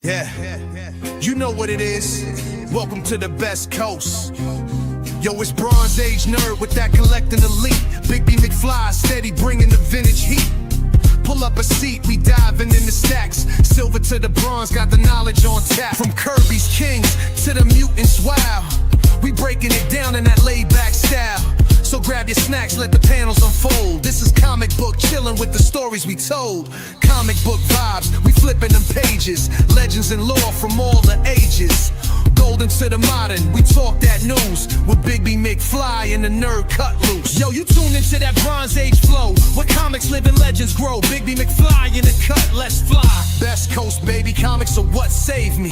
Yeah, you know what it is. Welcome to the best coast. Yo, it's Bronze Age nerd with that collecting elite. Big B McFly, steady bringing the vintage heat. Pull up a seat, we diving in the stacks. Silver to the bronze, got the knowledge on tap. From Kirby's Kings to the mutants, wow. We breaking it down in that laid-back style. So grab your snacks, let the panels unfold. This is comic book chilling with the stories we told. Comic book vibes, we flipping them pages. Legends and lore from all the ages. Golden to the modern, we talk that news. With Big B McFly and the nerd cut loose. Yo, you tune into that Bronze Age flow, where comics live and legends grow. Big B McFly in the cut, let's fly. Best coast, baby, comics are what saved me.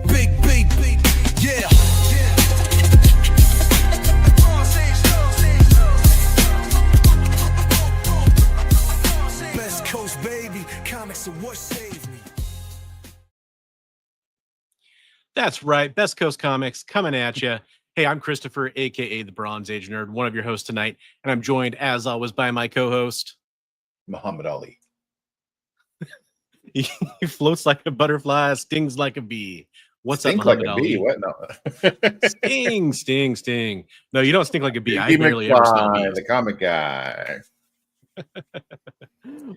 Big B, yeah. Best coast, baby, comics are what saved me. That's right. Best Coast Comics coming at you. Hey, I'm Christopher, a.k.a. the Bronze Age Nerd, one of your hosts tonight. And I'm joined, as always, by my co-host, Muhammad Ali. He floats like a butterfly, stings like a bee. What's Stink up, Muhammad like a Ali? bee? What? No. Sting. No, you don't stink like a bee. I Big barely ever smell McFly, bees. the comic guy.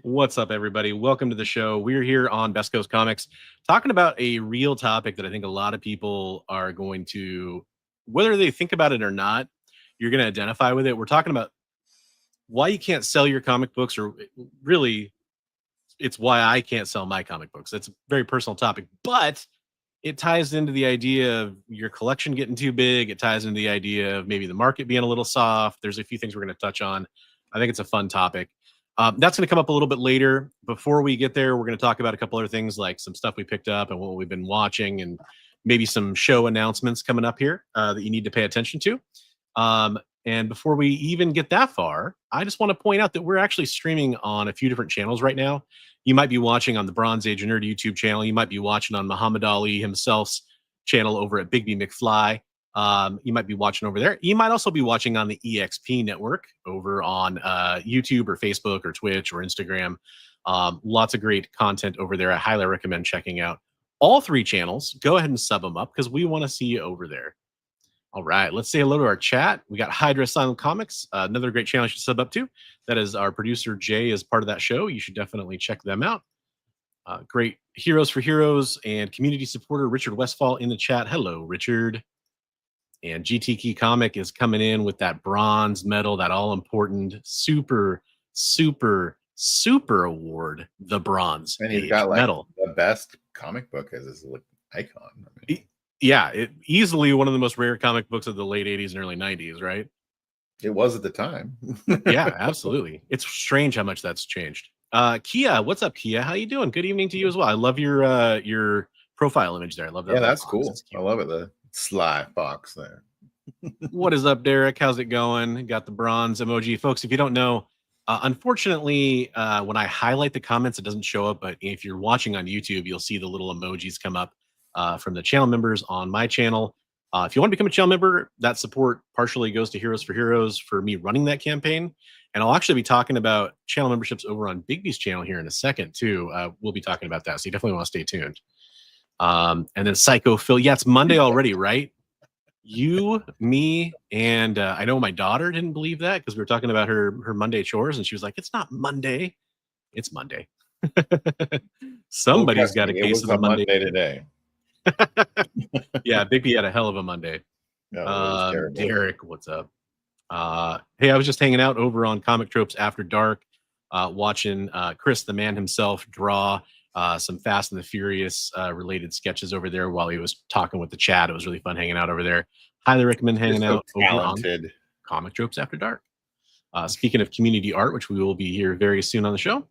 What's up, everybody? Welcome to the show. We're here on Best Coast Comics talking about a real topic that I think a lot of people are going to, whether they think about it or not, you're going to identify with it. We're talking about why you can't sell your comic books, or really, it's why I can't sell my comic books. That's a very personal topic, but it ties into the idea of your collection getting too big. It ties into the idea of maybe the market being a little soft. There's a few things we're going to touch on. I think it's a fun topic. That's going to come up a little bit later. Before we get there, we're going to talk about a couple other things, like some stuff we picked up and what we've been watching, and maybe some show announcements coming up here that you need to pay attention to. And before we even get that far, I just want to point out that we're actually streaming on a few different channels right now. You might be watching on the Bronze Age Nerd YouTube channel. You might be watching on Muhammad Ali himself's channel over at Big B McFly. You might be watching over there. You might also be watching on the EXP network over on YouTube or Facebook or Twitch or Instagram. Lots of great content over there. I highly recommend checking out all three channels. Go ahead and sub them up because we want to see you over there. All right, let's say hello to our chat. We got Hydra Silent Comics, another great channel you should sub up to. That is our producer, Jay, is part of that show. You should definitely check them out. Great Heroes for Heroes and community supporter Richard Westfall in the chat. Hello, Richard. And GT Key Comic is coming in with that bronze medal, that all-important super award, the Bronze And he's Age got like medal. the best comic book as his icon. I mean, Yeah, easily one of the most rare comic books of the late 80s and early 90s, right? it was at the time. Yeah, absolutely. It's strange how much that's changed. Kia, what's up, Kia? How you doing? Good evening to you as well. I love your profile image there. I love that. Yeah, that's box. cool. It's I cute. love it. The sly fox there. What is up, Derek? How's it going? Got the bronze emoji. Folks, if you don't know, unfortunately, when I highlight the comments, it doesn't show up. But if you're watching on YouTube, you'll see the little emojis come up from the channel members on my channel. If you want to become a channel member, that support partially goes to Heroes for Heroes for me running that campaign. And I'll actually be talking about channel memberships over on Big B's channel here in a second, too. We'll be talking about that. So you definitely want to stay tuned. And then Psycho Phil. Yeah, it's Monday already, right? You, me, and I know my daughter didn't believe that because we were talking about her Monday chores, and she was like, "It's not Monday, it's Monday." Somebody's got a case of a Monday today. Yeah, Big B had a hell of a Monday. No, it was terrible. Derek, what's up? Hey, I was just hanging out over on Comic Tropes After Dark, watching Chris, the man himself, draw some Fast and the Furious related sketches over there while he was talking with the chat. It was really fun hanging out over there. Highly recommend hanging You're so out over on talented. Comic Tropes After Dark. Speaking of community art, which we will be here very soon on the show.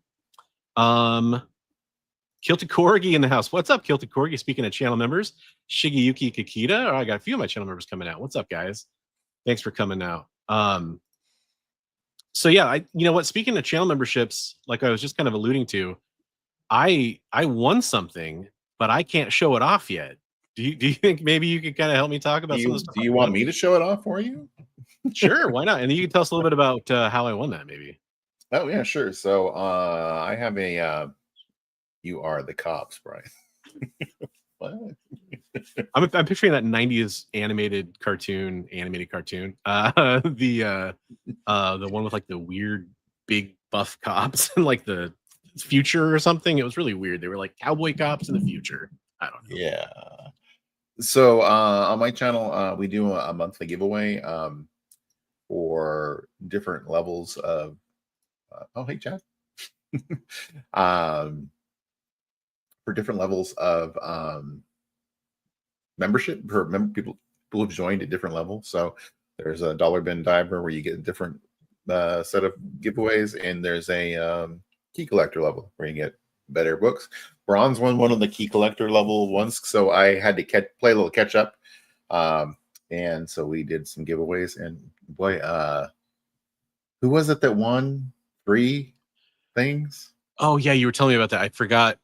Kilted Corgi in the house. What's up, Kilted Corgi? Speaking of channel members, Shigeyuki Kikita. I got a few of my channel members coming out. What's up, guys? Thanks for coming out. So yeah, you know what? Speaking of channel memberships, like I was just kind of alluding to, I won something, but I can't show it off yet. Do you think maybe you could kind of help me talk about some of the stuff? Do you want me to show it off for you? Sure, why not? And you can tell us a little bit about how I won that, maybe. Oh yeah, sure. So I have a You Are the Cops, Brian. What? I'm picturing that 90s animated cartoon. The one with like the weird big buff cops and like the future or something. It was really weird. They were like cowboy cops in the future. I don't know. Yeah. So on my channel, we do a monthly giveaway for different levels of. Oh, hey, Chad. For different levels of membership for people who've joined at different levels. So there's a dollar bin diver where you get a different set of giveaways, and there's a key collector level where you get better books. Bronze won one of the key collector level ones, so I had to play a little catch up, and so we did some giveaways. And boy, who was it that won 3 things? Oh yeah, you were telling me about that. I forgot.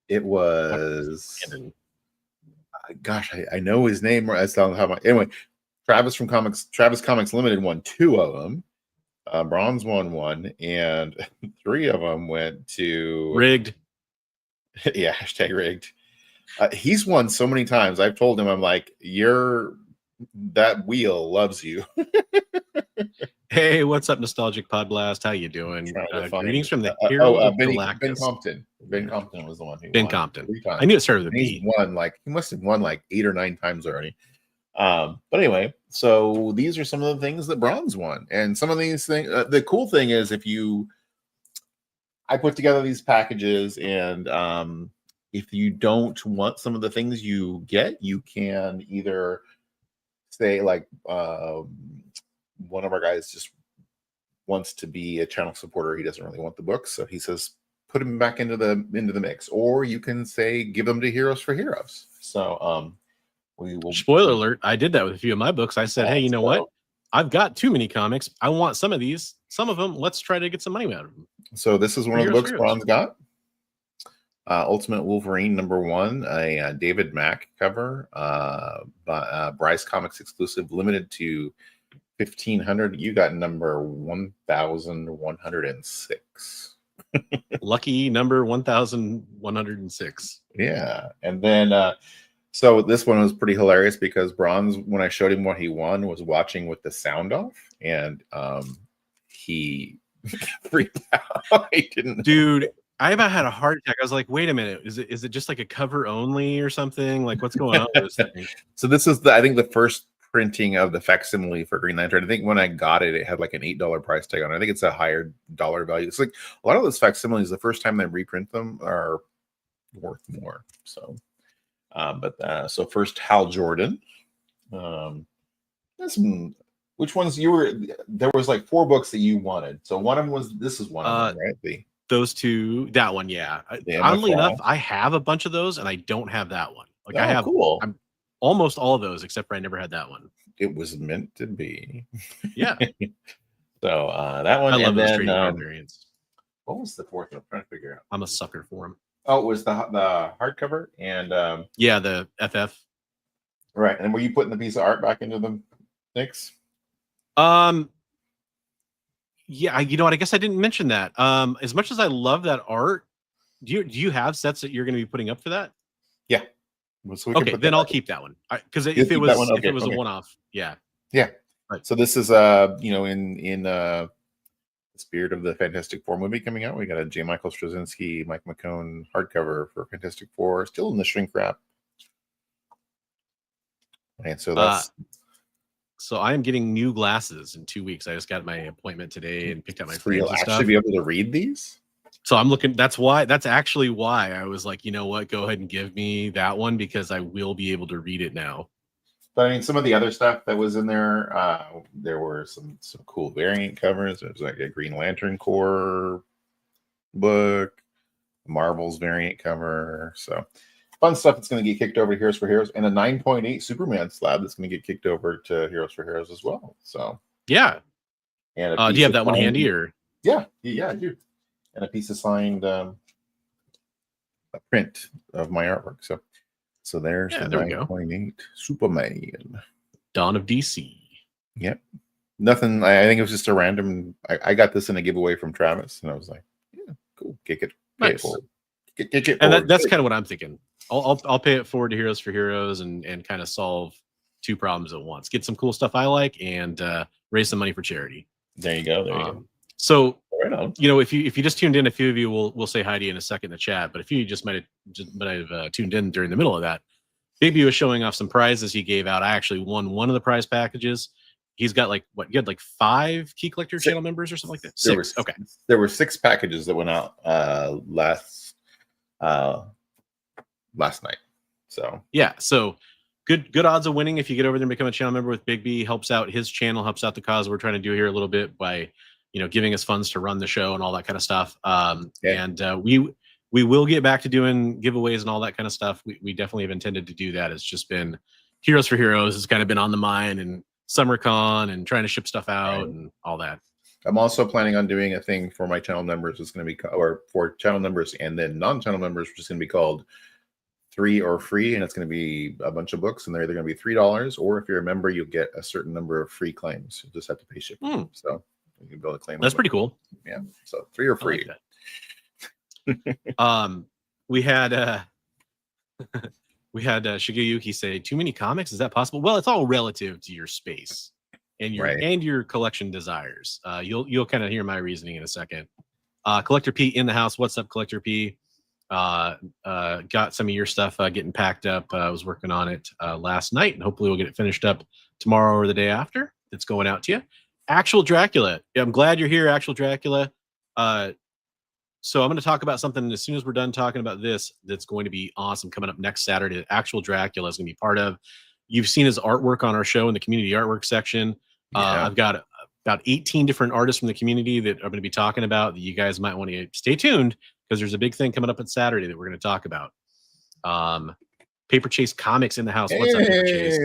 It was. Gosh, I know his name. Anyway, Travis Comics Limited won 2 of them. Bronze won 1, and 3 of them went to rigged. Yeah, hashtag rigged. He's won so many times. I've told him, I'm like, that wheel loves you. Hey, what's up, Nostalgic Pod Blast? How you doing? Greetings from the Ben Compton. Ben Compton was the one who Ben won Compton. 3 times. I knew it started with a He B. he must have won like 8 or 9 times already. But anyway, so these are some of the things that Bronze won, and some of these things. The cool thing is, I put together these packages, and if you don't want some of the things you get, you can either say like one of our guys just wants to be a channel supporter. He doesn't really want the books, so he says put him back into the mix, or you can say give them to Heroes for Heroes. So we will. Spoiler alert, I did that with a few of my books. I said, hey, you know what? I've got too many comics. I want some of these. Some of them, let's try to get some money out of them. So this is one of the books Bronze got. Ultimate Wolverine #1, a David Mack cover, Bryce Comics exclusive, limited to 1,500. You got number 1,106. Lucky number 1,106. Yeah, and then so this one was pretty hilarious because Bronze, when I showed him what he won, was watching with the sound off, and he freaked out. He didn't. Dude, I about had a heart attack. I was like, wait a minute, is it just like a cover only or something? Like, what's going on with this thing? So this is I think the first printing of the facsimile for Green Lantern. I think when I got it, it had like an $8 price tag on it. I think it's a higher dollar value. It's like a lot of those facsimiles, the first time they reprint them, are worth more. So so first, Hal Jordan. Which ones you were? There was like 4 books that you wanted. So one of them was, this is one of them, right? Those 2, that one, yeah. Oddly enough, I have a bunch of those, and I don't have that one. Like I have almost all of those, except for I never had that one. It was meant to be. Yeah. So that one. I love those trading card variants. What was the 4th one? I'm trying to figure out. I'm a sucker for them. Oh, it was the hardcover and yeah, the FF. Right, and were you putting the piece of art back into the mix? Yeah, you know what? I guess I didn't mention that. As much as I love that art, do you have sets that you're going to be putting up for that? Yeah. So okay, then I'll keep that one because if it was a one-off, yeah. Right. So this is in the spirit of the Fantastic Four movie coming out. We got a J. Michael Straczynski, Mike McCone hardcover for Fantastic Four, still in the shrink wrap. And so that's. So I am getting new glasses in 2 weeks. I just got my appointment today and picked up my frames. You'll actually be able to read these. So I'm looking. That's actually why I was like, you know what? Go ahead and give me that one because I will be able to read it now. But I mean, some of the other stuff that was in there, there were some cool variant covers. There was like a Green Lantern Corps book, Marvel's variant cover. So fun stuff that's going to get kicked over to Heroes for Heroes, and a 9.8 Superman slab that's going to get kicked over to Heroes for Heroes as well. So yeah. And do you have that one handy or? Yeah, I do. And a piece of signed a print of my artwork. So there's the 9.8 Superman. Dawn of DC. Yep. Nothing. I think it was just a random. I got this in a giveaway from Travis, and I was like, yeah, cool. Kick it. Nice. Get And that's kind of what I'm thinking. I'll pay it forward to Heroes for Heroes and kind of solve two problems at once. Get some cool stuff I like and raise some money for charity. There you go. There you go. So Right on. you know, if you just tuned in, a few of you will say hi to you in a second in the chat. But if you just might have tuned in during the middle of that, Bigby was showing off some prizes he gave out. I actually won one of the prize packages. He's got like what? You had like 5 Key Collector channel members or something like that. 6. Okay. There were 6 packages that went out last night. So yeah, so good odds of winning if you get over there and become a channel member with Bigby. Helps out his channel, helps out the cause we're trying to do here a little bit by giving us funds to run the show and all that kind of stuff. And we will get back to doing giveaways and all that kind of stuff. We definitely have intended to do that. It's just been Heroes for Heroes has kind of been on the mind, and SummerCon and trying to ship stuff out and all that. I'm also planning on doing a thing for my channel members. It's going to be, or for channel members and then non-channel members, which is going to be called 3 or Free, and it's going to be a bunch of books, and they're either going to be $3, or if you're a member, you'll get a certain number of free claims. You just have to pay shipping. So you can build a claim. That's pretty cool. Yeah. So 3 or Free. We had Shigeyuki say, too many comics, is that possible? Well, it's all relative to your space and your collection desires. You'll kind of hear my reasoning in a second. Collector P in the house. What's up, Collector P? Got some of your stuff getting packed up. I was working on it last night, and hopefully we'll get it finished up tomorrow or the day after. It's going out to you. Actual Dracula. Yeah, I'm glad you're here, Actual Dracula. So I'm going to talk about something as soon as we're done talking about this that's going to be awesome coming up next Saturday. Actual Dracula is going to be part of. You've seen his artwork on our show in the community artwork section. I've got about 18 different artists from the community that I'm going to be talking about that you guys might want to stay tuned, because there's a big thing coming up on Saturday that we're going to talk about. Paper Chase Comics in the house. What's up, Paper Chase?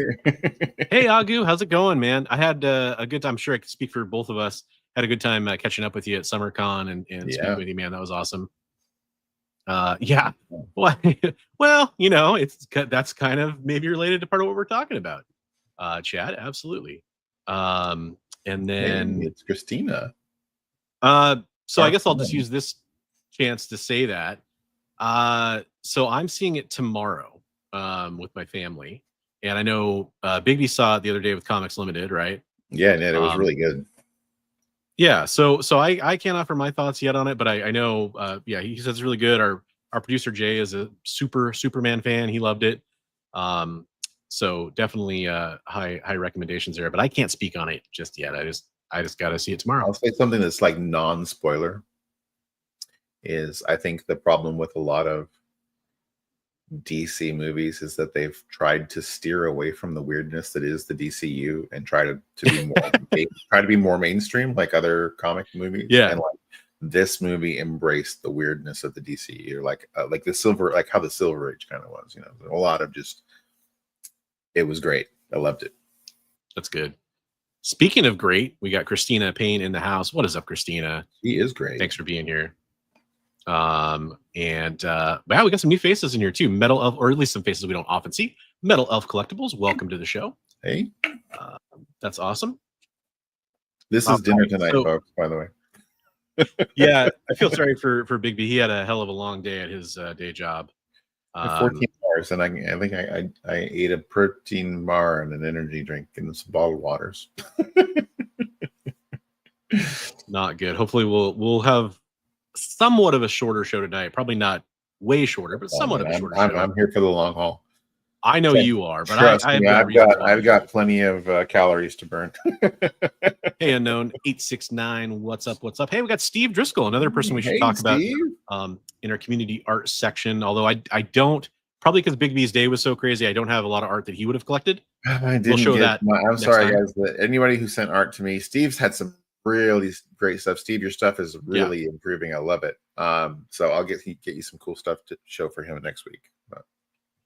Hey, Agu, how's it going, man? I had a good time. I'm sure I could speak for both of us. Had a good time catching up with you at SummerCon and speaking with you, man. That was awesome. Yeah. Well, that's kind of maybe related to part of what we're talking about. Chad, absolutely. And then it's Christina. So I guess I'll just use this chance to say that. So I'm seeing it tomorrow with my family, and I know Bigby saw it the other day with Comics Limited, right? Yeah, and it was really good. Yeah, so I can't offer my thoughts yet on it, but I know he says it's really good. Our producer Jay is a Superman fan. He loved it. So definitely high recommendations there, but I can't speak on it just yet. I just got to see it tomorrow. I'll say something that's like non-spoiler is I think the problem with a lot of DC movies is that they've tried to steer away from the weirdness that is the DCU and try to be more more mainstream like other comic movies. Yeah. And like this movie embraced the weirdness of the DCU, like the Silver, like how the Silver Age kind of was, a lot of just, it was great. I loved it. That's good. Speaking of great, we got Christina Payne in the house. What is up, Christina? She is great. Thanks for being here. Wow, we got some new faces in here too. Metal Elf, or at least some faces we don't often see. Metal Elf Collectibles, welcome to the show. Hey, that's awesome. This is dinner tonight, folks, by the way. Yeah, I feel sorry for Bigby. He had a hell of a long day at his day job. 14 hours, and I think I ate a protein bar and an energy drink and some bottled waters. Not good. Hopefully we'll have somewhat of a shorter show tonight. Probably not way shorter, but somewhat of a shorter show. I'm here for the long haul. I know you are, but I've got plenty of calories to burn. Hey, unknown 869. What's up? Hey, we got Steve Driscoll, another person we should talk about in our community art section. Although I don't, probably because Big B's day was so crazy, I don't have a lot of art that he would have collected. I'm sorry, guys. Anybody who sent art to me, Steve's had some really great stuff. Steve, your stuff is really improving. I love it. So I'll get you some cool stuff to show for him next week.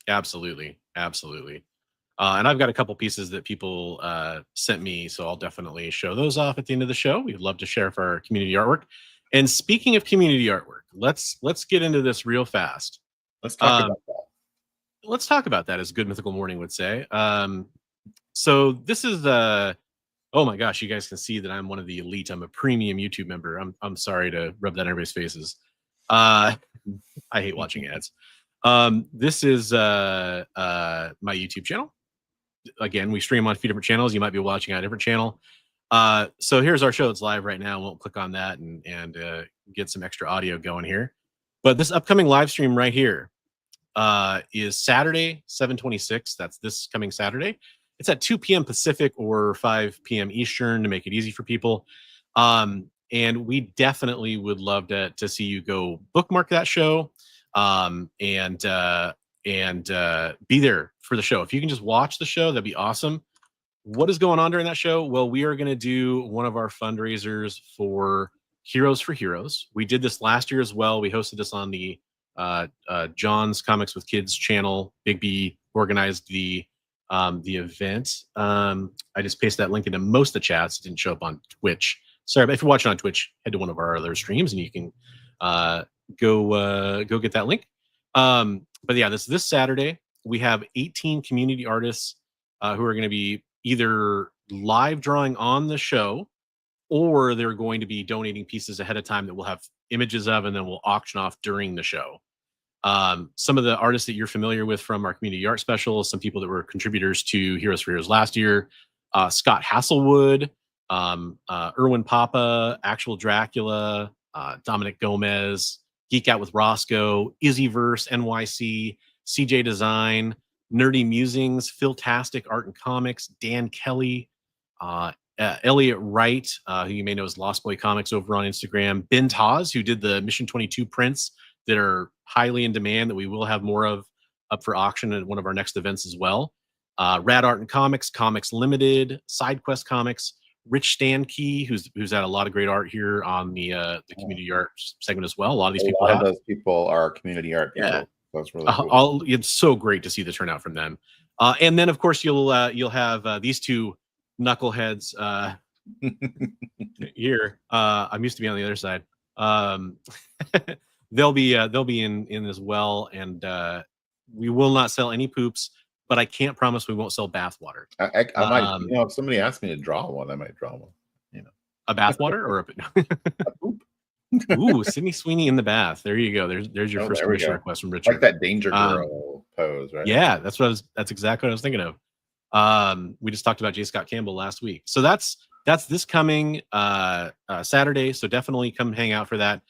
Absolutely. And I've got a couple pieces that people sent me, so I'll definitely show those off at the end of the show. We'd love to share for our community artwork. And speaking of community artwork, let's get into this real fast. Let's talk about that. Let's talk about that, as Good Mythical Morning would say. So this is oh my gosh, you guys can see that I'm one of the elite. I'm a premium YouTube member. I'm sorry to rub that in everybody's faces. I hate watching ads. This is my YouTube channel. Again, we stream on a few different channels. You might be watching on a different channel. So here's our show. It's live right now. We'll click on that and get some extra audio going here. But this upcoming live stream right here is Saturday, 7/26. That's this coming Saturday. It's at 2 p.m. Pacific or 5 p.m. Eastern to make it easy for people. And we definitely would love to see you go bookmark that show and be there for the show. If you can just watch the show, that'd be awesome. What is going on during that show? Well, we are going to do one of our fundraisers for Heroes for Heroes. We did this last year as well. We hosted this on the John's Comics with Kids channel. Big B organized the event. I just pasted that link into most of the chats. It didn't show up on Twitch. Sorry, but if you're watching on Twitch, head to one of our other streams and you can go get that link. But yeah, this Saturday we have 18 community artists who are going to be either live drawing on the show, or they're going to be donating pieces ahead of time that we'll have images of, and then we'll auction off during the show. Some of the artists that you're familiar with from our community art specials, some people that were contributors to Heroes for Heroes last year, Scott Hasselwood, Erwin Papa, Actual Dracula, Dominic Gomez, Geek Out with Roscoe, Izzyverse, NYC, CJ Design, Nerdy Musings, Philtastic Art and Comics, Dan Kelly, Elliot Wright, who you may know as Lost Boy Comics over on Instagram, Ben Taz, who did the Mission 22 prints that are highly in demand that we will have more of up for auction at one of our next events as well. Rad Art and Comics, Comics Limited, SideQuest Comics, Rich Stankey, who's had a lot of great art here on the community art segment as well. A lot of these people of those people are community art people. Yeah. That's really cool. It's so great to see the turnout from them. And then of course you'll have these two knuckleheads here. I'm used to be on the other side. They'll be in as well, and we will not sell any poops, but I can't promise we won't sell bath water. I might, if somebody asked me to draw one, I might draw one. A bath water or a poop. Ooh, Sydney Sweeney in the bath. There you go. There's your first commission request from Richard. Like that Danger Girl pose, right? Yeah, that's exactly what I was thinking of. We just talked about J. Scott Campbell last week. So that's this coming Saturday. So definitely come hang out for that.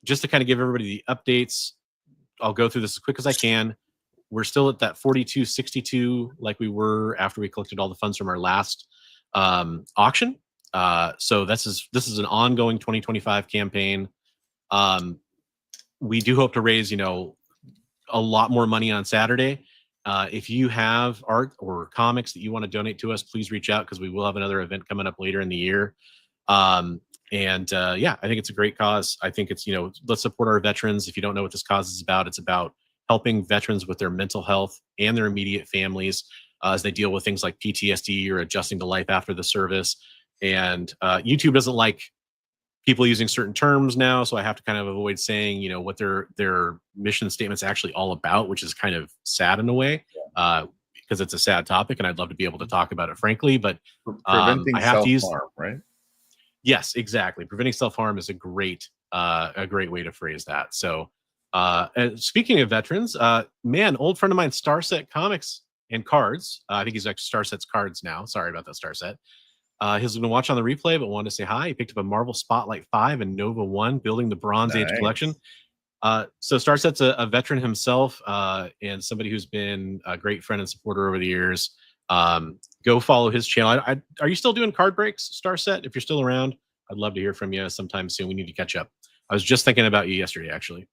Just to kind of give everybody the updates, I'll go through this as quick as I can. We're still at that 42.62 like we were after we collected all the funds from our last auction. So this is an ongoing 2025 campaign. We do hope to raise, a lot more money on Saturday. If you have art or comics that you want to donate to us, please reach out because we will have another event coming up later in the year. I think it's a great cause. I think it's, let's support our veterans. If you don't know what this cause is about, it's about helping veterans with their mental health and their immediate families as they deal with things like PTSD or adjusting to life after the service. And YouTube doesn't like people using certain terms now, so I have to kind of avoid saying, what their mission statement's actually all about, which is kind of sad in a way, because it's a sad topic, and I'd love to be able to talk about it frankly. But preventing I have to use self-harm, right? Yes, exactly. Preventing self-harm is a great way to phrase that. So, and speaking of veterans, old friend of mine, Starset Comics and Cards. I think he's like Starset's Cards now. Sorry about that, Starset. He's going to watch on the replay, but wanted to say hi. He picked up a Marvel Spotlight 5 and Nova 1, building the Bronze Age collection. So Starset's a veteran himself, and somebody who's been a great friend and supporter over the years. Go follow his channel. Are you still doing card breaks, Starset? If you're still around, I'd love to hear from you sometime soon. We need to catch up. I was just thinking about you yesterday, actually.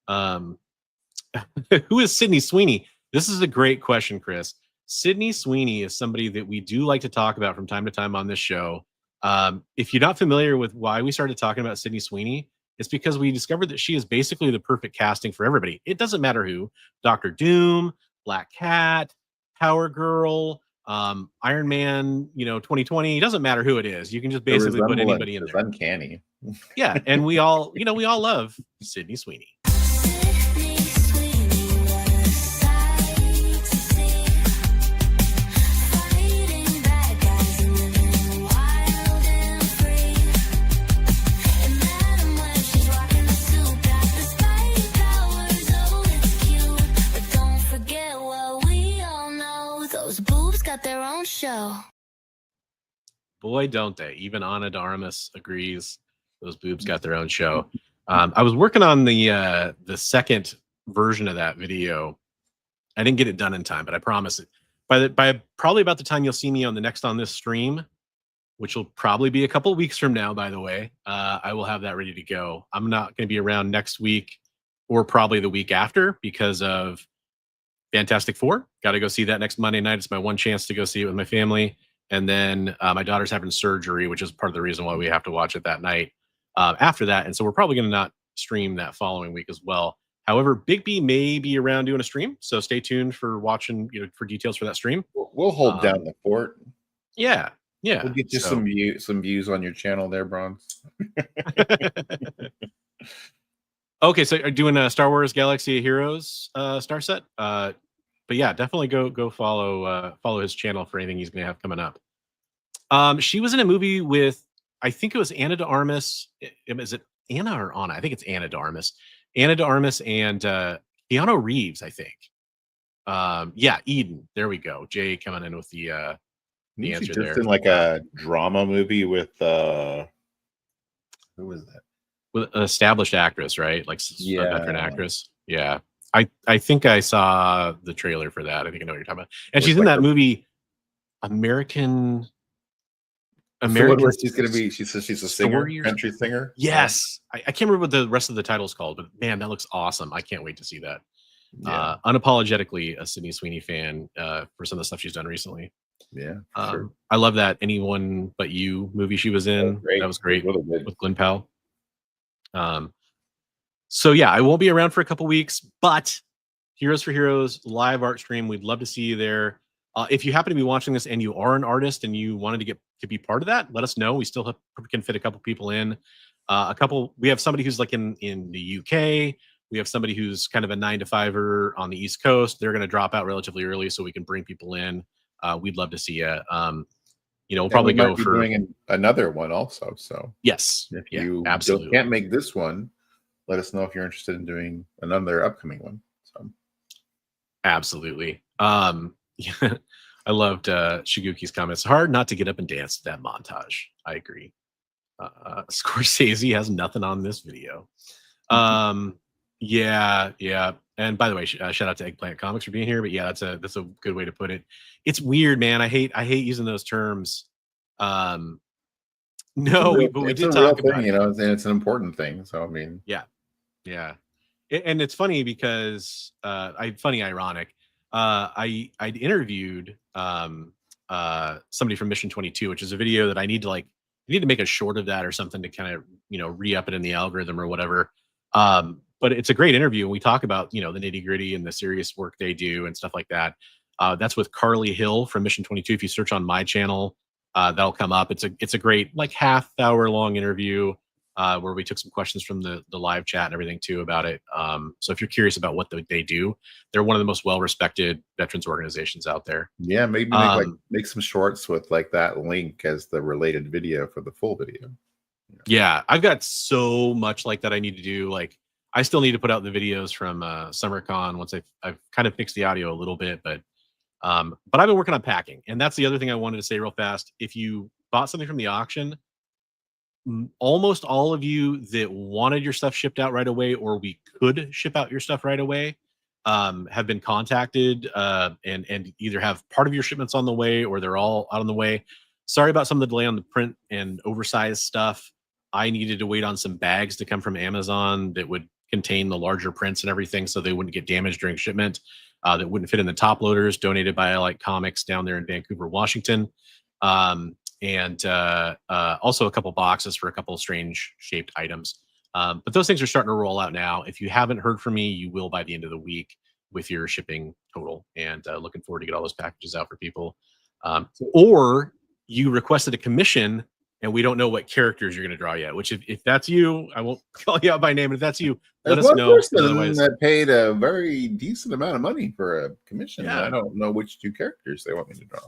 Who is Sydney Sweeney? This is a great question, Chris. Sydney Sweeney is somebody that we do like to talk about from time to time on this show. If you're not familiar with why we started talking about Sydney Sweeney, it's because we discovered that she is basically the perfect casting for everybody. It doesn't matter who. Dr. Doom, Black Cat, Power Girl, Iron Man, 2020. It doesn't matter who it is. You can just basically put anybody in there. Uncanny. Yeah, and we all love Sydney Sweeney. show. Boy, don't they. Even Ana de Armas agrees. Those boobs got their own show. I was working on the second version of that video. I didn't get it done in time, but I promise it. By probably about the time you'll see me on the next On This stream, which will probably be a couple of weeks from now, by the way, I will have that ready to go. I'm not going to be around next week or probably the week after because of Fantastic Four. Got to go see that next Monday night. It's my one chance to go see it with my family. And then my daughter's having surgery, which is part of the reason why we have to watch it that night after that. And so we're probably going to not stream that following week as well. However, Big B may be around doing a stream, so stay tuned for watching, for details for that stream. We'll hold down the fort. Yeah. We'll get you some views on your channel there, Bronze. Okay, so are doing a Star Wars Galaxy of Heroes star set. But yeah, definitely go follow his channel for anything he's gonna have coming up. She was in a movie with, I think it was Ana de Armas. Is it Anna or Anna? I think it's Ana de Armas. Ana de Armas and Keanu Reeves, I think. Yeah, Eden. There we go. Jay coming in with the answer there. Just in like a drama movie with who was that? With an established actress, right? Like Yeah. a veteran actress. Yeah. I think I saw the trailer for that. I think I know what you're talking about. And she's in that movie, American. Where she's gonna be. She says she's a singer, country singer. Yes, I can't remember what the rest of the title's called, but man, that looks awesome. I can't wait to see that. Yeah. Unapologetically a Sydney Sweeney fan for some of the stuff she's done recently. Yeah, sure. I love that Anyone But You movie she was in. That was great with Glenn Powell. So yeah, I won't be around for a couple weeks, but Heroes for Heroes live art stream. We'd love to see you there. If you happen to be watching this and you are an artist and you wanted to be part of that, let us know. We still can fit a couple people in. We have somebody who's like in the UK. We have somebody who's kind of a 9-to-5er on the East Coast. They're going to drop out relatively early so we can bring people in. We'd love to see you. We'll probably go for doing another one also. So yes, if you absolutely can't make this one, let us know if you're interested in doing another upcoming one. So absolutely. Yeah, I loved Shiguki's comments. Hard not to get up and dance to that montage. I agree. Scorsese has nothing on this video. Yeah. And by the way, shout out to Eggplant Comics for being here. But yeah, that's a good way to put it. It's weird, man. I hate using those terms. No, we did talk about it. And it's an important thing. So I mean, yeah. And it's funny because ironic. I interviewed somebody from Mission 22, which is a video that I need to make a short of that or something to kind of re-up it in the algorithm or whatever. But it's a great interview, and we talk about the nitty-gritty and the serious work they do and stuff like that. That's with Carly Hill from Mission 22. If you search on my channel, that'll come up. It's a great half-hour long interview where we took some questions from the live chat and everything too about it. So if you're curious about what they do, they're one of the most well-respected veterans organizations out there. Yeah, maybe make some shorts with that link as the related video for the full video. Yeah, I've got so much like that I need to do. I still need to put out the videos from SummerCon once I've kind of fixed the audio a little bit, but I've been working on packing, and that's the other thing I wanted to say real fast. If you bought something from the auction, almost all of you that wanted your stuff shipped out right away, or we could ship out your stuff right away, have been contacted and either have part of your shipments on the way or they're all out on the way. Sorry about some of the delay on the print and oversized stuff. I needed to wait on some bags to come from Amazon that would contain the larger prints and everything so they wouldn't get damaged during shipment, that wouldn't fit in the top loaders donated by Comics down there in Vancouver, Washington. And also a couple boxes for a couple of strange shaped items. But those things are starting to roll out now. If you haven't heard from me, you will by the end of the week with your shipping total, and looking forward to get all those packages out for people. Or you requested a commission and we don't know what characters you're going to draw yet, which if that's you, I won't call you out by name. But if that's you, let us know. Otherwise, that paid a very decent amount of money for a commission. Yeah. I don't know which two characters they want me to draw.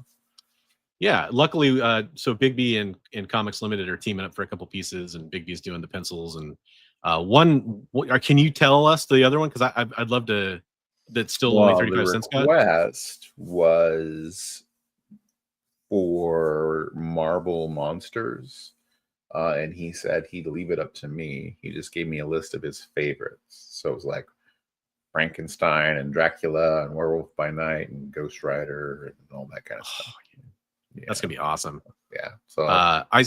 Yeah, luckily, so Big B and Comics Limited are teaming up for a couple pieces, and Big B's doing the pencils. And can you tell us the other one? Because I'd love to. That's still only 35 cents. The request was for Marvel Monsters, and he said he'd leave it up to me. He just gave me a list of his favorites. So it was like Frankenstein and Dracula and Werewolf by Night and Ghost Rider and all that kind of stuff. Yeah. That's gonna be awesome. Yeah. So I'm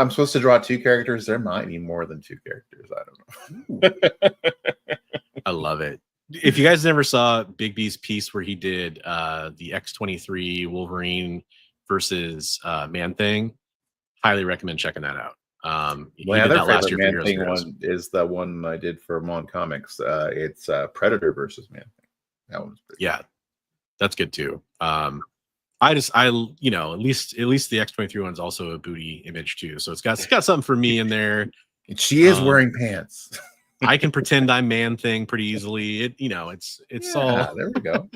supposed to draw 2 characters. There might be more than 2 characters. I don't know. I love it. If you guys never saw Big B's piece where he did the X-23 Wolverine versus Man-Thing, highly recommend checking that out. He did that last year for Heroes Man-Thing one is the one I did for Mon Comics. It's Predator versus Man-Thing. That one's pretty good. That's good too. At least the X-23 one's also a booty image too, so it's got something for me in there. She is wearing pants. I can pretend I'm Man-Thing pretty easily. It's all there we go.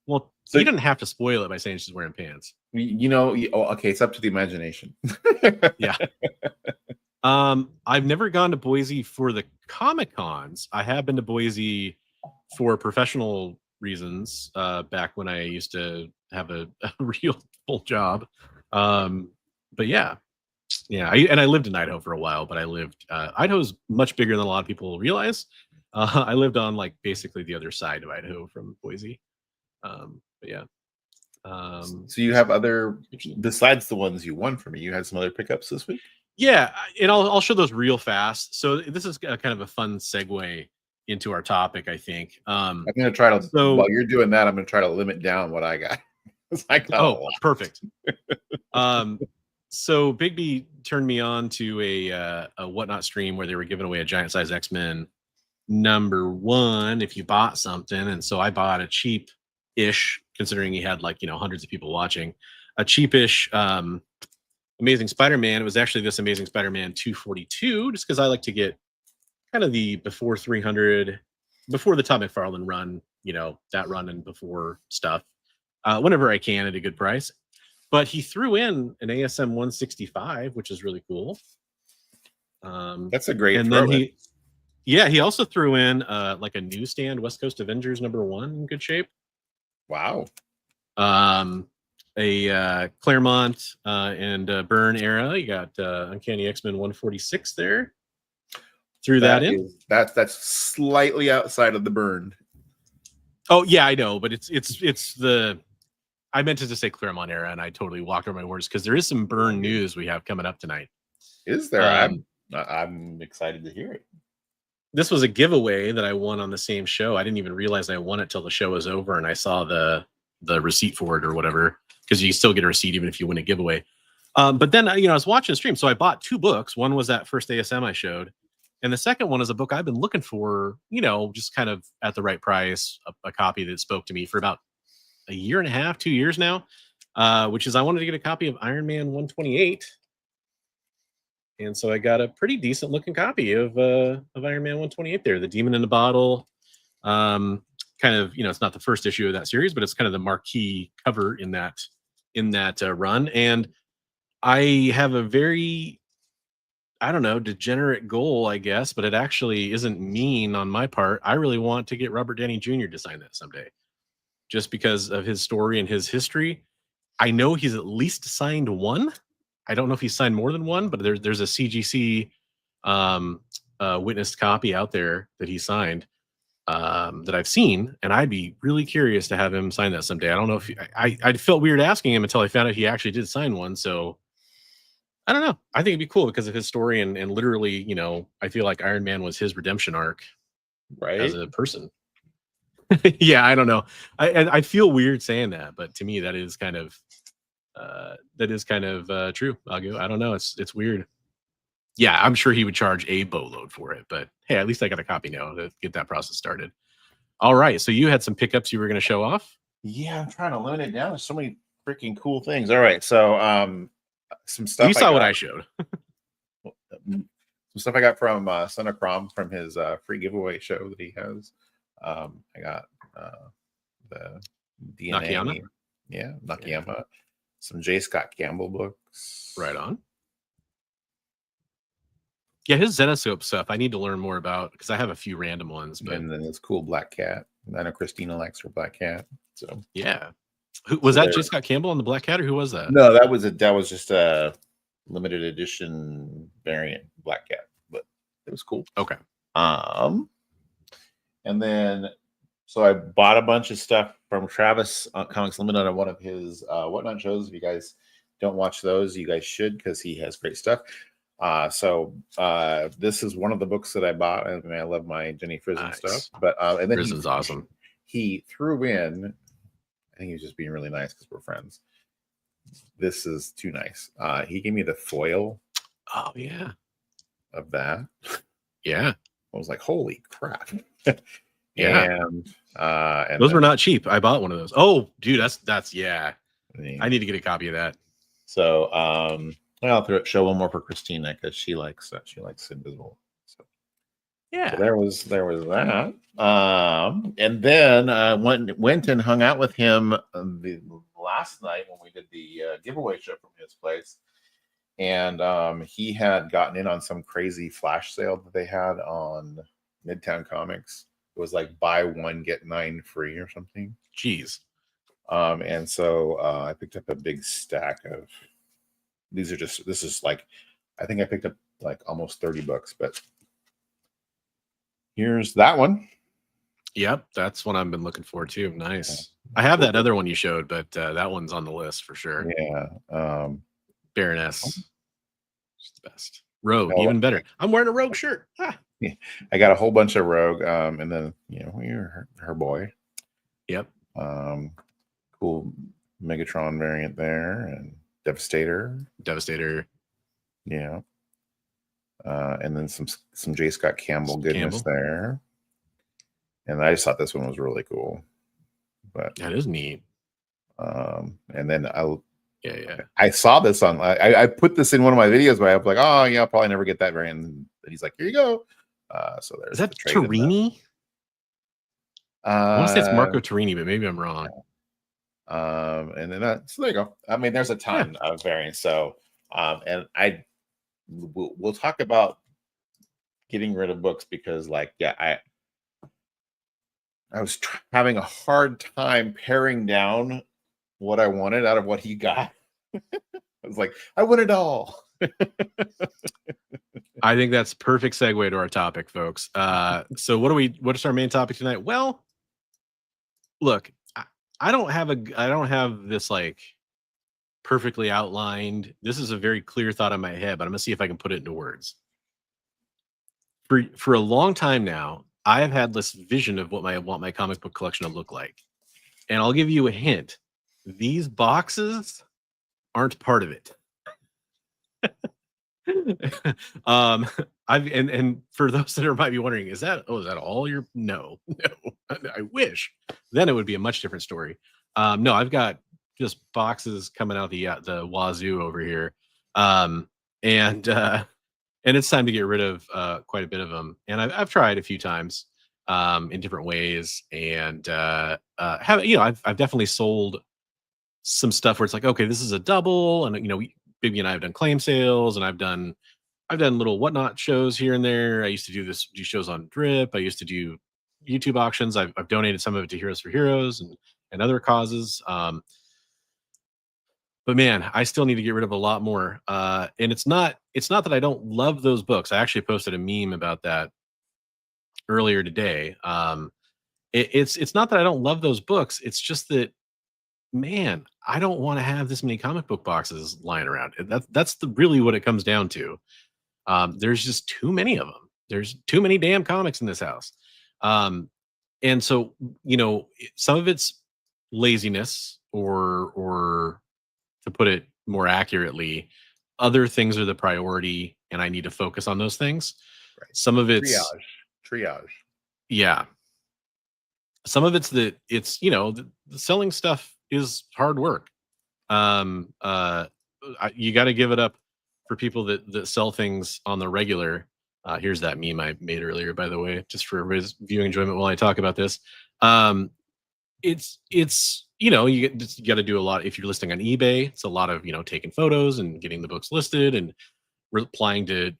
Well, so you didn't have to spoil it by saying she's wearing pants. Okay, it's up to the imagination. Yeah. I've never gone to Boise for the Comic Cons. I have been to Boise for professional reasons back when I used to have a real full job. But yeah. I lived in Idaho for a while, but Idaho's much bigger than a lot of people realize. I lived on like basically the other side of Idaho from Boise. But yeah. So you have other, besides the ones you won from me, you had some other pickups this week? Yeah, and I'll show those real fast. So this is kind of a fun segue into our topic, I think. I'm going to try to, while you're doing that, I'm going to try to limit down what I got. Perfect. So Big B turned me on to a Whatnot stream where they were giving away a giant size X-Men #1 if you bought something. And so I bought a cheap-ish, considering he had hundreds of people watching, a cheap-ish Amazing Spider-Man. It was actually this Amazing Spider-Man 242, just because I like to get kind of the before 300, before the Todd McFarlane run, that run and before stuff, whenever I can at a good price. But he threw in an ASM 165, which is really cool. That's a great. And then he also threw in like a newsstand West Coast Avengers #1 in good shape. Wow. A Claremont and Byrne era. You got Uncanny X-Men 146 there. Threw that in. That's slightly outside of the Byrne. Oh yeah, I know, but it's the. I meant to say Claremont era, and I totally walked over my words because there is some Byrne news we have coming up tonight. Is there? I'm excited to hear it. This was a giveaway that I won on the same show. I didn't even realize I won it till the show was over, and I saw the receipt for it or whatever, because you still get a receipt even if you win a giveaway. But then I was watching the stream, so I bought 2 books. One was that first ASM I showed, and the second one is a book I've been looking for, just kind of at the right price, a copy that spoke to me for about a year and a half, 2 years now, which is I wanted to get a copy of Iron Man 128. And so I got a pretty decent looking copy of Iron Man 128 there, the Demon in the Bottle. Kind of, it's not the first issue of that series, but it's kind of the marquee cover in that run. And I have a very, I don't know, degenerate goal, I guess, but it actually isn't mean on my part. I really want to get Robert Downey Jr. to sign that someday, just because of his story and his history. I know he's at least signed 1. I don't know if he's signed more than 1, but there's a CGC witnessed copy out there that he signed that I've seen, and I'd be really curious to have him sign that someday. I don't know if I felt weird asking him until I found out he actually did sign one. So I don't know. I think it'd be cool because of his story and literally, I feel like Iron Man was his redemption arc, right, as a person. Yeah, I don't know. I feel weird saying that, but to me that is kind of true, Agu. I don't know. It's weird. Yeah, I'm sure he would charge a boatload for it, but hey, at least I got a copy now to get that process started. All right, so you had some pickups you were going to show off? Yeah, I'm trying to limit it down. There's so many freaking cool things. All right, so some stuff. You saw what I showed. Some stuff I got from Son of Crom from his free giveaway show that he has. I got the DNA. Nakayama? Yeah, Nakayama. Yeah. Some J. Scott Campbell books. Right on. Yeah, his Zenoscope stuff I need to learn more about because I have a few random ones. But... And then this cool Black Cat. I know Christina likes her Black Cat. So yeah. Who was So that? J. Scott Campbell on the Black Cat, or who was that? No, that was just a limited edition variant Black Cat, but it was cool. Okay. And then so I bought a bunch of stuff from Travis Comics Limited on one of his Whatnot shows. If you guys don't watch those, you guys should, because he has great stuff. So this is one of the books that I bought. I mean, I love my Jenny Frison stuff, but and then Frison's awesome. He threw in, I think he was just being really nice because we're friends. This is too nice. He gave me the foil. Oh yeah. Of that. Yeah. I was like, holy crap. Yeah. And those were not cheap. I bought one of those. Oh, dude, that's yeah. I need to get a copy of that. So I'll show one more for Christina because she likes Invisible. So yeah, so there was that. And then went and hung out with him the last night when we did the giveaway show from his place. And he had gotten in on some crazy flash sale that they had on Midtown Comics. It was like buy one, get 9 free or something. Jeez. And so I picked up a big stack of this is like, I think I picked up like almost 30 books, but here's that one. Yep, that's one I've been looking for too. Nice. I have that other one you showed, but that one's on the list for sure. Yeah. Baroness. She's the best. Rogue, even better. I'm wearing a Rogue shirt. Ah. Yeah. I got a whole bunch of Rogue, and then you're her boy. Yep. Cool Megatron variant there, and Devastator. Yeah. And then some J. Scott Campbell goodness there. And I just thought this one was really cool. But that is neat. And then yeah. I saw this on. I put this in one of my videos, but I was like, oh yeah, I'll probably never get that variant. And he's like, here you go. So there's. Is that Torini? I want to say it's Marco Torini, but maybe I'm wrong. And then so there you go. I mean, there's a ton of variants. So, and we'll talk about getting rid of books because, like, I was having a hard time paring down what I wanted out of what he got. I was like, I want it all. I think that's perfect segue to our topic, folks. So what's our main topic tonight? Well, look, I don't have this like perfectly outlined. This is a very clear thought in my head, but I'm gonna see if I can put it into words. For a long time now, I have had this vision of what I want my comic book collection to look like. And I'll give you a hint. These boxes aren't part of it. And for those that might be wondering, is that all your? No, I wish. Then it would be a much different story. No, I've got just boxes coming out the wazoo over here. And it's time to get rid of quite a bit of them. And I've tried a few times in different ways, and I've definitely sold some stuff where it's like, okay, this is a double, and Bigby and I have done claim sales, and I've done little Whatnot shows here and there. I used to do shows on Drip. I used to do YouTube auctions. I've donated some of it to Heroes for Heroes and other causes. But man, I still need to get rid of a lot more. And it's not that I don't love those books. I actually posted a meme about that earlier today. It's not that I don't love those books. It's just that, man, I don't want to have this many comic book boxes lying around. That's really what it comes down to. There's just too many of them. There's too many damn comics in this house. And so, some of it's laziness, or to put it more accurately, other things are the priority, and I need to focus on those things. Right. Some of it's triage. Yeah. Some of it's that it's, the selling stuff is hard work. You got to give it up for people that sell things on the regular. Here's that meme I made earlier, by the way, just for everybody's viewing enjoyment while I talk about this. It's you got to do a lot. If you're listing on eBay, it's a lot of taking photos and getting the books listed and replying to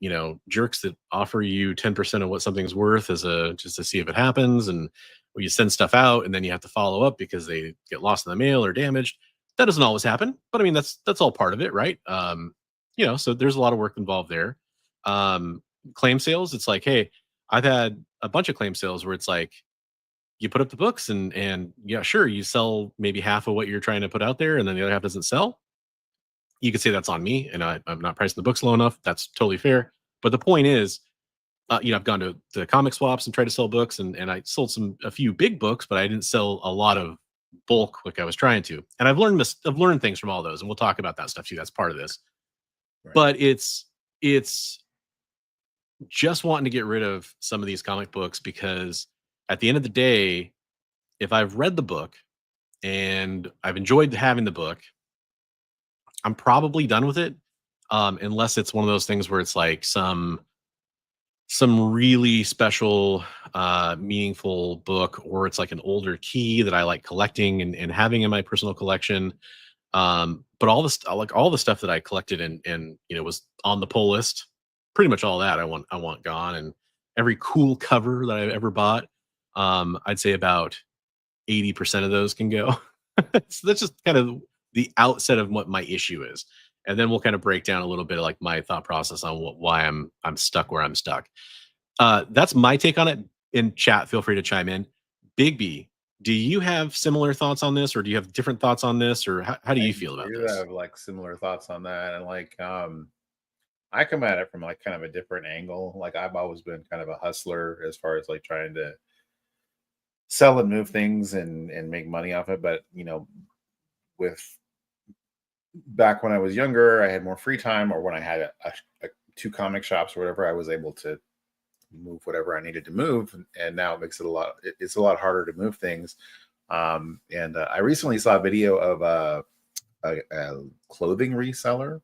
jerks that offer you 10% of what something's worth just to see if it happens. And where you send stuff out and then you have to follow up because they get lost in the mail or damaged. That doesn't always happen, but I mean that's all part of it, right? So there's a lot of work involved there. Claim sales, it's like, hey, I've had a bunch of claim sales where it's like you put up the books and yeah, sure, you sell maybe half of what you're trying to put out there, and then the other half doesn't sell. You could say that's on me, and I'm not pricing the books low enough. That's totally fair. But the point is, I've gone to comic swaps and tried to sell books, and I sold a few big books, but I didn't sell a lot of bulk like I was trying to. And I've learned things from all those, and we'll talk about that stuff too. That's part of this. Right. But it's just wanting to get rid of some of these comic books, because at the end of the day, if I've read the book and I've enjoyed having the book, I'm probably done with it. Unless it's one of those things where it's like some really special, meaningful book, or it's like an older key that I like collecting and having in my personal collection. But all the stuff that I collected and was on the pull list, pretty much all that I want gone. And every cool cover that I've ever bought, I'd say about 80% of those can go. So that's just kind of the outset of what my issue is. And then we'll kind of break down a little bit of like my thought process on why I'm stuck where I'm stuck. That's my take on it. In chat, feel free to chime in. Big B, do you have similar thoughts on this, or do you have different thoughts on this, or how do you feel about this? I have like similar thoughts on that, and like I come at it from like kind of a different angle. Like I've always been kind of a hustler as far as like trying to sell and move things and make money off it. But with back when I was younger, I had more free time, or when I had two comic shops or whatever, I was able to move whatever I needed to move. And now it makes it it's a lot harder to move things. I recently saw a video of a clothing reseller,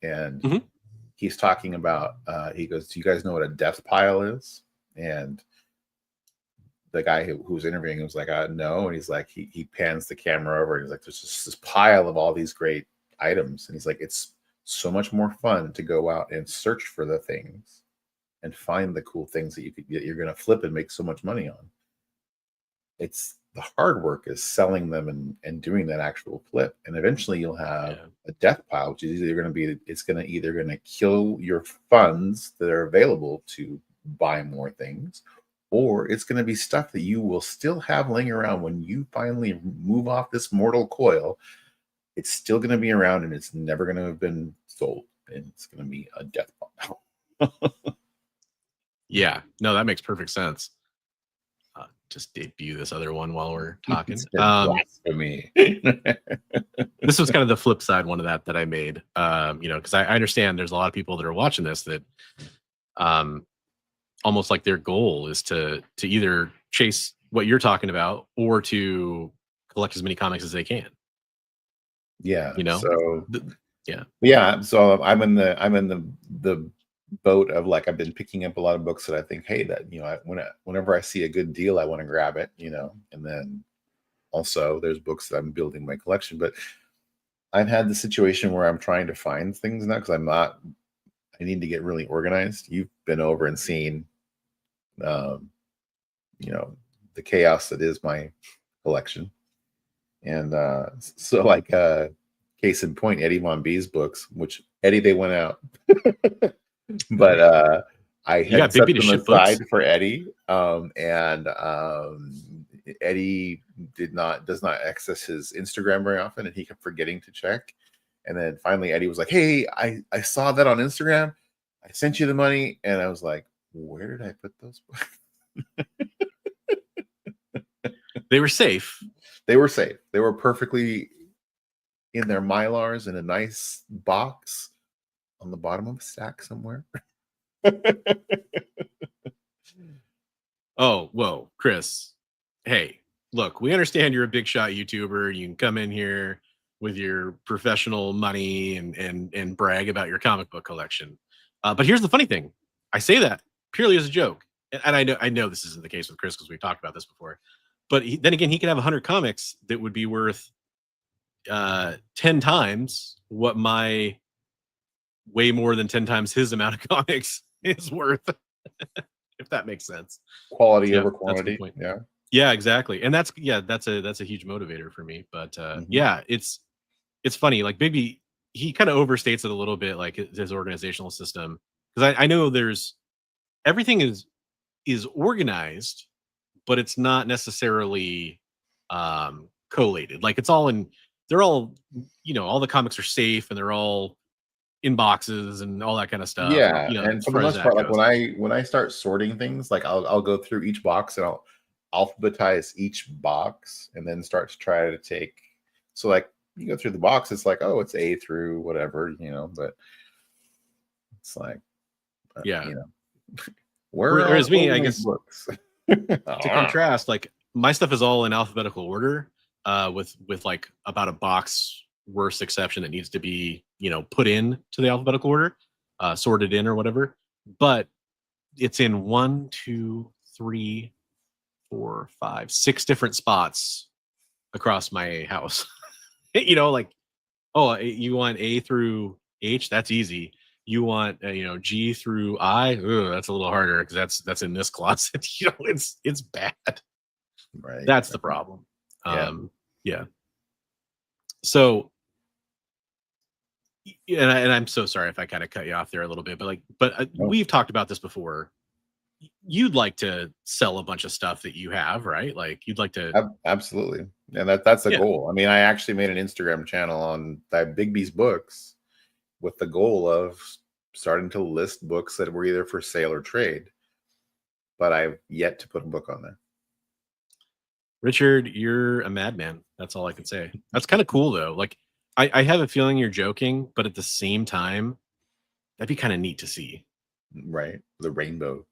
and he's talking about, he goes, do you guys know what a death pile is? And the guy who was interviewing him was like, no. And he's like, he pans the camera over and he's like, there's just this pile of all these great items. And he's like, it's so much more fun to go out and search for the things and find the cool things that you're going to flip and make so much money on. It's the hard work is selling them and doing that actual flip. And eventually you'll have a death pile, which is either going to kill your funds that are available to buy more things, or it's going to be stuff that you will still have laying around when you finally move off this mortal coil. It's still going to be around, and it's never going to have been sold, and it's going to be a death pile. Yeah, no, that makes perfect sense. Just debut this other one while we're talking. Blasphemy. This was kind of the flip side one of that I made. Because I understand there's a lot of people that are watching this that almost like their goal is to either chase what you're talking about or to collect as many comics as they can. Yeah. So So I'm in the boat of like, I've been picking up a lot of books that I think, hey, that whenever I see a good deal, I want to grab it. And then also there's books that I'm building my collection. But I've had the situation where I'm trying to find things now because I need to get really organized. You've been over and seen the chaos that is my collection. And so like case in point, Eddie Von B's books, which they went out. But I had set them aside for Eddie. And Eddie does not access his Instagram very often, and he kept forgetting to check. And then finally Eddie was like, hey, I saw that on Instagram. I sent you the money. And I was like, where did I put those books? They were safe. They were safe. They were perfectly in their Mylars in a nice box on the bottom of a stack somewhere. Oh, whoa, Chris. Hey, look, we understand you're a big shot YouTuber. You can come in here with your professional money and brag about your comic book collection. But here's the funny thing. I say that purely as a joke. And I know this isn't the case with Chris because we've talked about this before. But then again, he could have 100 comics that would be worth 10 times what my way more than 10 times his amount of comics is worth, if that makes sense. Quality over quantity. Yeah. Yeah, exactly. And that's a huge motivator for me. But Mhm. yeah, it's funny. Like maybe he kind of overstates it a little bit, like his organizational system. Because I know there's everything is organized, but it's not necessarily collated. Like it's all in they're all, all the comics are safe and they're all in boxes and all that kind of stuff. And Yeah, and as for the far as most that part, like goes. when I start sorting things, like I'll go through each box and I'll alphabetize each box and then start to try to take. So like you go through the box, it's like, oh, it's A through whatever, but it's like, Yeah. you know, where are Whereas me, all I my guess books? to Ah, contrast, like my stuff is all in alphabetical order, with like about a box worst exception that needs to be, put in to the alphabetical order, sorted in or whatever. But it's in one, two, three, four, five, six different spots across my house. Like, oh, you want A through H? That's easy. You want G through I? Ugh, that's a little harder because that's in this closet. It's bad. right. That's the problem. Yeah. Yeah. So, and I'm so sorry if I kind of cut you off there a little bit, but No, we've talked about this before. You'd like to sell a bunch of stuff that you have, right? Like you'd like to, absolutely. And that's the yeah, goal. I mean, I actually made an Instagram channel on that Bigby's books with the goal of starting to list books that were either for sale or trade, but I've yet to put a book on there. Richard, you're a madman. That's all I can say. That's kind of cool though. Like I have a feeling you're joking, but at the same time, that'd be kind of neat to see. Right. The rainbow.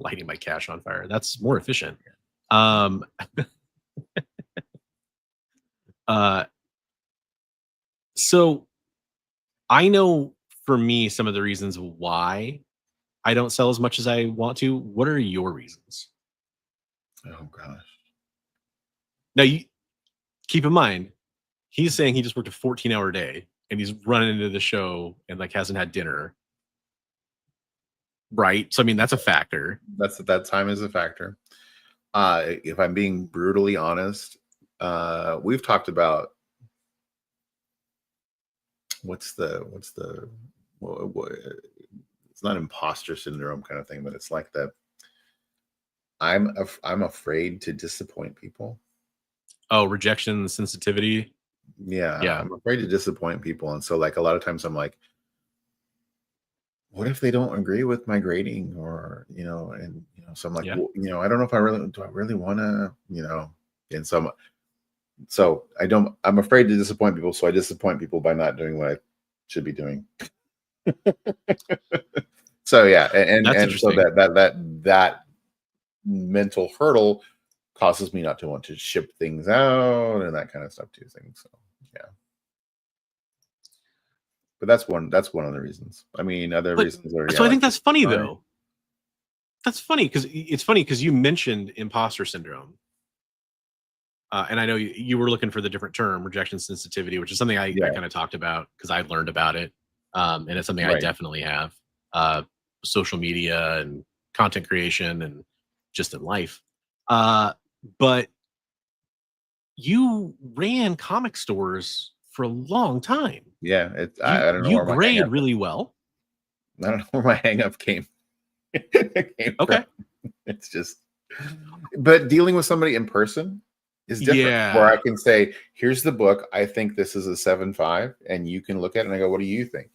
Lighting my cash on fire. That's more efficient. Um, uh, so I know for me some of the reasons why I don't sell as much as I want to. What are your reasons? Oh gosh. Now you keep in mind, he's saying he just worked a 14-hour day and he's running into the show and like hasn't had dinner. Right. So I mean that's a factor. That time is a factor. If I'm being brutally honest, we've talked about what, it's not imposter syndrome kind of thing, but it's like that I'm afraid to disappoint people. Oh, rejection sensitivity. Yeah, Yeah. I'm afraid to disappoint people, and so like a lot of times I'm like, what if they don't agree with my grading, or and so I'm like, Yeah. well, I don't know if I really want to, and so I'm afraid to disappoint people, so I disappoint people by not doing what I should be doing. So yeah, That's and so interesting. that mental hurdle causes me not to want to ship things out and that kind of stuff too. So yeah, but that's one of the reasons. I mean, other But reasons are, yeah, so I like think the that's funny time. though. That's funny because it's funny because you mentioned imposter syndrome. And I know you were looking for the different term, rejection sensitivity, which is something I Yeah, kind of talked about because I learned about it. And it's something I right. definitely have. Social media and content creation and just in life. Uh, but you ran comic stores for a long time. Yeah, You I don't know you where my hang grade up. really well. I don't know where my hang up came came from. Okay. It's just, but dealing with somebody in person is different. Where I Yeah. can say, "Here's the book. I think this is a 7.5," and you can look at it and I go, "What do you think?"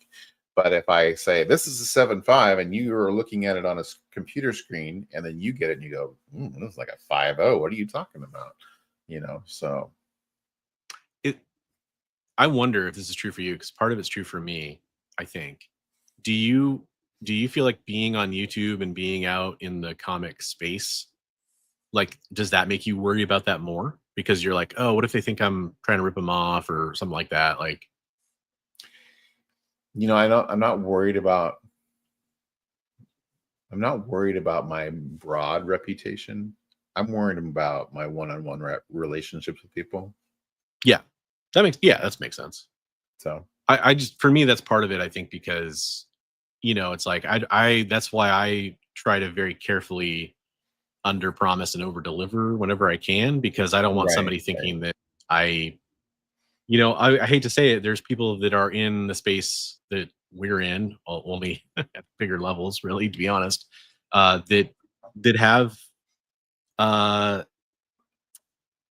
But if I say this is a 7.5 and you are looking at it on a computer screen and then you get it and you go, "This is like a 5.0. What are you talking about?" So It I wonder if this is true for you because part of it's true for me, I think. Do you do you feel like being on YouTube and being out in the comic space, like does that make you worry about that more? Because you're like, oh, what if they think I'm trying to rip them off or something like that? Like, I'm not worried about my broad reputation. I'm worried about my one-on-one relationships with people. yeah, that makes sense. So I just for me that's part of it. I think because it's like I that's why I try to very carefully under promise and over deliver whenever I can, because I don't want Right, somebody thinking that I, I hate to say it, there's people that are in the space that we're in, only at bigger levels, really, to be honest, that have, uh,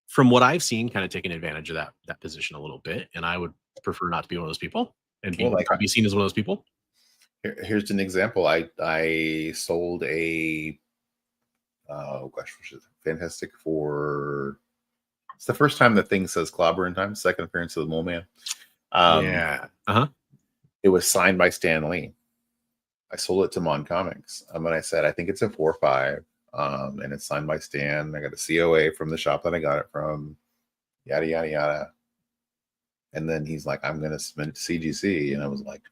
from what I've seen, kind of taken advantage of that position a little bit, and I would prefer not to be one of those people and Well, like be seen as one of those people. here's an example. I sold a oh gosh, which is Fantastic Four. It's the first time the thing says Clobber in time. Second appearance of the Mole Man. Yeah. It was signed by Stan Lee. I sold it to Mon Comics. And I said, I think it's a 4.5. And it's signed by Stan. I got a COA from the shop that I got it from. Yada yada yada. And then he's like, I'm gonna submit it to CGC. And I was like,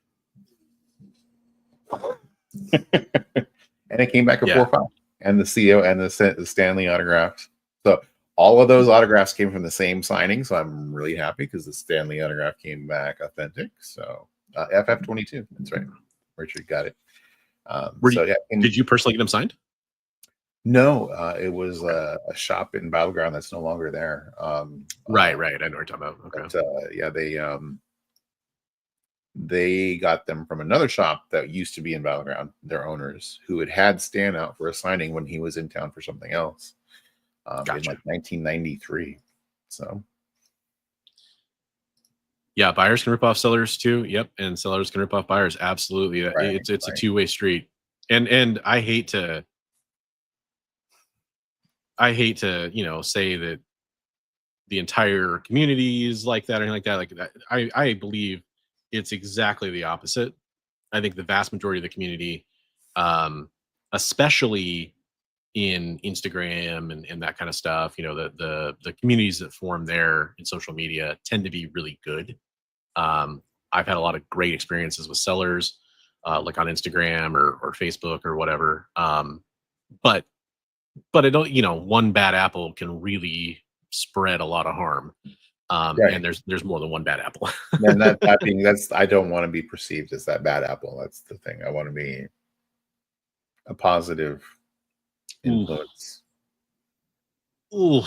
and it came back a 4.5. And the CO and the Stanley autographs. So all of those autographs came from the same signing. So I'm really happy because the Stanley autograph came back authentic. So FF22. That's right. Richard got it. Did you personally get them signed? No, it was a shop in Battleground that's no longer there. Right. I know what you're talking about. Okay. But, they got them from another shop that used to be in Battleground, their owners, who had Stan out for a signing when he was in town for something else in like 1993. So, yeah, buyers can rip off sellers too. Yep, and sellers can rip off buyers. Absolutely, it's a two-way street. And I hate to say that the entire community is like that or anything like that. Like that, I believe it's exactly the opposite. I think the vast majority of the community, especially in Instagram and that kind of stuff, the communities that form there in social media tend to be really good. I've had a lot of great experiences with sellers, like on Instagram or Facebook or whatever. But I don't, one bad apple can really spread a lot of harm. Right. And there's more than one bad apple. And I don't want to be perceived as that bad apple. That's the thing. I want to be a positive influence. Ooh,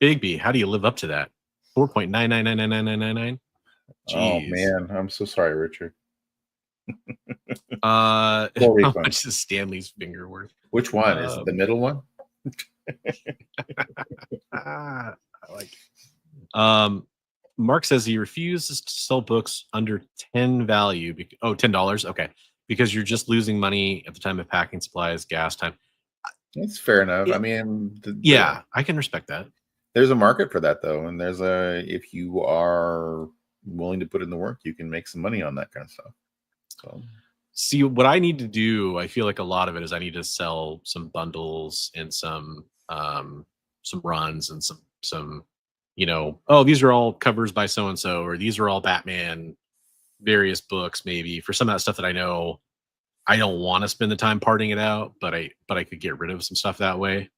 Big B, how do you live up to that? 4.9999999. Oh man, I'm so sorry, Richard. How much is Stanley's finger worth? Which one is it, the middle one? I like it. Mark says he refuses to sell books under 10 value. $10. Okay. Because you're just losing money at the time of packing supplies, gas time. That's fair enough. I mean, I can respect that. There's a market for that though. And if you are willing to put in the work, you can make some money on that kind of stuff. So see, what I need to do, I feel like a lot of it is I need to sell some bundles and some runs and some these are all covers by so and so, or these are all Batman various books, maybe for some of that stuff that I know I don't want to spend the time parting it out, but I could get rid of some stuff that way.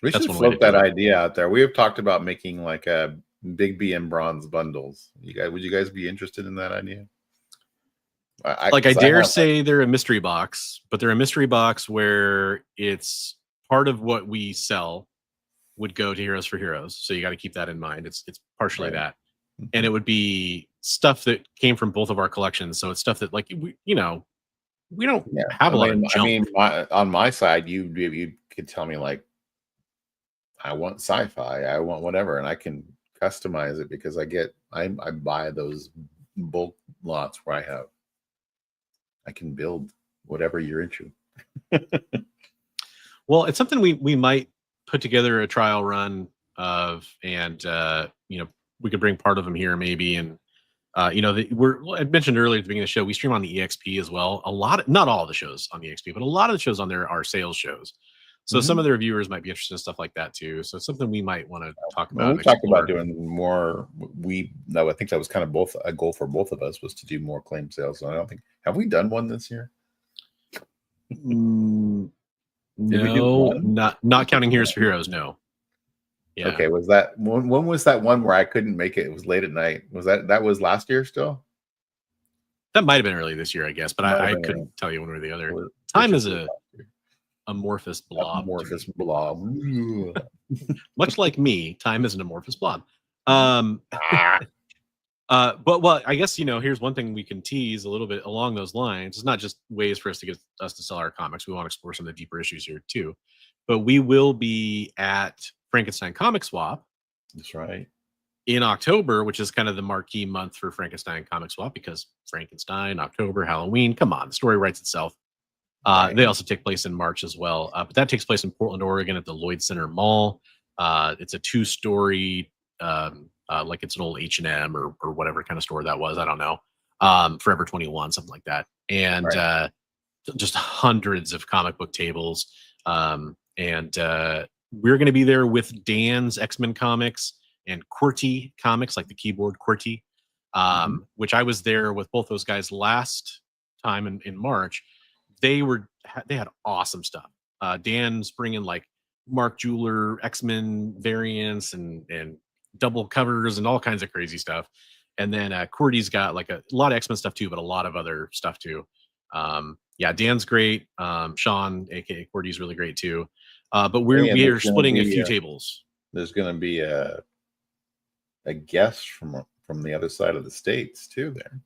We should float that idea out there. We have talked about making like a Big B and Bronze bundles. Would you guys be interested in that idea? I dare say they're a mystery box, but they're a mystery box where it's part of what we sell would go to Heroes for Heroes. So you got to keep that in mind. It's partially that. And it would be stuff that came from both of our collections. So it's stuff that we don't have a lot of junk. I mean, on my side, you could tell me like, I want sci-fi, I want whatever, and I can customize it because I buy those bulk lots where I can build whatever you're into. Well, it's something we might put together a trial run of, and we could bring part of them here maybe. And I mentioned earlier at the beginning of the show, we stream on the EXP as well. Not all of the shows on the EXP, but a lot of the shows on there are sales shows. So some of their viewers might be interested in stuff like that too. So it's something we might want to talk about. Well, we talked about doing more. I think that was kind of both a goal for both of us was to do more claim sales. So I don't think, have we done one this year? No, not counting Heroes for Heroes. No. Yeah. Okay. Was that when was that one where I couldn't make it? It was late at night. That was last year still? That might have been early this year, I guess, but I couldn't tell you one or the other. Time is a amorphous blob. Amorphous blob. Much like me, time is an amorphous blob. Ah, But well, I guess here's one thing we can tease a little bit along those lines. It's not just ways for us to get us to sell our comics. We want to explore some of the deeper issues here too. But we will be at Frankenstein Comic Swap that's right. in October, which is kind of the marquee month for Frankenstein Comic Swap, because Frankenstein, October, Halloween. Come on, the story writes itself. Right. They also take place in March as well. But that takes place in Portland, Oregon at the Lloyd Center Mall. It's a 2-story, like it's an old H&M or whatever kind of store that was. I don't know. Forever 21, something like that. And Right. just hundreds of comic book tables. And we're going to be there with Dan's X-Men Comics and QWERTY Comics, like the keyboard QWERTY, which I was there with both those guys last time in March. They had awesome stuff. Dan's bringing like Mark Jeweler X-Men variants and double covers and all kinds of crazy stuff. And then QWERTY's got like a lot of X-Men stuff too, but a lot of other stuff too. Yeah, Dan's great. Sean, aka QWERTY's really great too. But we are splitting a few tables. There's going to be a guest from the other side of the states too there.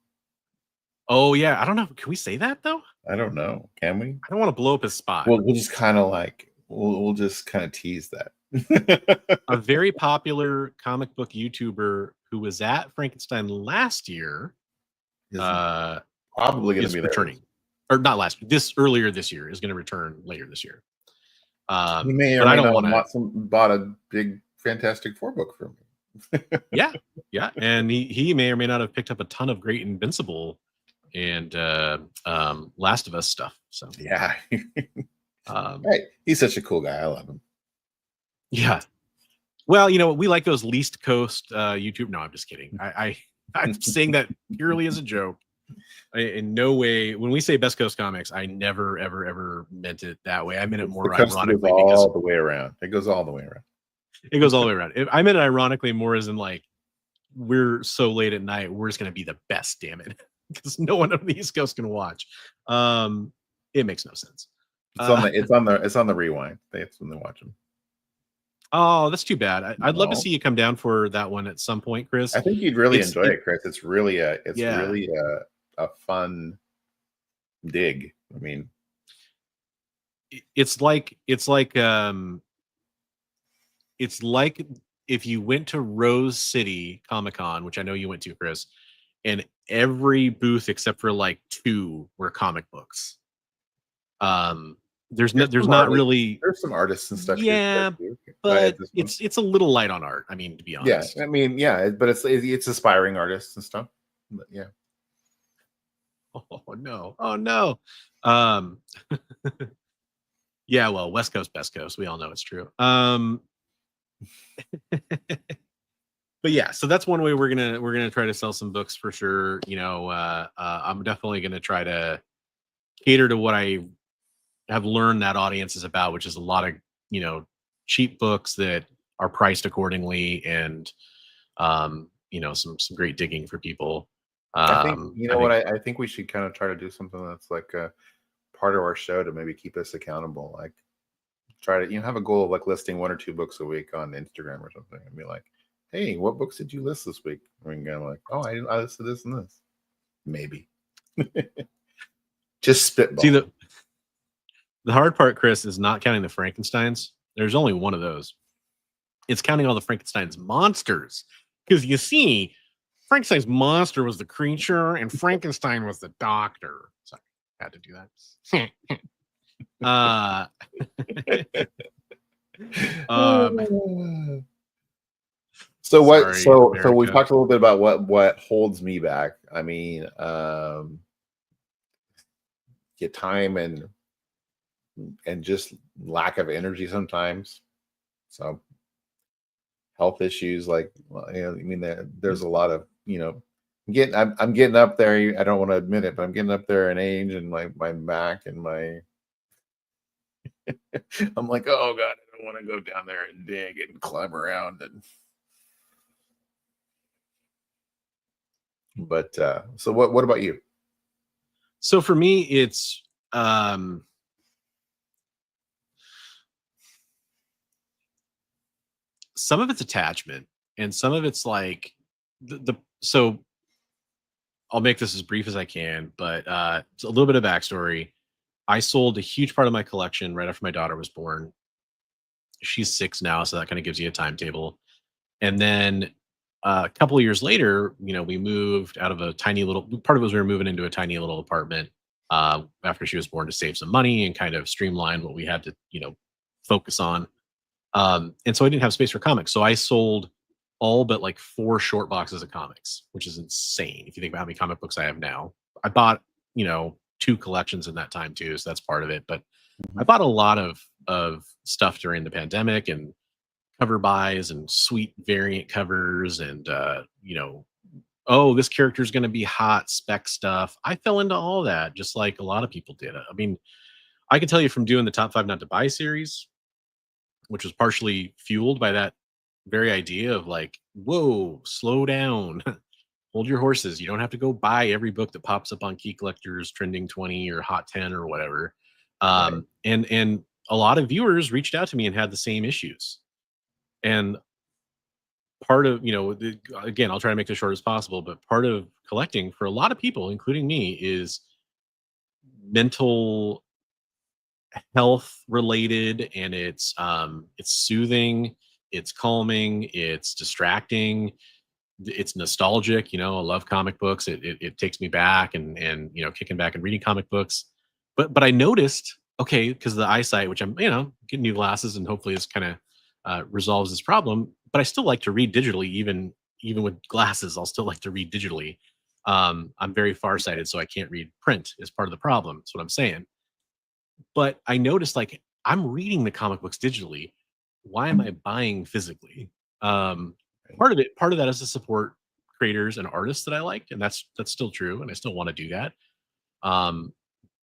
Oh yeah, I don't know. Can we say that though? I don't know. Can we? I don't want to blow up his spot. We'll just kind of like we'll just kind of tease that. A very popular comic book YouTuber who was at Frankenstein last year probably going to be returning, or not last. Earlier this year is going to return later this year. He may or may not have bought a big Fantastic Four book from me. yeah, and he may or may not have picked up a ton of great Invincible and Last of Us stuff. So yeah, right. He's such a cool guy. I love him. Yeah. Well, we like those Least Coast YouTube. No, I'm just kidding. I'm saying that purely as a joke. In no way, when we say Best Coast Comics, I never, ever, ever meant it that way. I meant it more ironically. All the way around. It goes all the way around. It goes all the way around. I meant it ironically more as in like, we're so late at night, we're just going to be the best, damn it. Because no one on the East Coast can watch. It makes no sense. It's on the rewind. That's when they watch them. Oh, that's too bad. I'd love to see you come down for that one at some point, Chris. I think you'd really enjoy it, Chris. It's really a fun dig. I mean, it's like if you went to Rose City Comic-Con, which I know you went to, Chris, and every booth except for like 2 were comic books. There's not really. There's some artists and stuff. Yeah, but it's a little light on art. I mean, to be honest. Yeah, I mean, yeah, but it's aspiring artists and stuff. But yeah. Oh no. Yeah, well, West Coast, Best Coast. We all know it's true. But yeah, so that's one way we're gonna try to sell some books for sure. I'm definitely gonna try to cater to what I have learned that audience is about, which is a lot of cheap books that are priced accordingly, and some great digging for people. I think we should kind of try to do something that's like a part of our show to maybe keep us accountable. Like try to have a goal of like listing 1 or 2 books a week on Instagram or something, and be like, hey, what books did you list this week? We can go like, oh, I listed this and this. Maybe. Just spitball. See, the hard part, Chris, is not counting the Frankensteins. There's only one of those. It's counting all the Frankenstein's monsters. Because you see, Frankenstein's monster was the creature and Frankenstein was the doctor. Sorry, had to do that. So what? So we've talked a little bit about what holds me back. I mean, get time and just lack of energy sometimes. So health issues, like, I mean, there's a lot of I'm getting up there. I don't want to admit it, but I'm getting up there in age, and my back and my I'm like, oh God, I don't want to go down there and dig and climb around But so what about you? So for me, it's some of it's attachment, and some of it's like so I'll make this as brief as I can, but it's a little bit of backstory. I sold a huge part of my collection right after my daughter was born. She's 6 now, so that kind of gives you a timetable. And then a couple of years later, we moved out of a tiny little part of it was we were moving into a tiny little apartment after she was born to save some money and kind of streamline what we had to, focus on. And so I didn't have space for comics. So I sold all but like 4 short boxes of comics, which is insane if you think about how many comic books I have now. I bought, 2 collections in that time too, so that's part of it. But I bought a lot of stuff during the pandemic and cover buys and sweet variant covers and oh, this character is going to be hot spec stuff. I fell into all that just like a lot of people did. I mean, I can tell you from doing the top 5 not to buy series, which was partially fueled by that very idea of like, whoa, slow down. Hold your horses. You don't have to go buy every book that pops up on Key Collectors Trending 20 or Hot 10 or whatever. Right. And a lot of viewers reached out to me and had the same issues. And part of, again, I'll try to make this short as possible, but part of collecting for a lot of people, including me, is mental health related, and it's soothing, it's calming, it's distracting, it's nostalgic. I love comic books. It takes me back and kicking back and reading comic books. But I noticed, okay, because the eyesight, which I'm getting new glasses, and hopefully this kind of resolves this problem. But I still like to read digitally, even with glasses. I'll still like to read digitally. I'm very farsighted, so I can't read print. Is part of the problem. That's what I'm saying. But I noticed, like, I'm reading the comic books digitally. Why am I buying physically? Part of that is to support creators and artists that I liked, and that's still true, and I still want to do that.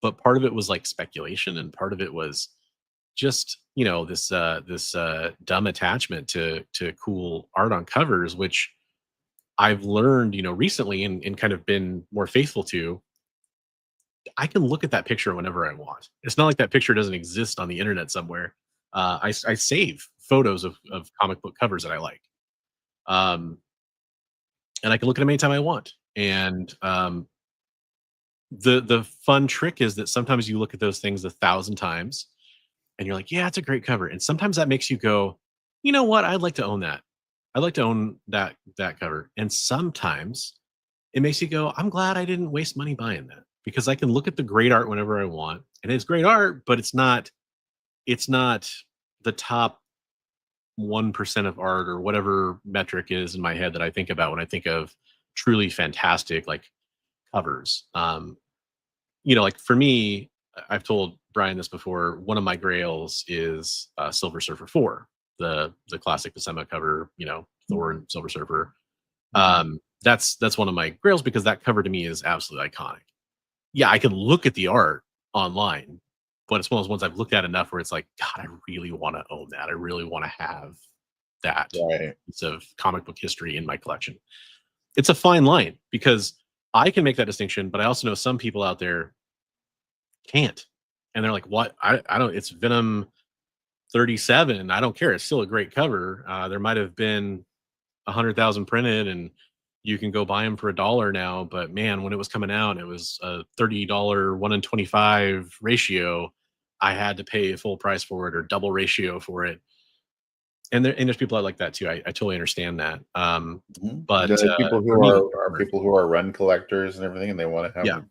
But part of it was like speculation, and part of it was just this dumb attachment to cool art on covers, which I've learned recently and kind of been more faithful to. I can look at that picture whenever I want. It's not like that picture doesn't exist on the internet somewhere. I save photos of comic book covers that I like. And I can look at them anytime I want. And the fun trick is that sometimes you look at those things 1,000 times and you're like, yeah, it's a great cover. And sometimes that makes you go, you know what? I'd like to own that. I'd like to own that cover. And sometimes it makes you go, I'm glad I didn't waste money buying that, because I can look at the great art whenever I want. And it's great art, but it's not the top 1% of art or whatever metric is in my head that I think about when I think of truly fantastic like covers. Like for me, I've told Brian this before, one of my grails is Silver Surfer 4, the classic Buscema cover, Thor and Silver Surfer. That's one of my grails because that cover to me is absolutely iconic. Yeah, I can look at the art online, but it's one of those ones I've looked at enough where it's like, God, I really want to own that. I really want to have that piece of comic book history in my collection. It's a fine line because I can make that distinction, but I also know some people out there can't. And they're like, what? I don't, it's Venom 37. I don't care. It's still a great cover. There might have been 100,000 printed and you can go buy them for $1 now. But man, when it was coming out, it was a $30 1 in 25 ratio. I had to pay full price for it or double ratio for it. And there's people like that too. I totally understand that. But people who are people who are run collectors and everything, and they want to have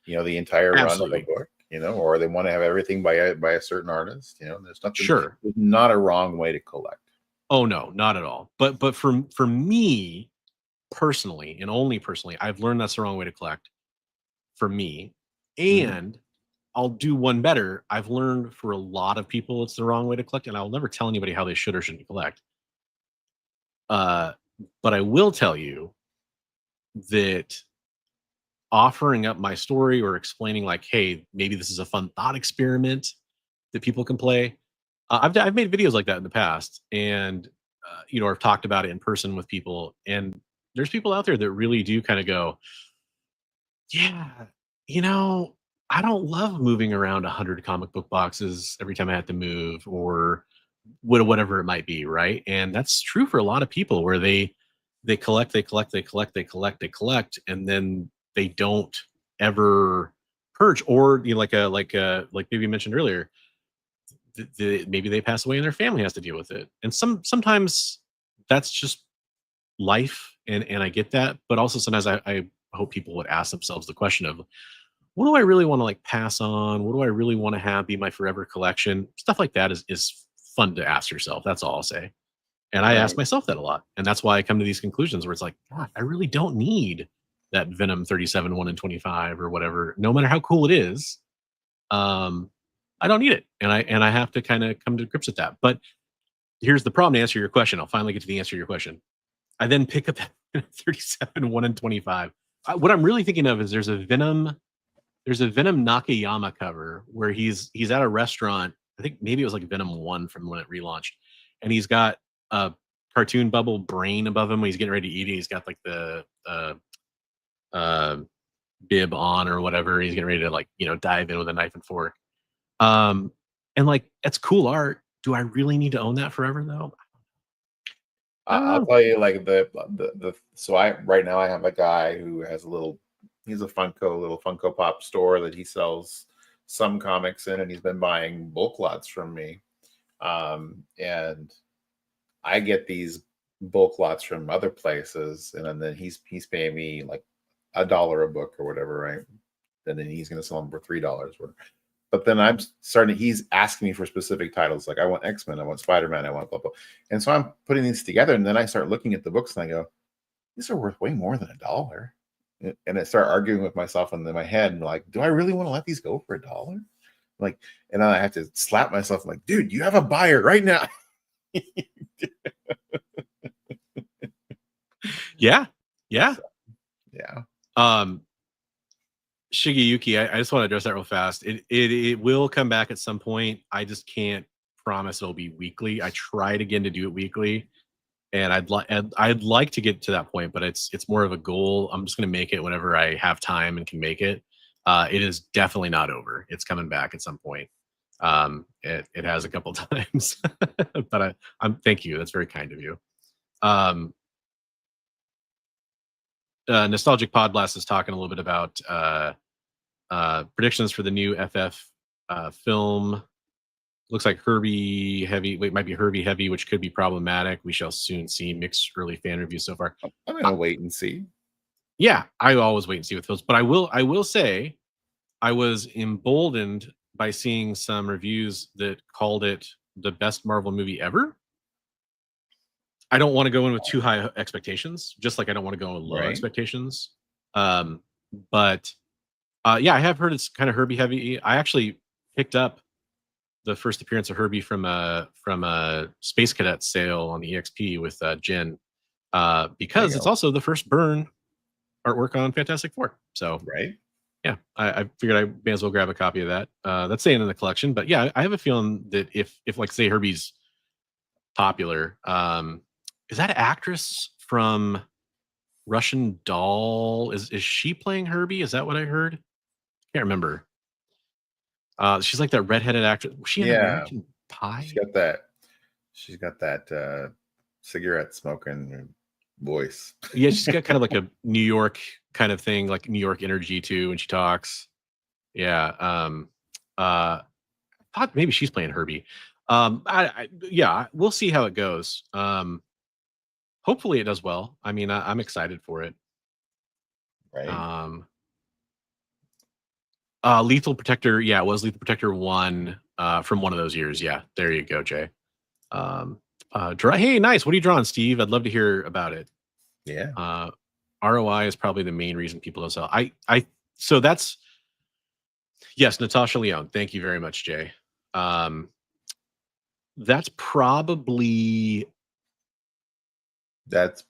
the entire run of a book, or they want to have everything by a certain artist. There's nothing. Sure, there's not a wrong way to collect. Oh no, not at all. But for me personally, and only personally, I've learned that's the wrong way to collect. For me, and I'll do one better. I've learned for a lot of people it's the wrong way to collect, and I'll never tell anybody how they should or shouldn't collect. But I will tell you that offering up my story or explaining like, hey, maybe this is a fun thought experiment that people can play. I've made videos like that in the past, and I've talked about it in person with people, and there's people out there that really do kind of go, yeah, I don't love moving around 100 comic book boxes every time I have to move, or whatever it might be, right? And that's true for a lot of people where they collect, and then they don't ever purge, or like maybe you mentioned earlier, maybe they pass away and their family has to deal with it. And sometimes that's just life, and I get that, but also sometimes I hope people would ask themselves the question of, what do I really want to like pass on? What do I really want to have be my forever collection? Stuff like that is fun to ask yourself. That's all I'll say. And I ask Right. myself that a lot. And that's why I come to these conclusions where it's like, God, I really don't need that Venom 37, 1 in 25 or whatever, no matter how cool it is. I don't need it. And I have to kind of come to grips with that. But here's the problem, to answer your question. I'll finally get to the answer to your question. I then pick up that 37, 1 in 25. What I'm really thinking of is there's a Venom Nakayama cover where he's at a restaurant. I think maybe it was like Venom 1 from when it relaunched. And he's got a cartoon bubble brain above him when he's getting ready to eat it. He's got like the bib on or whatever. He's getting ready to, like, dive in with a knife and fork. And like, it's cool art. Do I really need to own that forever though? I'll tell you, like so right now I have a guy who has he's a little Funko Pop store that he sells some comics in, and he's been buying bulk lots from me. And I get these bulk lots from other places, and then he's paying me like $1 a book or whatever, right? And then he's going to sell them for $3 worth. But then he's asking me for specific titles. Like, I want X-Men, I want Spider-Man, I want blah, blah. And so I'm putting these together, and then I start looking at the books and I go, these are worth way more than $1. And I start arguing with myself in my head, and like, do I really want to let these go for $1? Like, and I have to slap myself like, dude, you have a buyer right now. Yeah. So, yeah. Shigeyuki, I just want to address that real fast. It will come back at some point. I just can't promise it'll be weekly. I tried again to do it weekly, and I'd like to get to that point, but it's more of a goal. I'm just going to make it whenever I have time and can make it. It is definitely not over. It's coming back at some point. It has a couple times, but I'm thank you. That's very kind of you. Nostalgic Pod Blast is talking a little bit about predictions for the new FF film. Looks like Herbie heavy. Wait, might be Herbie heavy, which could be problematic. We shall soon see. Mixed early fan reviews so far. I'm gonna wait and see. Yeah, I always wait and see with those. But I will say, I was emboldened by seeing some reviews that called it the best Marvel movie ever. I don't want to go in with too high expectations, just like I don't want to go in with low expectations. But yeah, I have heard it's kind of Herbie heavy. I actually picked up the first appearance of Herbie from a Space Cadet sale on the EXP with Jen, because it's also the first Byrne artwork on Fantastic Four. So yeah, I figured I may as well grab a copy of that. That's staying in the collection, but yeah, I have a feeling that if like, say, Herbie's popular, is that actress from Russian Doll? Is she playing Herbie? Is that what I heard? Can't remember. She's like that redheaded actress. Was she in American Pie? She's got that cigarette smoking voice. Yeah, she's got kind of like a New York kind of thing, like New York energy too when she talks. Yeah. I thought maybe she's playing Herbie. Yeah, we'll see how it goes. Hopefully it does well. I mean, I'm excited for it. Right. Lethal Protector. Yeah, it was Lethal Protector 1 from one of those years. Yeah, there you go, Jay. Hey, nice. What are you drawing, Steve? I'd love to hear about it. Yeah. ROI is probably the main reason people don't sell. So that's, yes, Natasha Leone. Thank you very much, Jay. That's probably that's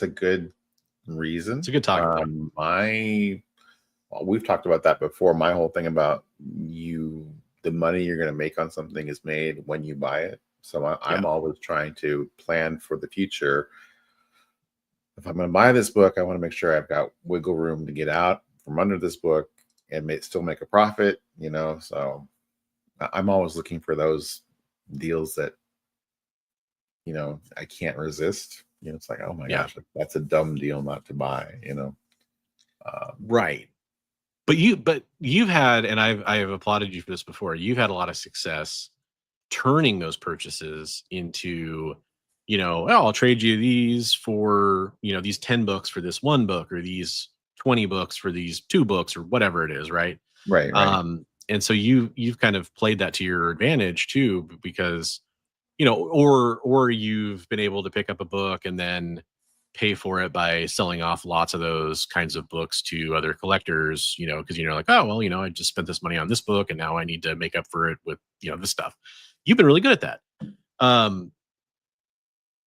a good reason. It's a good talking point. We've talked about that before. My whole thing about the money you're going to make on something is made when you buy it. So I'm always trying to plan for the future. If I'm going to buy this book, I want to make sure I've got wiggle room to get out from under this book and still make a profit, So I'm always looking for those deals that, I can't resist. It's like, oh my Yeah. gosh, that's a dumb deal not to buy, Right. But you've had, and I have applauded you for this before. You've had a lot of success turning those purchases into, oh, I'll trade you these for, these 10 books for this one book, or these 20 books for these 2 books, or whatever it is, right? Right. And so you've kind of played that to your advantage too, because, or you've been able to pick up a book and then pay for it by selling off lots of those kinds of books to other collectors, because like, oh, well, I just spent this money on this book and now I need to make up for it with, this stuff. You've been really good at that. And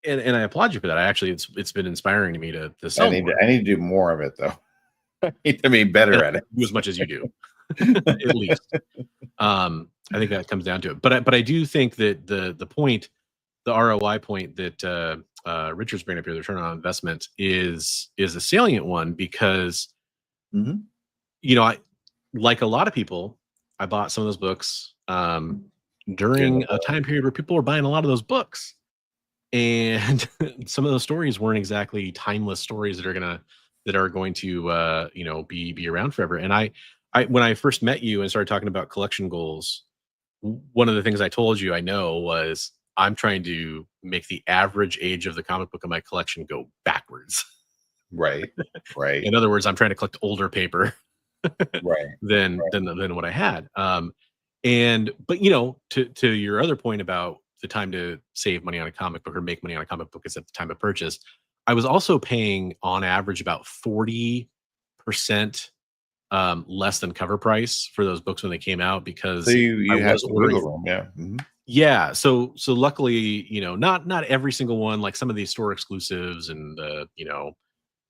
I applaud you for that. It's been inspiring to me to sell I more. need to do more of it though. I need to be better at it. Do as much as you do. At least. I think that comes down to it. But I do think that the point, the ROI point that Richard's bringing up here, the return on investment, is a salient one, because I, like a lot of people, I bought some of those books during a time period where people were buying a lot of those books, and some of those stories weren't exactly timeless stories that are going to be around forever. And I when I first met you and started talking about collection goals, one of the things I told you was I'm trying to make the average age of the comic book in my collection go backwards. Right. In other words, I'm trying to collect older paper than what I had. But to your other point about the time to save money on a comic book or make money on a comic book is at the time of purchase, I was also paying on average about 40% less than cover price for those books when they came out, because so you had some ordering wiggle room. Yeah. Mm-hmm. Yeah. So luckily, not every single one, like some of these store exclusives and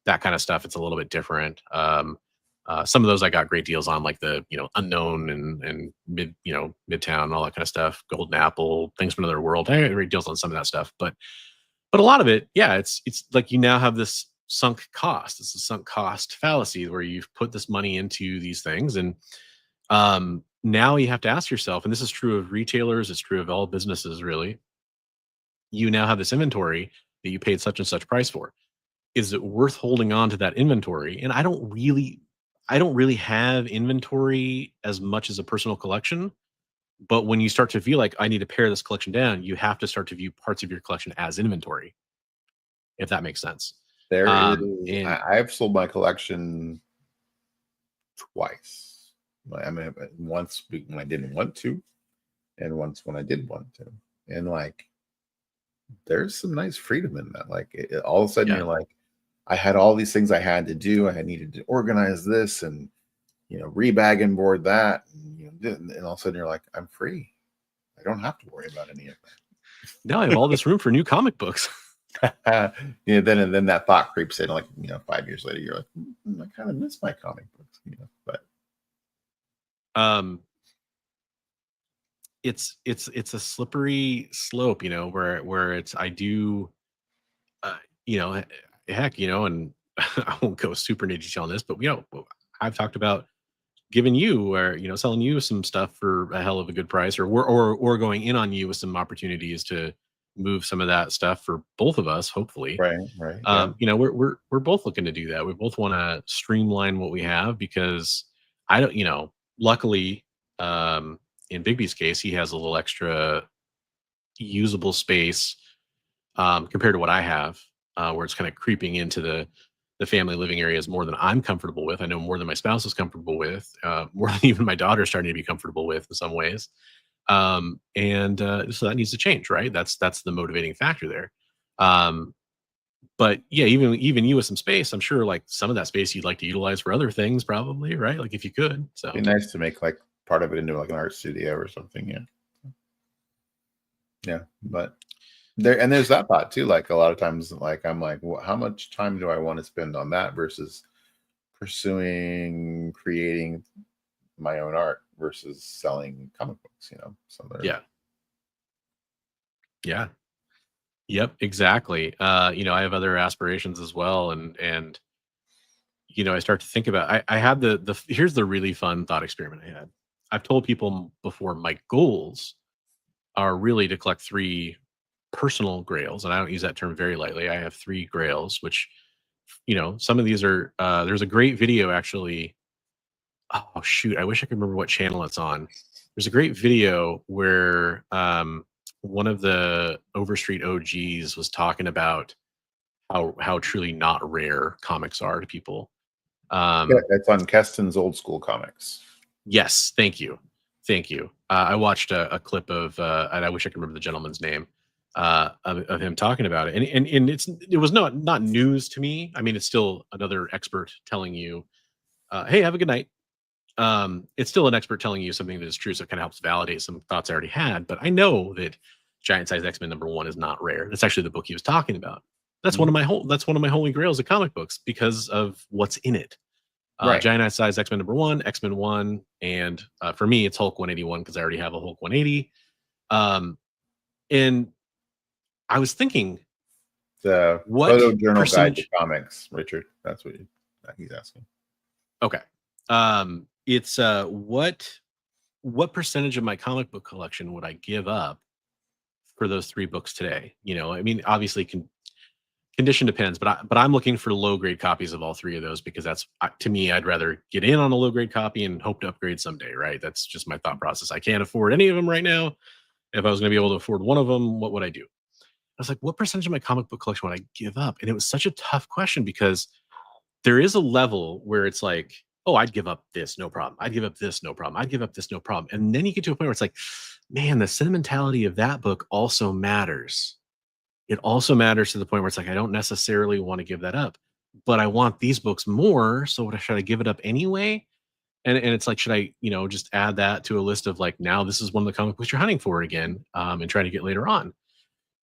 that kind of stuff, it's a little bit different. Some of those I got great deals on, like the Unknown and Midtown and all that kind of stuff, Golden Apple, Things from Another World. I got great deals on some of that stuff, but a lot of it, yeah, it's like you now have this sunk cost. It's a sunk cost fallacy where you've put this money into these things, and now you have to ask yourself, and this is true of retailers, it's true of all businesses really. You now have this inventory that you paid such and such price for. Is it worth holding on to that inventory? And I don't really have inventory as much as a personal collection. But when you start to feel like I need to pare this collection down, you have to start to view parts of your collection as inventory, if that makes sense. I've sold my collection twice. I mean, once when I didn't want to, and once when I did want to. And like, there's some nice freedom in that. Like, all of a sudden, you're like, I had all these things I had to do. I needed to organize this and rebag and board that, and all of a sudden you're like, I'm free. I don't have to worry about any of that. Now I have all this room for new comic books. Then that thought creeps in, like 5 years later, you're like, I kind of miss my comic books, but it's a slippery slope, where it's I do, heck, and I won't go super detail on this, but I've talked about giving you, or selling you some stuff for a hell of a good price, or going in on you with some opportunities to move some of that stuff for both of us, hopefully. Right. We're both looking to do that. We both want to streamline what we have, because I don't, luckily, in Bigby's case, he has a little extra usable space compared to what I have, where it's kind of creeping into the family living areas more than I'm comfortable with. I know more than my spouse is comfortable with, more than even my daughter's starting to be comfortable with in some ways. So that needs to change, right? That's the motivating factor there. But yeah, even you with some space, I'm sure like some of that space you'd like to utilize for other things, probably, right? Like if you could. So it'd be nice to make like part of it into like an art studio or something. Yeah. But there's that thought too. Like a lot of times, like I'm like, well, how much time do I want to spend on that versus pursuing creating my own art versus selling comic books? Yeah. Yep, exactly. I have other aspirations as well, and I start to think about. I had here's the really fun thought experiment I had. I've told people before my goals are really to collect 3 personal grails, and I don't use that term very lightly. I have 3 grails, which, some of these are. There's a great video actually. Oh shoot, I wish I could remember what channel it's on. There's a great video where one of the Overstreet OGs was talking about how truly not rare comics are to people. Yeah, that's on Keston's Old School Comics. Yes, thank you. Thank you. I watched a clip of, and I wish I could remember the gentleman's name, of him talking about it. And it was not news to me. I mean, it's still another expert telling you, hey, have a good night. It's still an expert telling you something that is true, so it kind of helps validate some thoughts I already had. But I know that Giant Size X-Men #1 is not rare. That's actually the book he was talking about. That's one of my holy grails of comic books because of what's in it. Right. Giant Size X-Men #1, X-Men 1, and for me, it's Hulk 181 because I already have a Hulk 180. And I was thinking, The what photojournal guide to percentage? comics, Richard. That's what he's asking. Okay, it's what percentage of my comic book collection would I give up for those 3 books today? I mean, obviously, condition depends, but I'm looking for low grade copies of all 3 of those because that's to me, I'd rather get in on a low grade copy and hope to upgrade someday, right? That's just my thought process. I can't afford any of them right now. If I was going to be able to afford one of them, what would I do? I was like, what percentage of my comic book collection would I give up? And it was such a tough question because there is a level where it's like, oh, I'd give up this, no problem. I'd give up this, no problem. I'd give up this, no problem. And then you get to a point where it's like, man, the sentimentality of that book also matters. It also matters to the point where it's like, I don't necessarily want to give that up, but I want these books more. So should I give it up anyway? And it's like, should I, just add that to a list of like, now this is one of the comic books you're hunting for again, and trying to get later on.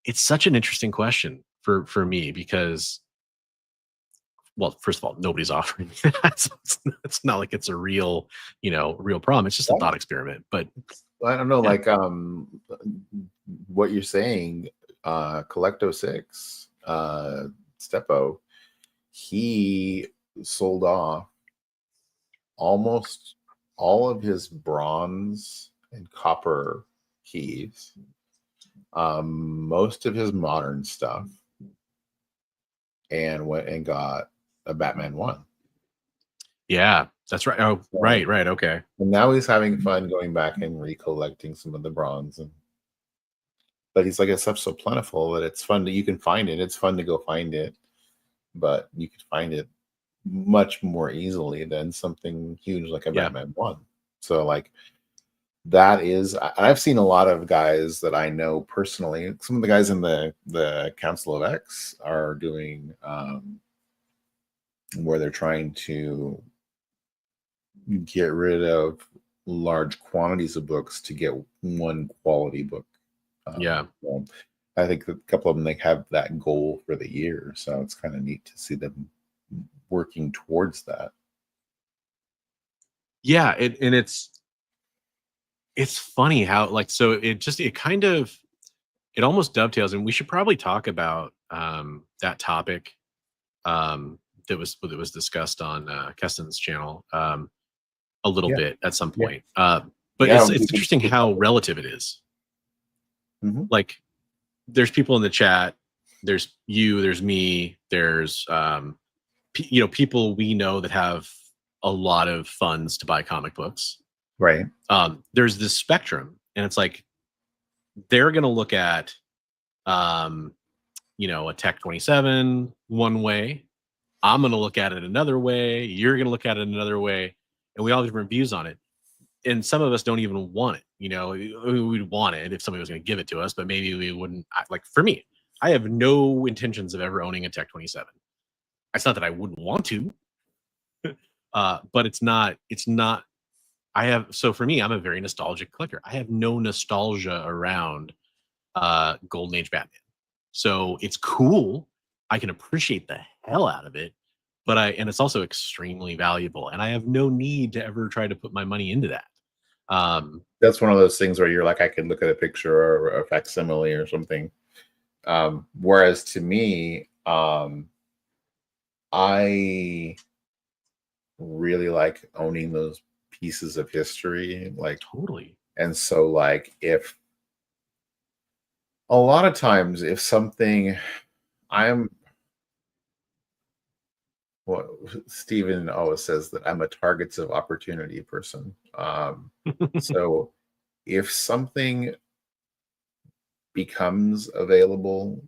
It's such an interesting question for me because, well, first of all, nobody's offering me that. So it's not like it's a real problem. It's just a thought experiment. But I don't know, yeah. like what you're saying, Collecto 6, Stepo, he sold off almost all of his bronze and copper keys, most of his modern stuff, and went and got a Batman 1. Yeah, that's right. Oh, right. Okay. And now he's having fun going back and recollecting some of the bronze. But he's like, it's stuff so plentiful that it's fun that you can find it. It's fun to go find it, but you could find it much more easily than something huge like a Batman 1. So like that is, I've seen a lot of guys that I know personally. Some of the guys in the Council of X are doing where they're trying to get rid of large quantities of books to get one quality book. So I think a couple of them, they have that goal for the year. So it's kind of neat to see them working towards that. Yeah. And it's funny how it almost dovetails, and we should probably talk about that topic that was discussed on Keston's channel a little bit at some point. But it's interesting how relative it is. Mm-hmm. Like there's people in the chat, there's you, there's me, there's people we know that have a lot of funds to buy comic books. Right. There's this spectrum, and it's like they're going to look at a Tech 27 one way. I'm going to look at it another way. You're going to look at it another way, and we all have different views on it. And some of us don't even want it. We'd want it if somebody was going to give it to us, but maybe we wouldn't. Like for me, I have no intentions of ever owning a Tech 27. It's not that I wouldn't want to, but it's not. So for me, I'm a very nostalgic collector. I have no nostalgia around Golden Age Batman. So it's cool. I can appreciate the hell out of it, and it's also extremely valuable, and I have no need to ever try to put my money into that. That's one of those things where you're like, I could look at a picture or a facsimile or something. Whereas to me, I really like owning those pieces of history, like totally. And so like if A lot of times, if something, I'm what Steven always says that I'm a targets of opportunity person. So if something becomes available,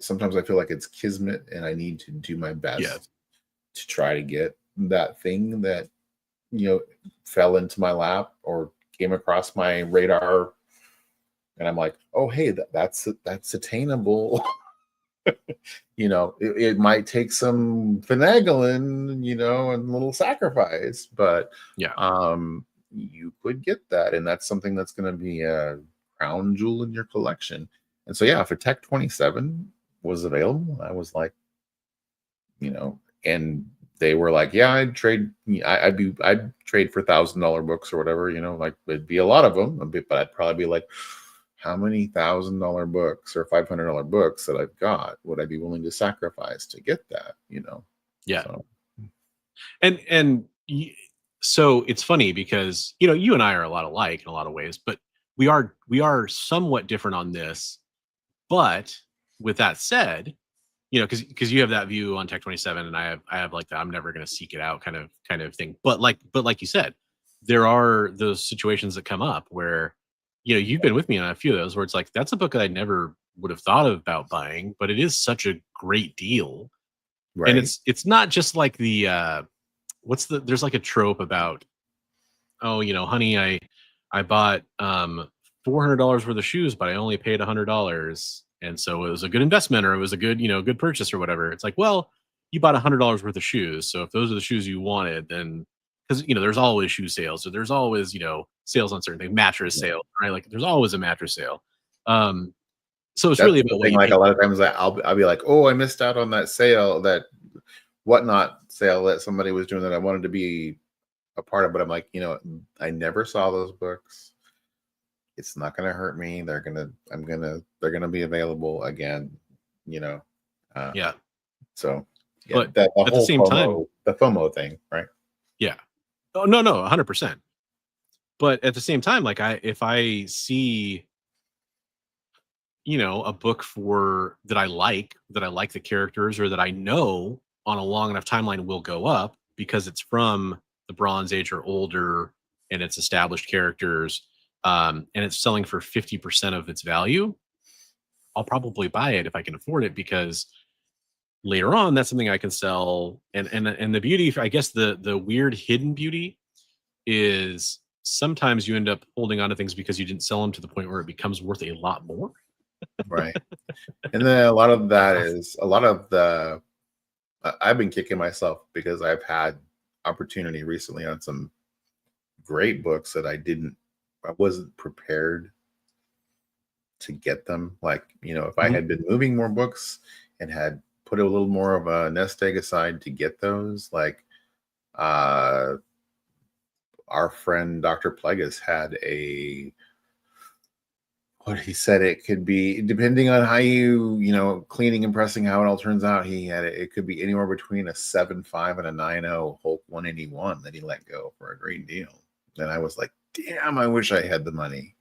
sometimes I feel like it's kismet, and I need to do my best Yes. to try to get that thing that fell into my lap or came across my radar, and I'm like, oh hey, that's attainable. It might take some finagling, and a little sacrifice, but Yeah. you could get that, and that's something that's going to be a crown jewel in your collection. And so, yeah, if a Tech 27 was available, I was like, and they were like, yeah, I'd trade. I'd trade for $1,000 books or whatever, like it'd be a lot of them, but I'd probably be like, how many $1,000 books or $500 books that I've got would I be willing to sacrifice to get that? Yeah. So. So it's funny because you and I are a lot alike in a lot of ways, but we are somewhat different on this. But with that said, because you have that view on Tech 27, and I have like that I'm never going to seek it out kind of thing. But like you said, there are those situations that come up where you've been with me on a few of those where it's like that's a book that I never would have thought about buying, but it is such a great deal. Right. And it's not just like the there's like a trope about, oh, honey, I bought $400 worth of shoes, but I only paid $100. And so it was a good investment, or it was a good, good purchase or whatever. It's like, well, you bought $100 worth of shoes. So if those are the shoes you wanted, then because there's always shoe sales, or there's always, sales on certain things, mattress sale, right? Like there's always a mattress sale. So it's That's really the about thing. Like a lot of times I'll be like, oh, I missed out on that sale, that whatnot sale that somebody was doing that I wanted to be a part of, but I'm like, I never saw those books. It's not going to hurt me. They're going to be available again, Yeah. So, yeah, but the at the whole same FOMO, time, the FOMO thing, right? Yeah. Oh, no, 100%. But at the same time, like if I see, a book that I like the characters, or that I know on a long enough timeline will go up because it's from the Bronze Age or older, and it's established characters, and it's selling for 50% of its value, I'll probably buy it if I can afford it, because later on that's something I can sell. And the beauty, I guess the weird hidden beauty is sometimes you end up holding on to things because you didn't sell them to the point where it becomes worth a lot more. Right. And then a lot of that is a lot of the I've been kicking myself because I've had opportunity recently on some great books that I wasn't prepared to get them. Like, if I had been moving more books and had put a little more of a nest egg aside to get those, like our friend Dr. Plegas had what he said, it could be, depending on how cleaning and pressing, how it all turns out, it could be anywhere between a 7.5 and a 9.0 Hulk 181 that he let go for a great deal. And I was like, damn, I wish I had the money.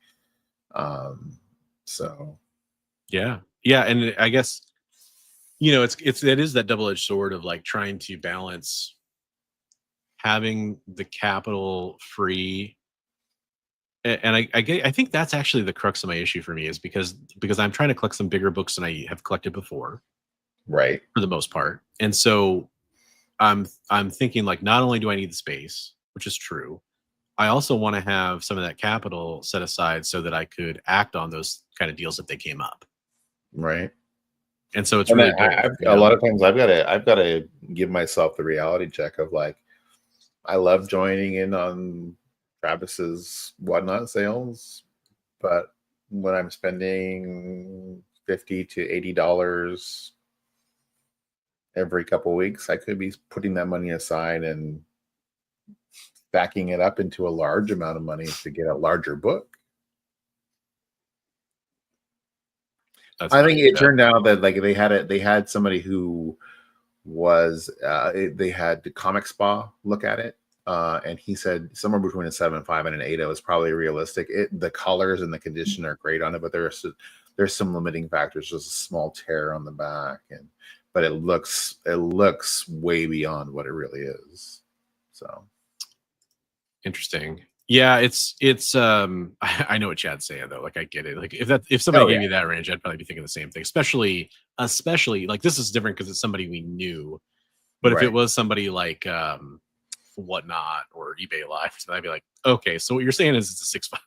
So yeah. And I guess, it is that double-edged sword of like trying to balance having the capital free. And I think that's actually the crux of my issue for me, is because I'm trying to collect some bigger books than I have collected before, right, for the most part. And so I'm thinking, like, not only do I need the space, which is true, I also want to have some of that capital set aside so that I could act on those kind of deals if they came up. Right. And so it's really a lot of times I've got to give myself the reality check of like, I love joining in on Travis's whatnot sales, but when I'm spending $50 to $80 every couple of weeks, I could be putting that money aside and backing it up into a large amount of money to get a larger book. I think it turned out that like they had somebody who was they had the Comic Spa look at it, and he said somewhere between a 7.5 and an 8.0 is probably realistic. The colors and the condition are great on it, but there's some limiting factors. Just a small tear on the back, but it looks way beyond what it really is. So interesting. Yeah, it's I know what Chad's saying though. Like I get it. Like if somebody gave me that range, I'd probably be thinking the same thing. Especially like this is different because it's somebody we knew. But if it was somebody like Whatnot or eBay Live, then I'd be like, okay, so what you're saying is it's a 6.5.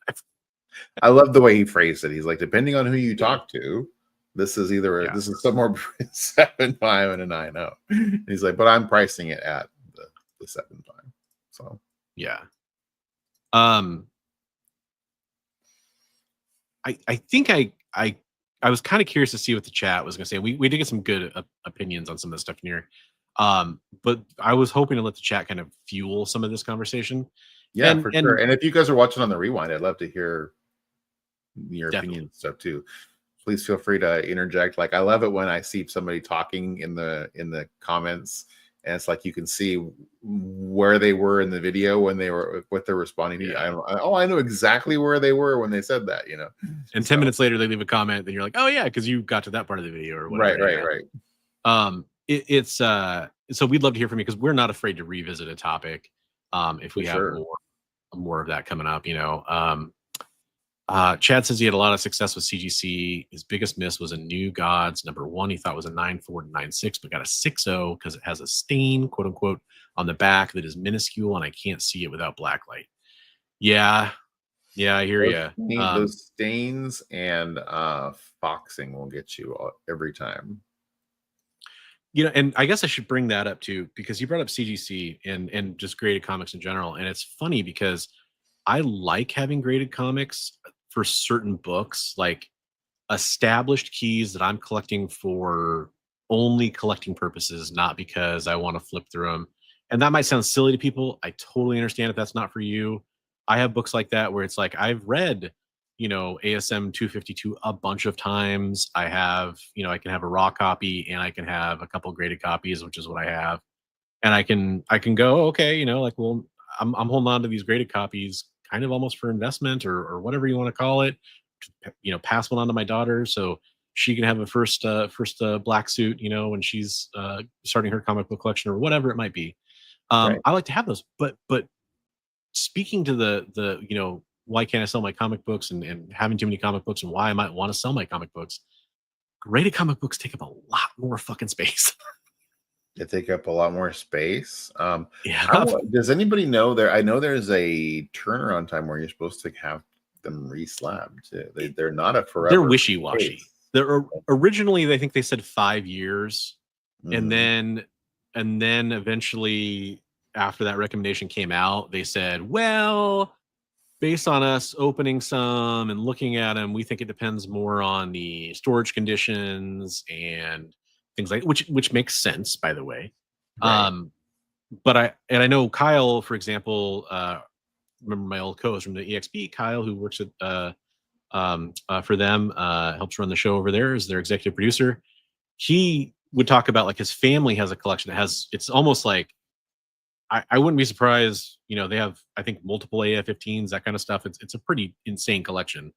I love the way he phrased it. He's like, depending on who you talk to, this is either this is somewhere between 7.5 and a 9.0. He's like, but I'm pricing it at the 7.5. So yeah. I think I was kind of curious to see what the chat was going to say. We did get some good opinions on some of the stuff in here. But I was hoping to let the chat kind of fuel some of this conversation. Yeah, for sure. And if you guys are watching on the rewind, I'd love to hear your opinion and stuff too. Please feel free to interject. Like I love it when I see somebody talking in the comments, and it's like you can see where they were in the video when they were what they're responding to. I know exactly where they were when they said that, you know. And 10 minutes later they leave a comment, then you're like, oh yeah, because you got to that part of the video or whatever. Right. It's so we'd love to hear from you because we're not afraid to revisit a topic if we have more of that coming up, you know. Chad says he had a lot of success with CGC. His biggest miss was a New Gods #1. He thought was a 9.4 to 9.6, but got a 6.0 because it has a stain, quote unquote, on the back that is minuscule, and I can't see it without blacklight. Yeah, I hear you. Those stains and foxing will get you every time. You know, and I guess I should bring that up too, because you brought up CGC and just graded comics in general. And it's funny because I like having graded comics for certain books, like established keys that I'm collecting for only collecting purposes, not because I want to flip through them. And that might sound silly to people. I totally understand if that's not for you. I have books like that where it's like I've read, you know, ASM 252 a bunch of times. I have, you know, I can have a raw copy and I can have a couple graded copies, which is what I have. And I can go, okay, you know, like, well, I'm holding on to these graded copies kind of almost for investment or whatever you want to call it, you know, pass one on to my daughter so she can have a first black suit, you know, when she's starting her comic book collection or whatever it might be. I like to have those, but speaking to the you know, why can't I sell my comic books and having too many comic books and why I might want to sell my comic books, graded comic books take up a lot more fucking space. They take up a lot more space. Yeah. Does anybody know there? I know there's a turnaround time where you're supposed to have them re-slabbed. They're not a forever. They're wishy-washy. They're originally, I think they said 5 years, and then eventually after that recommendation came out, they said, well, based on us opening some and looking at them, we think it depends more on the storage conditions and things like which makes sense, by the way. But I know Kyle, for example, remember my old co-host from the EXP, Kyle, who works at for them, helps run the show over there as their executive producer. He would talk about like his family has a collection that has, it's almost like I wouldn't be surprised, you know, they have, I think, multiple AF-15s, that kind of stuff. It's a pretty insane collection.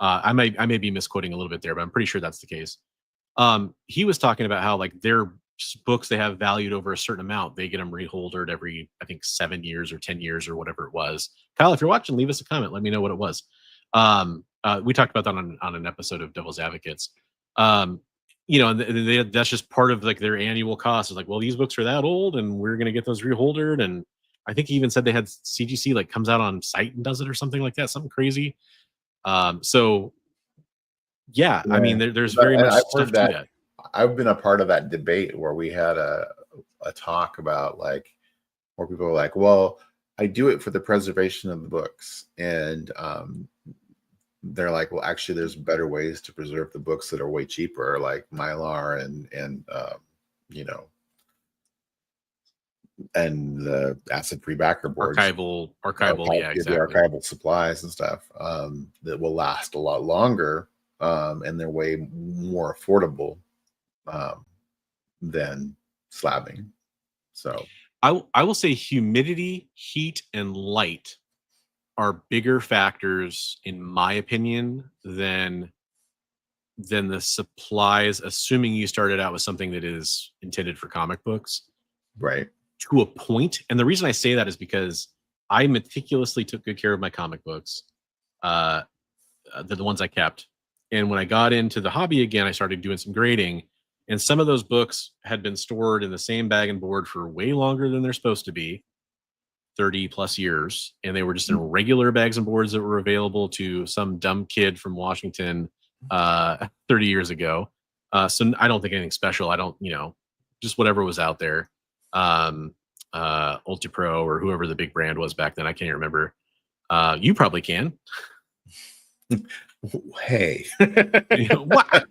I may be misquoting a little bit there, but I'm pretty sure that's the case. He was talking about how like their books they have valued over a certain amount, they get them reholdered every, I think, 7 years or 10 years or whatever it was. Kyle, if you're watching, leave us a comment. Let me know what it was. We talked about that on an episode of Devil's Advocates. You know, and that's just part of like their annual cost. Is like, well, these books are that old, and we're gonna get those reholdered. And I think he even said they had CGC like comes out on site and does it or something like that, something crazy. So yeah, I mean, there's very much stuff to that. I've been a part of that debate where we had a talk about like where people were like, well, I do it for the preservation of the books, and they're like, well, actually, there's better ways to preserve the books that are way cheaper, like Mylar and you know, and the acid-free backer boards, archival, yeah, exactly. The archival supplies and stuff that will last a lot longer, and they're way more affordable than slabbing. So I will say humidity, heat, and light are bigger factors, in my opinion, than the supplies, assuming you started out with something that is intended for comic books Right. to a point. And the reason I say that is because I meticulously took good care of my comic books, uh, the ones I kept. And when I got into the hobby again, I started doing some grading. And some of those books had been stored in the same bag and board for way longer than they're supposed to be, 30 plus years. And they were just in regular bags and boards that were available to some dumb kid from Washington 30 years ago. So I don't think anything special. I don't, just whatever was out there. Ultra Pro or whoever the big brand was back then. I can't remember. You probably can. Hey. What?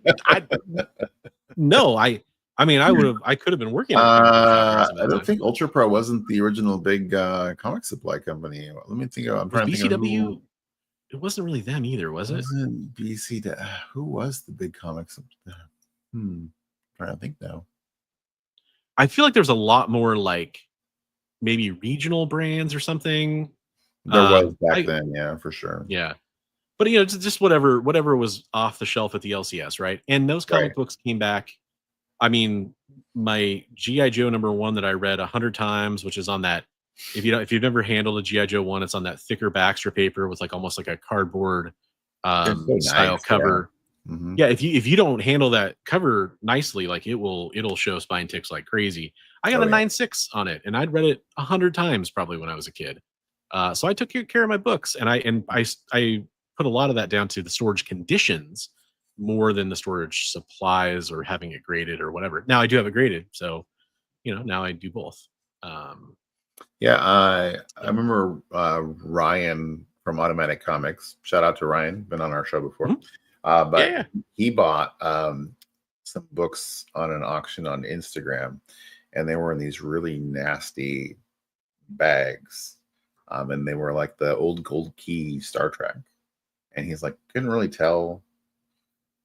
No, I mean, I could have been working. I don't think Ultra Pro wasn't the original big comic supply company. Let me think. I'm trying to think of who. It wasn't really them either, was it? Wasn't BC? Who was the big comic supply? Trying to think now. I feel like there's a lot more like maybe regional brands or something. There was back then, yeah, for sure. Yeah. But just whatever was off the shelf at the LCS, right? And those comic books came back. I mean, my G.I. Joe #1 that I read 100 times, which is on that. If you've never handled a G.I. Joe 1, it's on that thicker Baxter paper with like almost like a cardboard style cover. Yeah. Mm-hmm. Yeah, if you don't handle that cover nicely, like it'll show spine ticks like crazy. I got a 9.6 on it, and I'd read it 100 times probably when I was a kid. So I took care of my books, and I put a lot of that down to the storage conditions more than the storage supplies or having it graded or whatever. Now I do have it graded, so now I do both. I remember Ryan from Automatic Comics. Shout out to Ryan, been on our show before. But he bought some books on an auction on Instagram, and they were in these really nasty bags, and they were like the old gold key Star Trek. And he's like, couldn't really tell.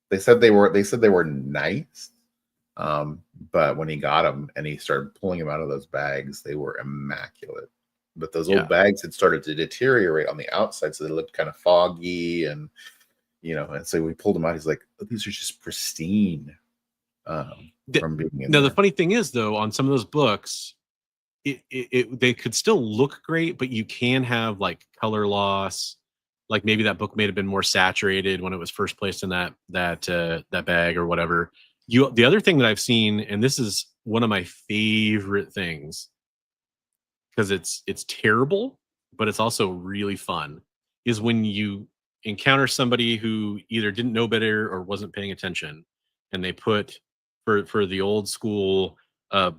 They said they were nice, but when he got them and he started pulling them out of those bags, they were immaculate. But those old bags had started to deteriorate on the outside, so they looked kind of foggy, and and so we pulled them out. He's like, oh, these are just pristine from being in there. The funny thing is, though, on some of those books, they could still look great, but you can have like color loss. Like maybe that book may have been more saturated when it was first placed in that bag or whatever. The other thing that I've seen, and this is one of my favorite things, because it's terrible, but it's also really fun, is when you encounter somebody who either didn't know better or wasn't paying attention, and they put for the old school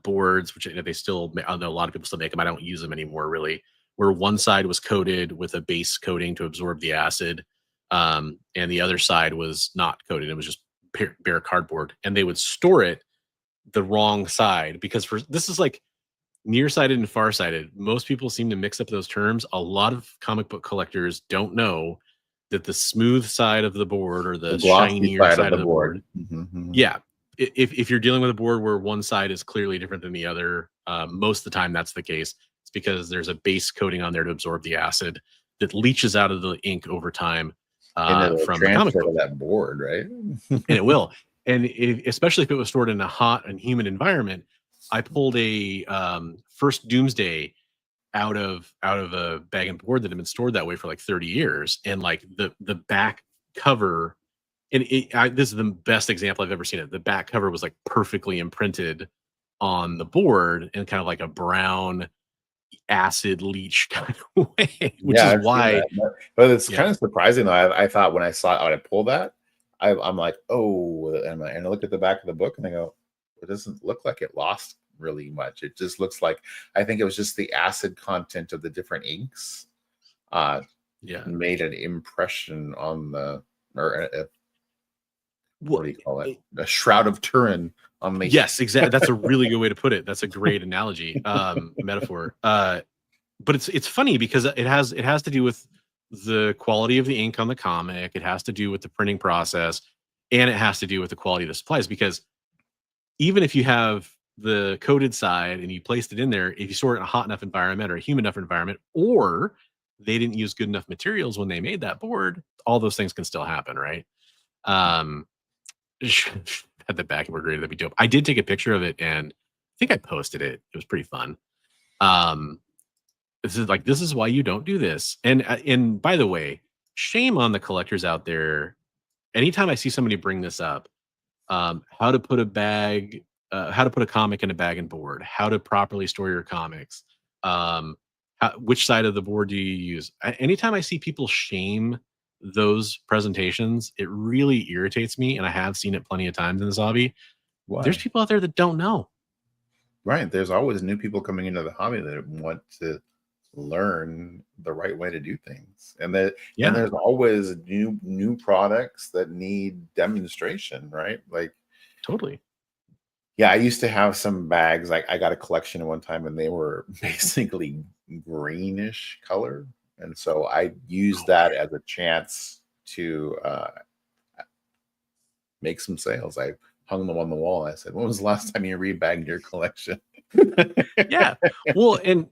boards, which they still, I know a lot of people still make them. I don't use them anymore really, where one side was coated with a base coating to absorb the acid, and the other side was not coated. It was just bare cardboard, and they would store it the wrong side, because this is like nearsighted and farsighted. Most people seem to mix up those terms. A lot of comic book collectors don't know that the smooth side of the board or the shinier side of the board. Mm-hmm. Yeah. If you're dealing with a board where one side is clearly different than the other, most of the time that's the case. It's because there's a base coating on there to absorb the acid that leaches out of the ink over time from the comic book. That board, right? And it will. And especially if it was stored in a hot and humid environment. I pulled a first Doomsday out of a bag and board that had been stored that way for like 30 years, and like the back cover, and this is the best example I've ever seen it. The back cover was like perfectly imprinted on the board in kind of like a brown acid leach kind of way, which is why. But it's kind of surprising though. I thought when I saw it, when I pulled that, I'm like, oh, and I look at the back of the book and I go, it doesn't look like it lost really much. It just looks like, I think it was just the acid content of the different inks made an impression on the, what do you call it? A shroud of Turin on the. Yes, exactly. That's a really good way to put it. That's a great analogy, metaphor. But it's funny because it has to do with the quality of the ink on the comic. It has to do with the printing process, and it has to do with the quality of the supplies, because even if you have the coated side and you placed it in there, if you store it in a hot enough environment or a humid enough environment, or they didn't use good enough materials when they made that board, all those things can still happen, right? Um, had the backing board ready, that'd be dope. I did take a picture of it and I think I posted it. It was pretty fun. This is why you don't do this. And by the way, shame on the collectors out there. Anytime I see somebody bring this up, how to put a comic in a bag and board, how to properly store your comics, which side of the board do you use? Anytime I see people shame those presentations, it really irritates me, and I have seen it plenty of times in this hobby. Why? There's people out there that don't know. Right. There's always new people coming into the hobby that want to learn the right way to do things, and there's always new products that need demonstration, right? Like, Totally. yeah, I used to have some bags. Like, I got a collection at one time, and they were basically greenish color, and so I used that as a chance to make some sales. I hung them on the wall. I said, "When was the last time you rebagged your collection?" Yeah. Well, and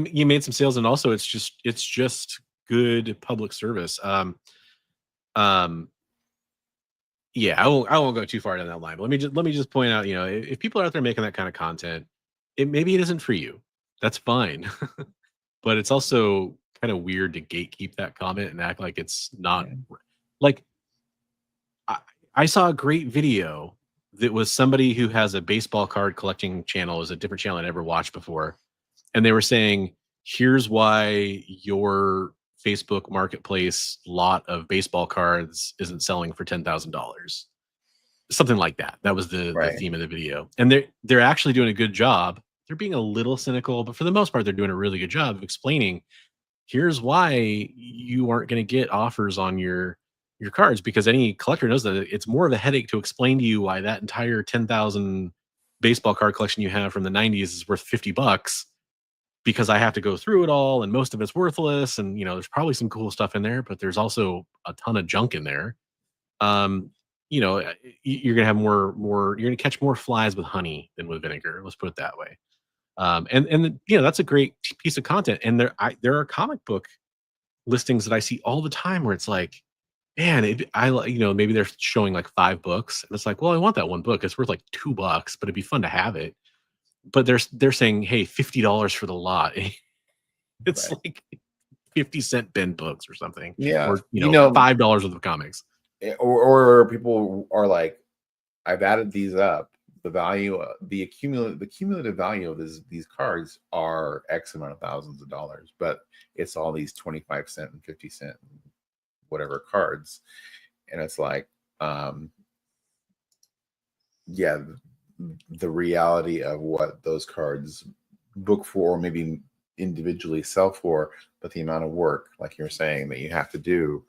you made some sales, and also it's just good public service. Yeah, I won't go too far down that line. But let me just point out, if people are out there making that kind of content, maybe it isn't for you. That's fine. But it's also kind of weird to gatekeep that comment and act like it's not. Like, I saw a great video that was somebody who has a baseball card collecting channel. It was a different channel I'd never watched before. And they were saying, here's why your Facebook marketplace lot of baseball cards isn't selling for $10,000. Something like that. That was the theme of the video. And they're actually doing a good job. They're being a little cynical, but for the most part, they're doing a really good job of explaining, here's why you aren't going to get offers on your cards, because any collector knows that it's more of a headache to explain to you why that entire 10,000 baseball card collection you have from the 90s is worth $50, because I have to go through it all and most of it's worthless. And, there's probably some cool stuff in there, but there's also a ton of junk in there. You're going to have you're going to catch more flies with honey than with vinegar. Let's put it that way. That's a great piece of content. And there are comic book listings that I see all the time where it's like, man, maybe they're showing like 5 books, and it's like, well, I want that one book. It's worth like $2, but it'd be fun to have it. But they're saying, hey, $50 for the lot. It's like 50-cent bin books or something. Yeah. Or $5 worth of comics. Or people are like, I've added these up. The value, the cumulative value of these cards are X amount of thousands of dollars, but it's all these 25-cent and 50-cent whatever cards. And it's like, the reality of what those cards book for, or maybe individually sell for, but the amount of work, like you're saying, that you have to do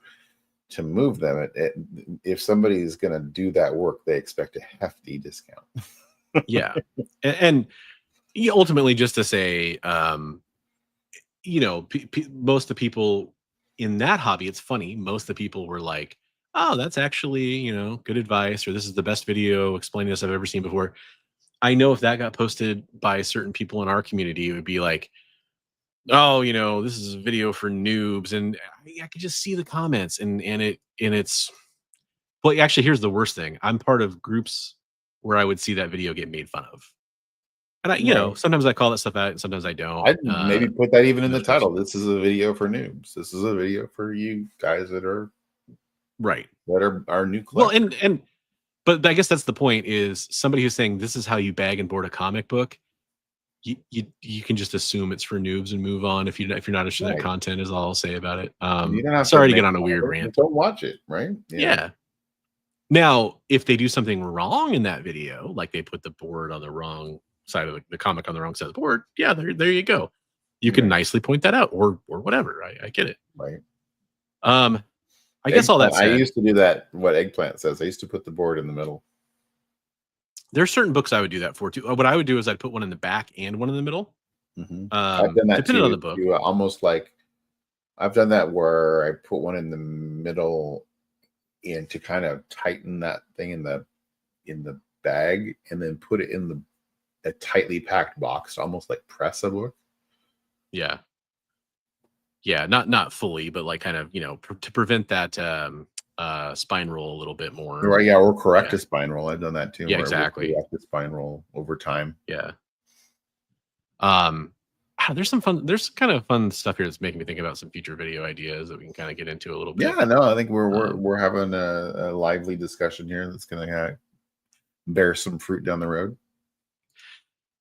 to move them. If somebody's going to do that work, they expect a hefty discount. Yeah. And ultimately, just to say, most of the people in that hobby, it's funny, most of the people were like, oh, that's actually, good advice, or this is the best video explaining this I've ever seen before. I know if that got posted by certain people in our community, it would be like, oh, this is a video for noobs. And I could just see the comments and it's, well, actually, here's the worst thing. I'm part of groups where I would see that video get made fun of. And sometimes I call that stuff out and sometimes I don't. I'd maybe put that even in the title. This is a video for noobs. This is a video for you guys that are right. That are new collectors. Well, but I guess that's the point, is somebody who's saying this is how you bag and board a comic book. You can just assume it's for noobs and move on if you're not interested in that content, is all I'll say about it. Sorry to get on a weird rant. Don't watch it, right? Yeah. Now, if they do something wrong in that video, like they put the board on the wrong side of the comic on the wrong side of the board, yeah, there you go. You can nicely point that out, or whatever. I get it. Right. I guess all that said, I used to do that. What Eggplant says, I used to put the board in the middle. There's certain books I would do that for too. What I would do is I'd put one in the back and one in the middle. Mm-hmm. I've done that depending on the book. Almost like I've done that where I put one in the middle in to kind of tighten that thing in the bag, and then put it in a tightly packed box to almost like press a book. Yeah. Yeah, not fully, but like kind of, to prevent that spine roll a little bit more. Right, yeah, or correct Yeah. a spine roll. I've done that too. Yeah, where it will exactly. correct the spine roll over time. Yeah. There's kind of fun stuff here that's making me think about some future video ideas that we can kind of get into a little bit. Yeah, no, I think we're having a lively discussion here that's going to bear some fruit down the road.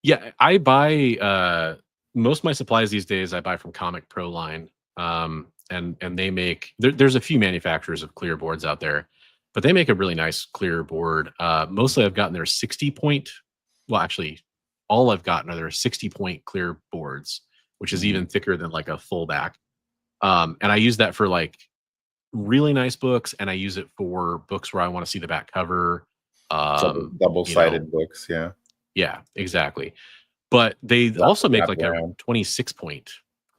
Yeah, I buy most of my supplies these days. I buy from Comic Pro line, and they make there's a few manufacturers of clear boards out there, but they make a really nice clear board. Mostly, I've gotten their 60-point. Well, actually, all I've gotten are their 60-point clear boards, which is even thicker than like a full back. And I use that for like really nice books, and I use it for books where I want to see the back cover. Double-sided books, yeah. Yeah, exactly. But they also make like a 26-point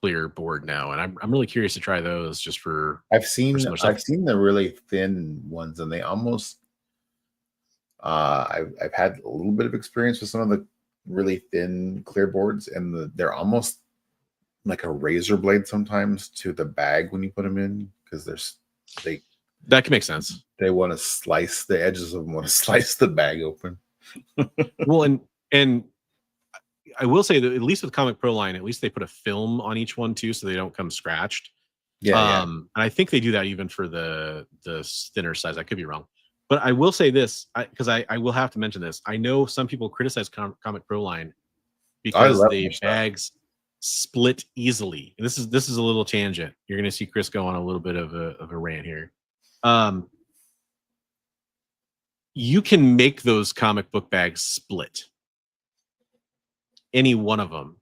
clear board now, and I'm really curious to try those just for. I've seen the really thin ones, and they almost. I've had a little bit of experience with some of the really thin clear boards, and they're almost like a razor blade sometimes to the bag when you put them in, because that can make sense. They want to slice the edges of them, want to slice the bag open. Well, and I will say that at least with Comic Pro line, at least they put a film on each one too, so they don't come scratched. Yeah. And I think they do that even for the thinner size. I could be wrong, but I will say this because I will have to mention this. I know some people criticize Comic Pro line because the bags split easily. And this is a little tangent. You're going to see Chris go on a little bit of a rant here. You can make those comic book bags split. Any one of them.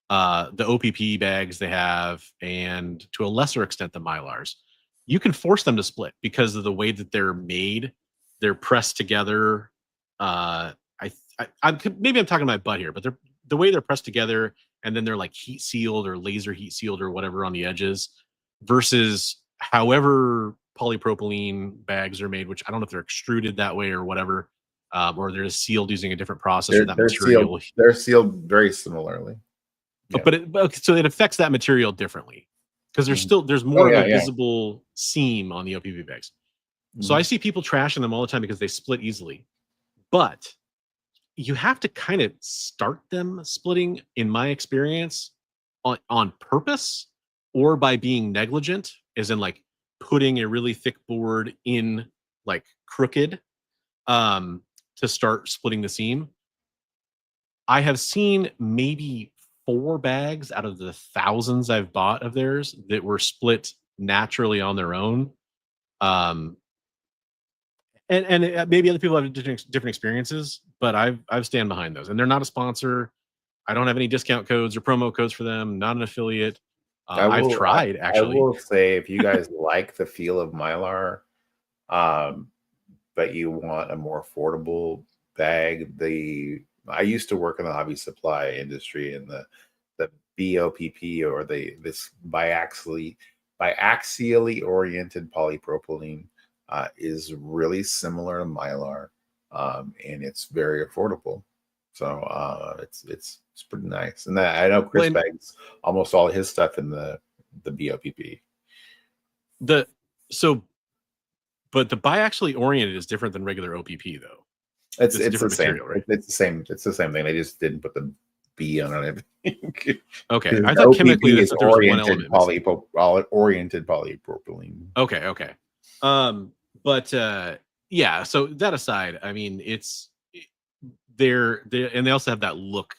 The OPP bags they have, and to a lesser extent the Mylars. You can force them to split because of the way that they're made. They're pressed together. Maybe I'm talking my butt here, but the way they're pressed together, and then they're like heat sealed or laser heat sealed or whatever on the edges, versus however polypropylene bags are made, which I don't know if they're extruded that way or whatever, or they're just sealed using a different process. They're sealed very similarly. Yeah. So it affects that material differently because there's more of a visible seam on the OPP bags. So I see people trashing them all the time because they split easily, but you have to kind of start them splitting, in my experience, on purpose or by being negligent, as in like putting a really thick board in like crooked to start splitting the seam. I have seen maybe 4 bags out of the thousands I've bought of theirs that were split naturally on their own. And maybe other people have different experiences, but I've stand behind those, and they're not a sponsor. I don't have any discount codes or promo codes for them. Not an affiliate. I've tried actually. I will say, if you guys like the feel of Mylar, but you want a more affordable bag, I used to work in the hobby supply industry, and the BOPP, or this biaxially oriented polypropylene is really similar to Mylar, and it's very affordable. So it's pretty nice. And I know Chris bags almost all his stuff in the BOPP. But the biaxially oriented is different than regular OPP though. It's the same material, right? It's the same thing. They just didn't put the B on it. Okay, I thought chemically is oriented polypropylene. Okay. Yeah. So that aside, I mean, and they also have that look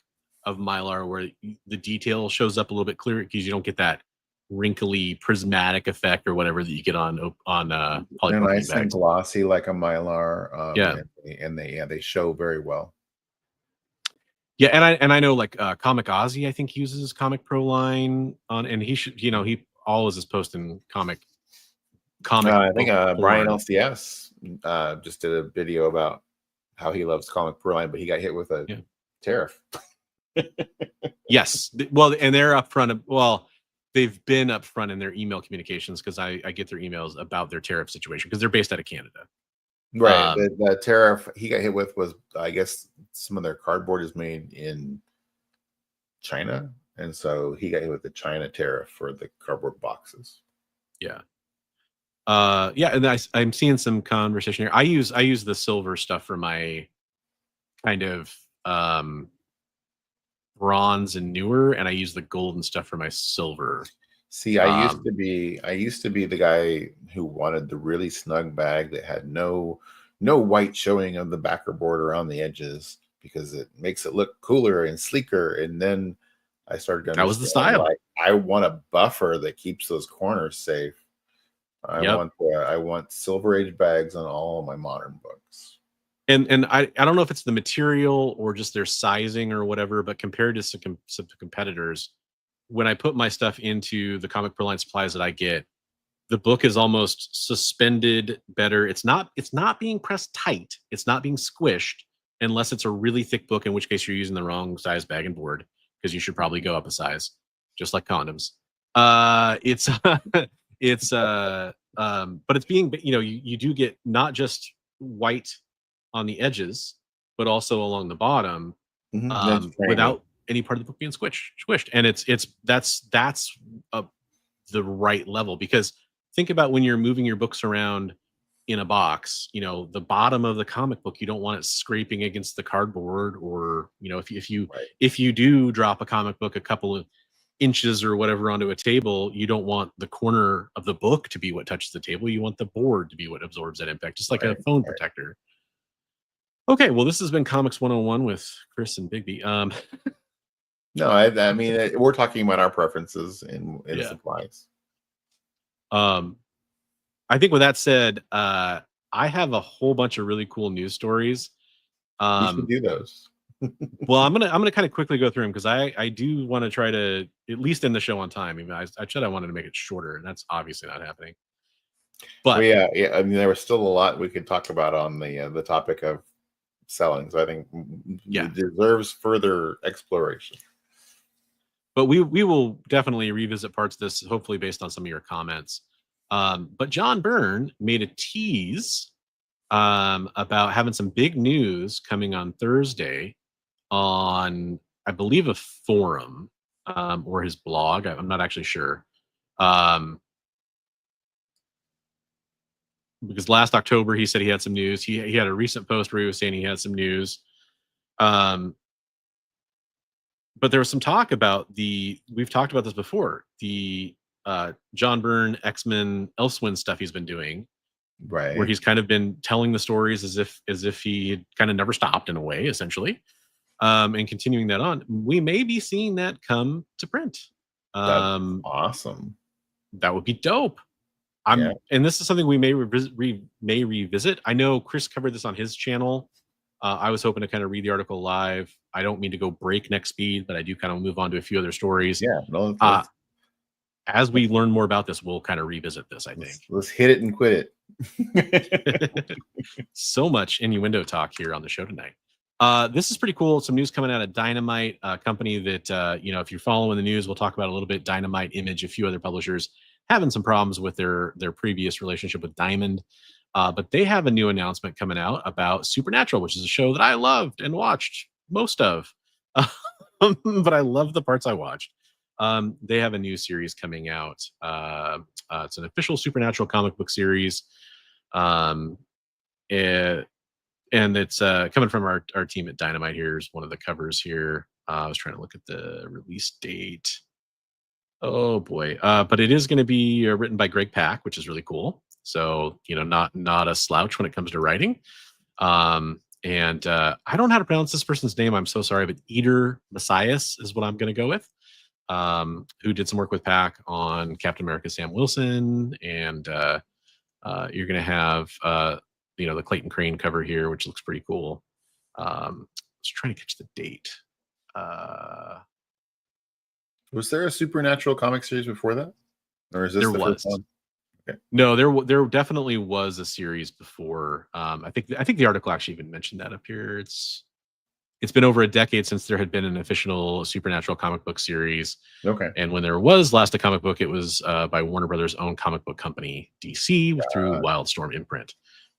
of Mylar where the detail shows up a little bit clearer because you don't get that wrinkly prismatic effect or whatever that you get on polypropylene. They're nice and glossy like a Mylar. Yeah, and they show very well. Yeah, and I know like Comic Ozzy, I think, uses Comic Pro line on, and he should, he always is posting comic. I think Brian LCS just did a video about how he loves Comic Pro line, but he got hit with a tariff. Yes, well, and they're upfront. Well, they've been upfront in their email communications because I get their emails about their tariff situation because they're based out of Canada. Right. The tariff he got hit with was, I guess, some of their cardboard is made in China, and so he got hit with the China tariff for the cardboard boxes. Yeah. Yeah, and I'm seeing some conversation here. I use the silver stuff for my kind of bronze and newer, and I use the golden stuff for my silver. See, I used to be the guy who wanted the really snug bag that had no white showing of the backer border on the edges because it makes it look cooler and sleeker. And then I started to That was the understand, style. like, I want a buffer that keeps those corners safe. I want Silver Age bags on all of my modern books. And I don't know if it's the material or just their sizing or whatever, but compared to some competitors, when I put my stuff into the Comic Pro Line supplies that I get, the book is almost suspended better. It's not being pressed tight. It's not being squished unless it's a really thick book, in which case you're using the wrong size bag and board, because you should probably go up a size, just like condoms. It's but it's being, you do get not just white on the edges, but also along the bottom, without any part of the book being squished. And that's the right level, because think about when you're moving your books around in a box, the bottom of the comic book, you don't want it scraping against the cardboard, or if you do drop a comic book a couple of inches or whatever onto a table, you don't want the corner of the book to be what touches the table. You want the board to be what absorbs that impact, just like a phone protector. Okay, well, this has been Comics 101 with Chris and Bigby. No, I mean, we're talking about our preferences in supplies. I think with that said, I have a whole bunch of really cool news stories. We should do those. Well, I'm gonna kind of quickly go through them, because I do want to try to at least end the show on time. I mean, I said I wanted to make it shorter, and that's obviously not happening. But yeah, I mean, there was still a lot we could talk about on the topic of selling. So I think it deserves further exploration. But we will definitely revisit parts of this, hopefully based on some of your comments. But John Byrne made a tease about having some big news coming on Thursday on, I believe, a forum or his blog. I'm not actually sure. Because last October he said he had some news. He had a recent post where he was saying he had some news. But there was some talk about we've talked about this before, the John Byrne X-Men Elsewind stuff he's been doing, right? Where he's kind of been telling the stories as if he had kind of never stopped, in a way, essentially, and continuing that on. We may be seeing that come to print. That's awesome. That would be dope. And this is something we may revisit. I know Chris covered this on his channel. I was hoping to kind of read the article live. I don't mean to go breakneck speed, but I do kind of move on to a few other stories. Yeah. No, as we learn more about this, we'll kind of revisit this, I think. Let's hit it and quit it. So much innuendo talk here on the show tonight. This is pretty cool. Some news coming out of Dynamite, a company that, if you're following the news, we'll talk about a little bit. Dynamite, Image, a few other publishers having some problems with their previous relationship with Diamond. But they have a new announcement coming out about Supernatural, which is a show that I loved and watched most of. But I love the parts I watched. They have a new series coming out. It's an official Supernatural comic book series. And it's coming from our team at Dynamite. Here's one of the covers here. I was trying to look at the release date. Oh boy. But it is going to be written by Greg Pak, which is really cool. So, not a slouch when it comes to writing. And I don't know how to pronounce this person's name. I'm so sorry, but Eater Messias is what I'm going to go with. Who did some work with Pak on Captain America Sam Wilson. And you're going to have, the Clayton Crane cover here, which looks pretty cool. I was trying to catch the date. Was there a Supernatural comic series before that? Or is this the first one? Okay. No, there definitely was a series before. I think the article actually even mentioned that up here. It's been over a decade since there had been an official Supernatural comic book series. Okay. And when there was last a comic book, it was by Warner Brothers' own comic book company, DC, through Wildstorm imprint.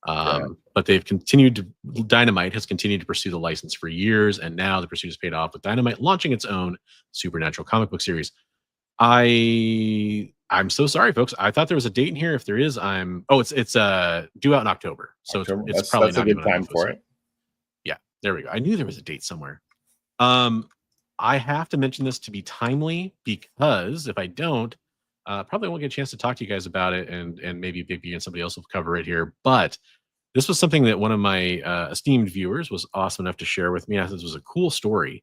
But they've continued to, Dynamite has continued to pursue the license for years, and now the pursuit has paid off with Dynamite launching its own supernatural comic book series. I'm so sorry, folks. I thought there was a date in here. If there is, it's due out in October. So October. it's probably that's not a good even time for it. Yeah, there we go. I knew there was a date somewhere. I have to mention this to be timely, because if I don't, probably won't get a chance to talk to you guys about it, and maybe Bigby and somebody else will cover it here. But this was something that one of my esteemed viewers was awesome enough to share with me. I thought this was a cool story.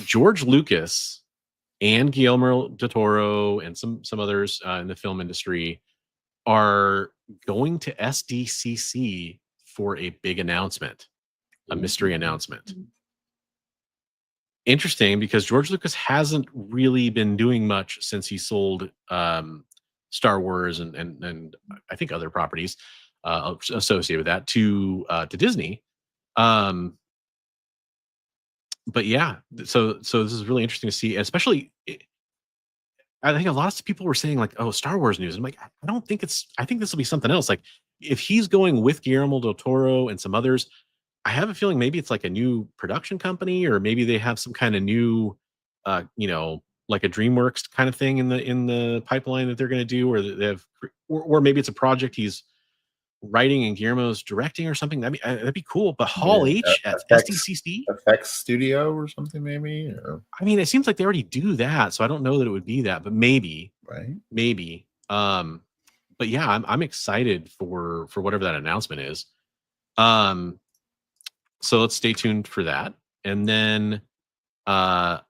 George Lucas and Guillermo del Toro and some others in the film industry are going to SDCC for a big announcement, a mystery announcement. Interesting, because George Lucas hasn't really been doing much since he sold Star Wars and I think other properties associated with that to Disney. But yeah, so this is really interesting to see, especially. I think a lot of people were saying like, "Oh, Star Wars news." I'm like, I don't think I think this will be something else. Like, if he's going with Guillermo del Toro and some others, I have a feeling maybe it's like a new production company, or maybe they have some kind of new, like a DreamWorks kind of thing in the pipeline that they're going to do, or they have, or maybe it's a project he's writing and Guillermo's directing or something. That'd be cool. But Hall H at SDCC, FX Studio or something, maybe. Or... I mean, it seems like they already do that, so I don't know that it would be that, but maybe, right? Maybe. But yeah, I'm excited for whatever that announcement is. So let's stay tuned for that. And then coming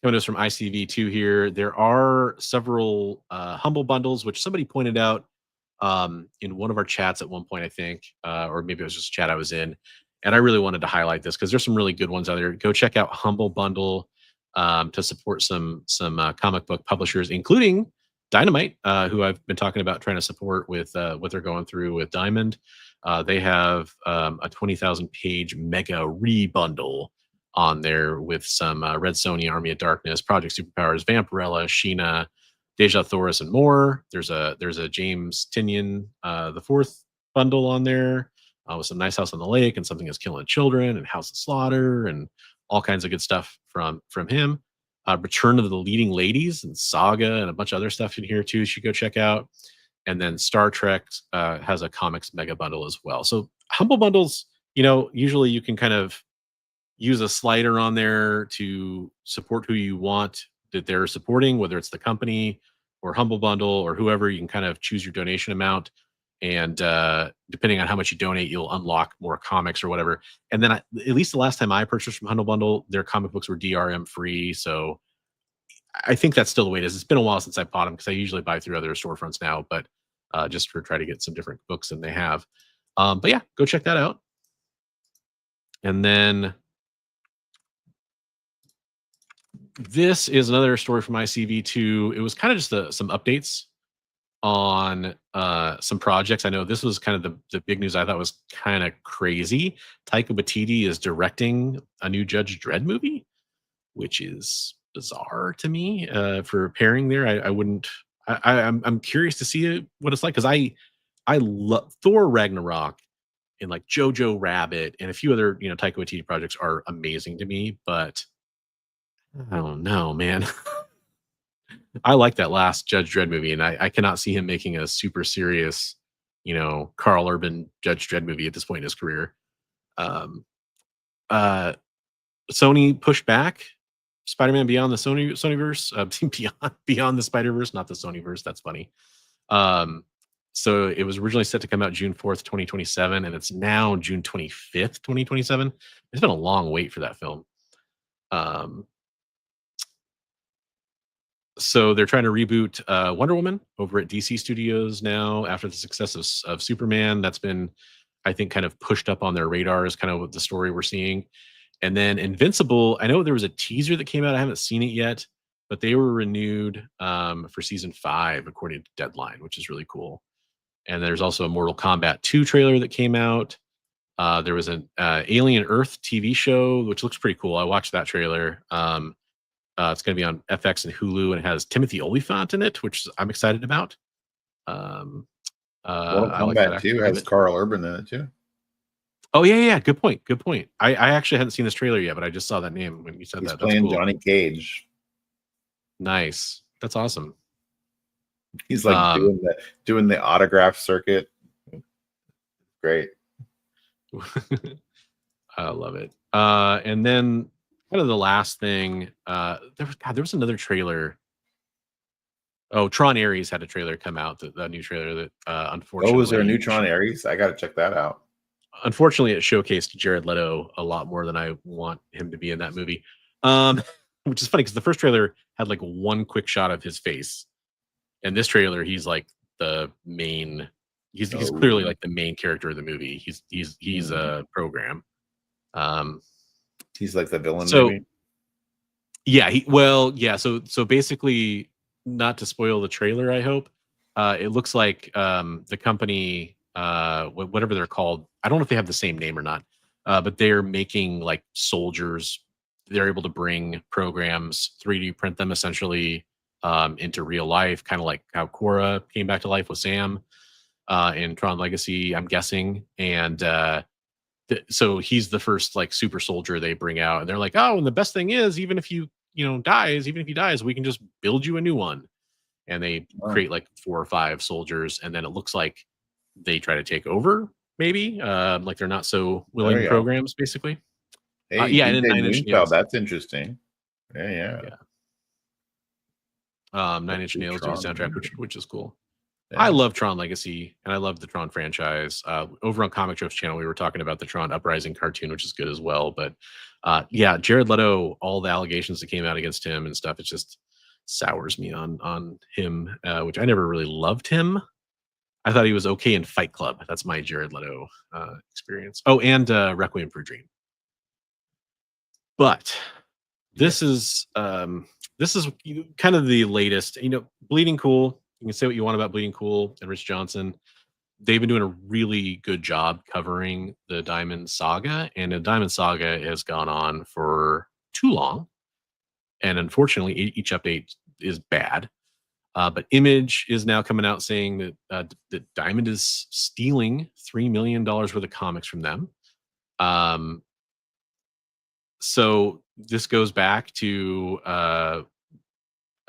to us from ICV2 here, there are several Humble bundles, which somebody pointed out in one of our chats at one point, I think, or maybe it was just a chat I was in. And I really wanted to highlight this because there's some really good ones out there. Go check out Humble Bundle to support some comic book publishers, including Dynamite, who I've been talking about trying to support with what they're going through with Diamond. They have a 20,000 page mega rebundle on there with some Red Sonja, Army of Darkness, Project Superpowers, Vampirella, Sheena, Deja Thoris, and more. There's a James Tynion the fourth bundle on there with some Nice House on the Lake and Something Is Killing Children and House of Slaughter and all kinds of good stuff from him. Return of the Leading Ladies and Saga and a bunch of other stuff in here too. You should go check out. And then Star Trek has a comics mega bundle as well. So Humble bundles, usually you can kind of use a slider on there to support who you want that they're supporting, whether it's the company or Humble Bundle or whoever. You can kind of choose your donation amount, and depending on how much you donate, you'll unlock more comics or whatever. And then at least the last time I purchased from Humble Bundle, their comic books were DRM free. So I think that's still the way it is. It's been a while since I bought them because I usually buy through other storefronts now, but just for try to get some different books than they have. But yeah, go check that out. And then this is another story from ICV2. It was kind of just some updates on some projects. I know this was kind of the big news I thought was kind of crazy. Taika Waititi is directing a new Judge Dredd movie, which is bizarre to me for pairing there. I'm curious to see what it's like, because I love Thor Ragnarok and like Jojo Rabbit and a few other Taika Waititi projects are amazing to me, but I don't know, man. I like that last Judge Dredd movie, and I cannot see him making a super serious, Carl Urban Judge Dredd movie at this point in his career. Sony pushed back Spider-Man Beyond the Sonyverse, beyond the Spider-Verse, not the Sonyverse. That's funny. So it was originally set to come out June 4th, 2027, and it's now June 25th, 2027. It's been a long wait for that film. So they're trying to reboot Wonder Woman over at DC Studios now after the success of Superman. That's been, I think, kind of pushed up on their radar is kind of what the story we're seeing. And then Invincible, I know there was a teaser that came out. I haven't seen it yet, but they were renewed for season 5, according to Deadline, which is really cool. And there's also a Mortal Kombat 2 trailer that came out. There was an Alien Earth TV show, which looks pretty cool. I watched that trailer. It's going to be on FX and Hulu, and it has Timothy Olyphant in it, which I'm excited about. Mortal I like that Kombat actor 2 quite a has bit. Carl Urban in it too. Oh yeah. Good point. Good point. I actually hadn't seen this trailer yet, but I just saw that name when you said He's that. That's playing cool. Johnny Cage. Nice. That's awesome. He's like doing the autograph circuit. Great. I love it. And then kind of the last thing, there was another trailer. Oh, Tron Ares had a trailer come out, the new trailer that Oh, is there a unfortunately Neutron Ares? I got to check that out. unfortunately it showcased Jared Leto a lot more than I want him to be in that movie. Which is funny because the first trailer had like one quick shot of his face. And this trailer, he's like the main. He's clearly like the main character of the movie. He's a program. He's like the villain, So maybe. yeah. So basically, not to spoil the trailer, I hope. It looks like the company, whatever they're called, I don't know if they have the same name or not, but they're making like soldiers. They're able to bring programs, 3D print them essentially into real life, kind of like how Korra came back to life with Sam in Tron Legacy, I'm guessing. And so he's the first like super soldier they bring out, and they're like, oh, and the best thing is, even if he dies, we can just build you a new one. And they create like 4 or 5 soldiers, and then it looks like they try to take over, maybe like they're not so willing programs, basically. Hey, Yeah, and DJ then Nine Inch Moonfell, Nails. that's interesting. Yeah. 9 Inch Nails doing soundtrack, which is cool. Yeah. I love Tron Legacy, and I love the Tron franchise. Over on Comic Tropes channel, we were talking about the Tron Uprising cartoon, which is good as well. But yeah, Jared Leto, all the allegations that came out against him and stuff, it just sours me on him, which I never really loved him. I thought he was okay in Fight Club. That's my Jared Leto experience. Oh, and Requiem for a Dream. But this is kind of the latest. Bleeding Cool. You can say what you want about Bleeding Cool and Rich Johnson. They've been doing a really good job covering the Diamond Saga, and the Diamond Saga has gone on for too long. And unfortunately, each update is bad. But Image is now coming out saying that Diamond is stealing $3 million worth of comics from them. So this goes back to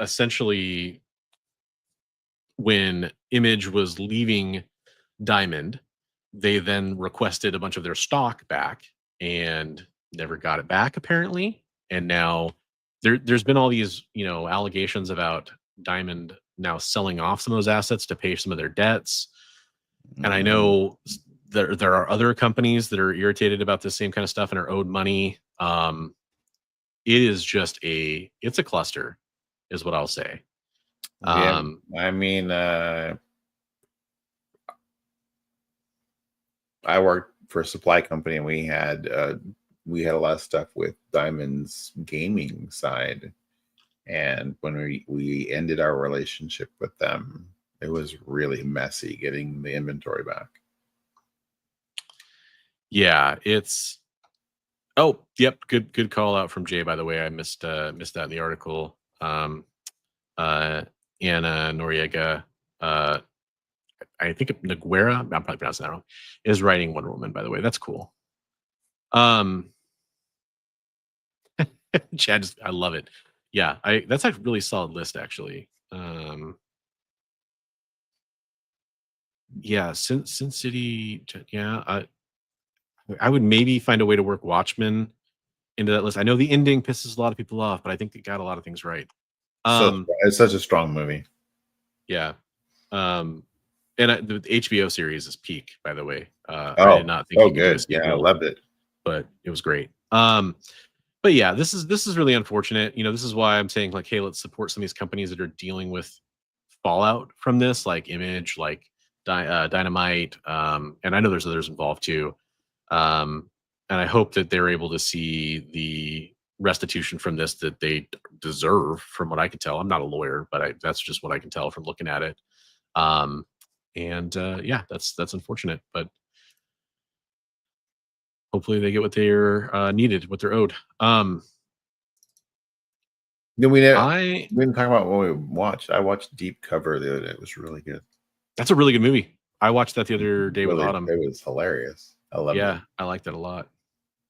essentially when Image was leaving Diamond, they then requested a bunch of their stock back and never got it back, apparently. And now there's been all these, allegations about Diamond now selling off some of those assets to pay some of their debts. And I know there are other companies that are irritated about this same kind of stuff and are owed money. It is just it's a cluster, is what I'll say. Yeah, I mean, I worked for a supply company, and we had a lot of stuff with Diamond's gaming side. And when we ended our relationship with them, it was really messy getting the inventory back. Yeah, it's. Oh, yep. Good call out from Jay, by the way. I missed that in the article. Anna Noriega, I think Noguera, I'm probably pronouncing that wrong, is writing Wonder Woman, by the way. That's cool. Chad, I love it. Yeah, that's a really solid list, actually. Yeah, Sin City. Yeah, I would maybe find a way to work Watchmen into that list. I know the ending pisses a lot of people off, but I think it got a lot of things right. So it's such a strong movie. Yeah. And the HBO series is peak, by the way. I did not think. Oh, good. Yeah, I loved it. But it was great. But yeah, this is really unfortunate. This is why I'm saying, like, hey, let's support some of these companies that are dealing with fallout from this, like Image, like Dynamite, and I know there's others involved too. And I hope that they're able to see the restitution from this that they deserve, from what I can tell. I'm not a lawyer, but that's just what I can tell from looking at it. Yeah, that's unfortunate, but hopefully they get what they're needed, what they're owed. We didn't talk about what we watched. I watched Deep Cover the other day. It was really good. That's a really good movie. I watched that the other day with Autumn. It was hilarious. I loved it. I liked it a lot.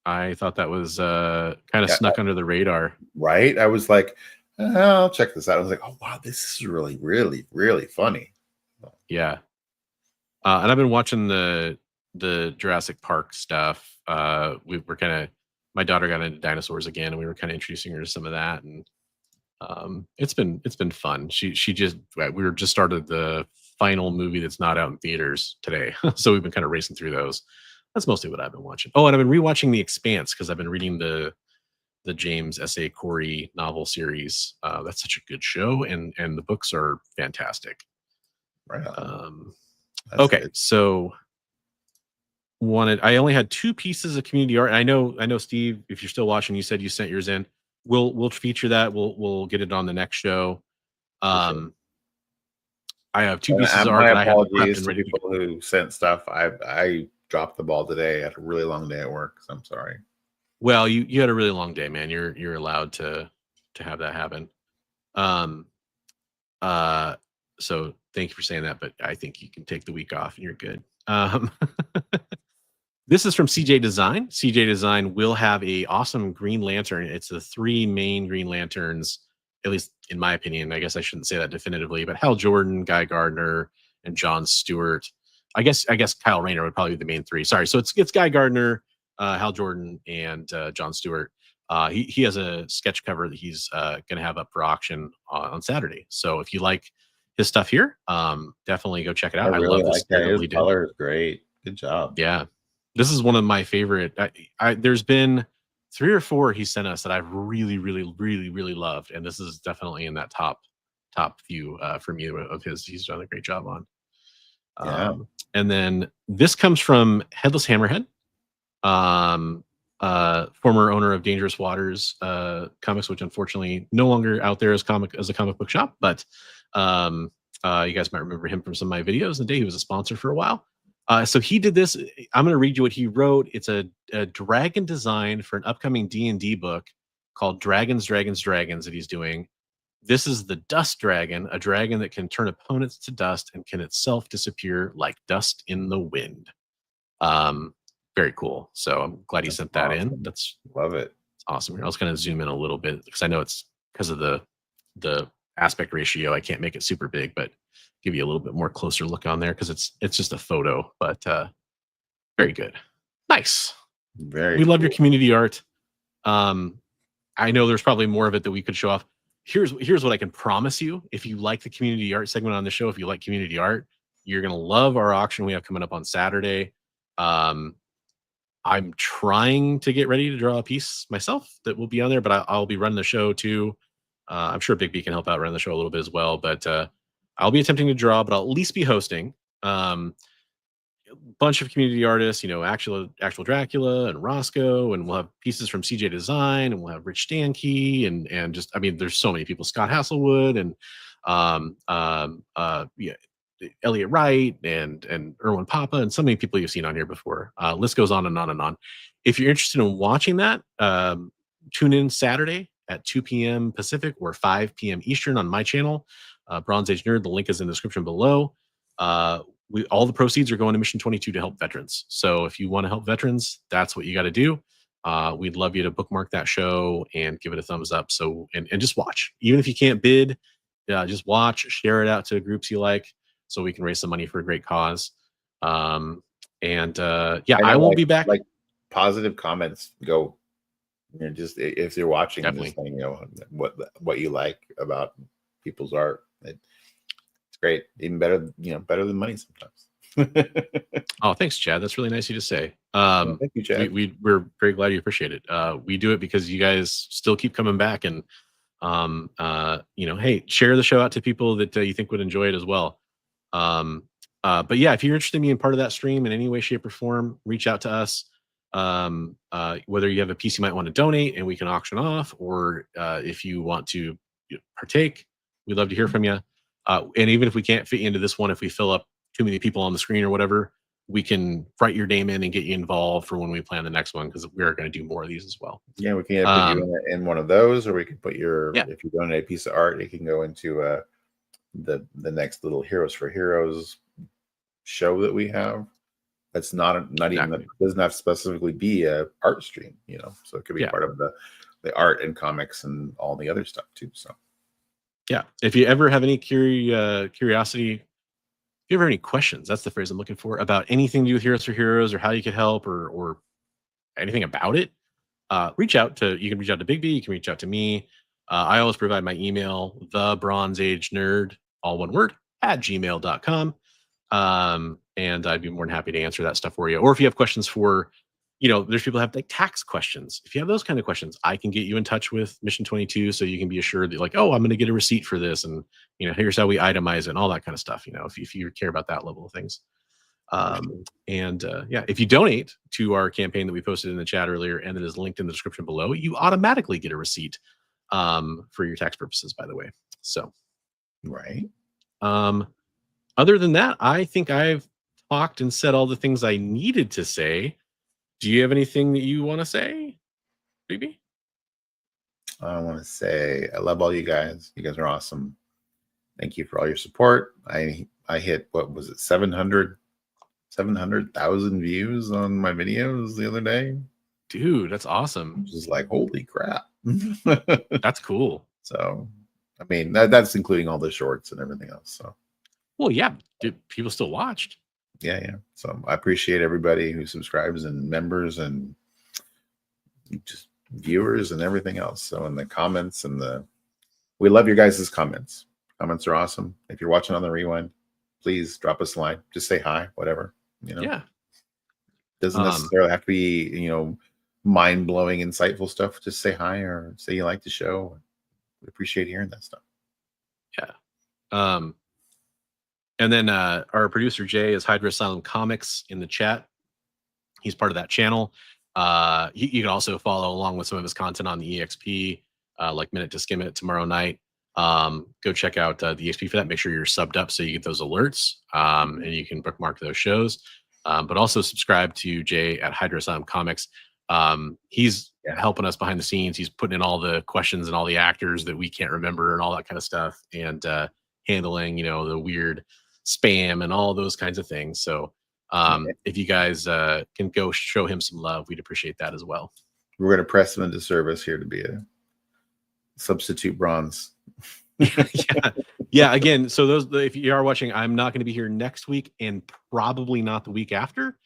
I thought that was kind of snuck under the radar. Right? I was like, I'll check this out. I was like, oh wow, this is really, really, really funny. Yeah. And I've been watching the Jurassic Park stuff. We were kind of, my daughter got into dinosaurs again, and we were kind of introducing her to some of that, and it's been fun. We were just started the final movie that's not out in theaters today, so we've been kind of racing through those. That's mostly what I've been watching. Oh, and I've been rewatching The Expanse because I've been reading the James S.A. Corey novel series. That's such a good show, and the books are fantastic. Right. Okay, good. so I only had 2 pieces of community art. And I know, Steve, if you're still watching, you said you sent yours in. We'll feature that. We'll get it on the next show. Sure. I have 2 pieces of art. My that I have apologies prepped and to ready people who sent stuff. I dropped the ball today. I had a really long day at work, so I'm sorry. Well, you had a really long day, man. You're allowed to have that happen. So thank you for saying that, but I think you can take the week off and you're good. This is from CJ Design. CJ Design will have a awesome Green Lantern. It's the 3 main Green Lanterns, at least in my opinion. I guess I shouldn't say that definitively, but Hal Jordan, Guy Gardner, and John Stewart. I guess Kyle Rayner would probably be the main 3. Sorry. So it's Guy Gardner, Hal Jordan, and John Stewart. He has a sketch cover that he's going to have up for auction on Saturday. So if you like his stuff here, definitely go check it out. I really love like this. His color is great. Good job. Yeah, this is one of my favorite. There's been 3 or 4 he sent us that I've really, really, really, really loved, and this is definitely in that top few for me of his. He's done a great job on. Yeah. And then this comes from Headless Hammerhead, former owner of Dangerous Waters Comics, which unfortunately no longer out there as a comic book shop, but you guys might remember him from some of my videos. The day he was a sponsor for a while. So he did this. I'm going to read you what he wrote. It's a dragon design for an upcoming D&D book called Dragons that he's doing. This is the Dust Dragon, a dragon that can turn opponents to dust and can itself disappear like dust in the wind. Very cool. So I'm glad he sent that in. That's love it. It's awesome. I was going to zoom in a little bit because I know it's because of the aspect ratio. I can't make it super big, but give you a little bit more closer look on there because it's just a photo, but very good. Nice. We love your community art. I know there's probably more of it that we could show off. Here's what I can promise you. If you like the community art segment on the show, if you like community art, you're going to love our auction we have coming up on Saturday. I'm trying to get ready to draw a piece myself that will be on there, but I'll be running the show too. I'm sure Big B can help out run the show a little bit as well, but I'll be attempting to draw, but I'll at least be hosting. A bunch of community artists, actual Dracula and Roscoe, and we'll have pieces from CJ Design, and we'll have Rich Stankey, and just, there's so many people, Scott Hasselwood, and Elliot Wright, and Erwin Papa, and so many people you've seen on here before. List goes on and on and on. If you're interested in watching that, tune in Saturday at 2 p.m. Pacific or 5 p.m. Eastern on my channel, Bronze Age Nerd. The link is in the description below. All the proceeds are going to Mission 22 to help veterans. So if you want to help veterans, that's what you got to do. We'd love you to bookmark that show and give it a thumbs up. So and just watch. Even if you can't bid, just watch, share it out to groups you like, so we can raise some money for a great cause. I won't be back. Like positive comments go. Just if you're watching, definitely. Just letting what you like about people's art. It's great, even better, better than money sometimes. Oh, thanks, Chad. That's really nice of you to say. Thank you, Chad. We're very glad you appreciate it. We do it because you guys still keep coming back, and hey, share the show out to people that you think would enjoy it as well. But yeah, if you're interested in being part of that stream in any way, shape, or form, reach out to us. Whether you have a piece you might want to donate and we can auction off, or if you want to partake, we'd love to hear from you. And even if we can't fit you into this one, if we fill up too many people on the screen or whatever, we can write your name in and get you involved for when we plan the next one, because we are going to do more of these as well. Yeah, we can either put you in one of those, or we can put if you donate a piece of art, it can go into the next little Heroes for Heroes show that we have. That's not even that doesn't have to specifically be a art stream, you know. So it could be part of the art and comics and all the other stuff too. So yeah, if you ever have any curiosity, if you ever have any questions, that's the phrase I'm looking for, about anything to do with Heroes for Heroes or how you could help or anything about it, you can reach out to Big B, you can reach out to me. I always provide my email, thebronzeagenerd, all one word, @gmail.com. And I'd be more than happy to answer that stuff for you. Or if you have questions for, there's people who have like tax questions. If you have those kind of questions, I can get you in touch with Mission 22 so you can be assured that, like, oh, I'm going to get a receipt for this, and here's how we itemize it and all that kind of stuff. If you care about that level of things. If you donate to our campaign that we posted in the chat earlier and that is linked in the description below, you automatically get a receipt for your tax purposes, by the way. So, right. Other than that, I think I've talked and said all the things I needed to say. Do you have anything that you want to say, baby? I want to say I love all you guys. You guys are awesome. Thank you for all your support. I hit, what was it, 700,000 views on my videos the other day. Dude, that's awesome. Just like, holy crap. That's cool. So, I mean, that's including all the shorts and everything else. So, well, yeah, people still watched. Yeah. So I appreciate everybody who subscribes and members and just viewers and everything else. So in the comments we love your guys' comments. Comments are awesome. If you're watching on the rewind, please drop us a line. Just say hi, whatever. Yeah. Doesn't necessarily have to be, mind-blowing, insightful stuff. Just say hi or say you like the show. We appreciate hearing that stuff. Yeah. And then our producer Jay is Hydra Asylum Comics in the chat. He's part of that channel. You can also follow along with some of his content on the EXP, like Minute to Skim It tomorrow night. Go check out the EXP for that. Make sure you're subbed up so you get those alerts, and you can bookmark those shows. But also subscribe to Jay at Hydra Asylum Comics. He's helping us behind the scenes. He's putting in all the questions and all the actors that we can't remember and all that kind of stuff, and handling, the weird spam and all those kinds of things. So if you guys can go show him some love, we'd appreciate that as well. We're going to press him into service here to be a substitute bronze. Yeah. Again, so if you are watching, I'm not going to be here next week and probably not the week after.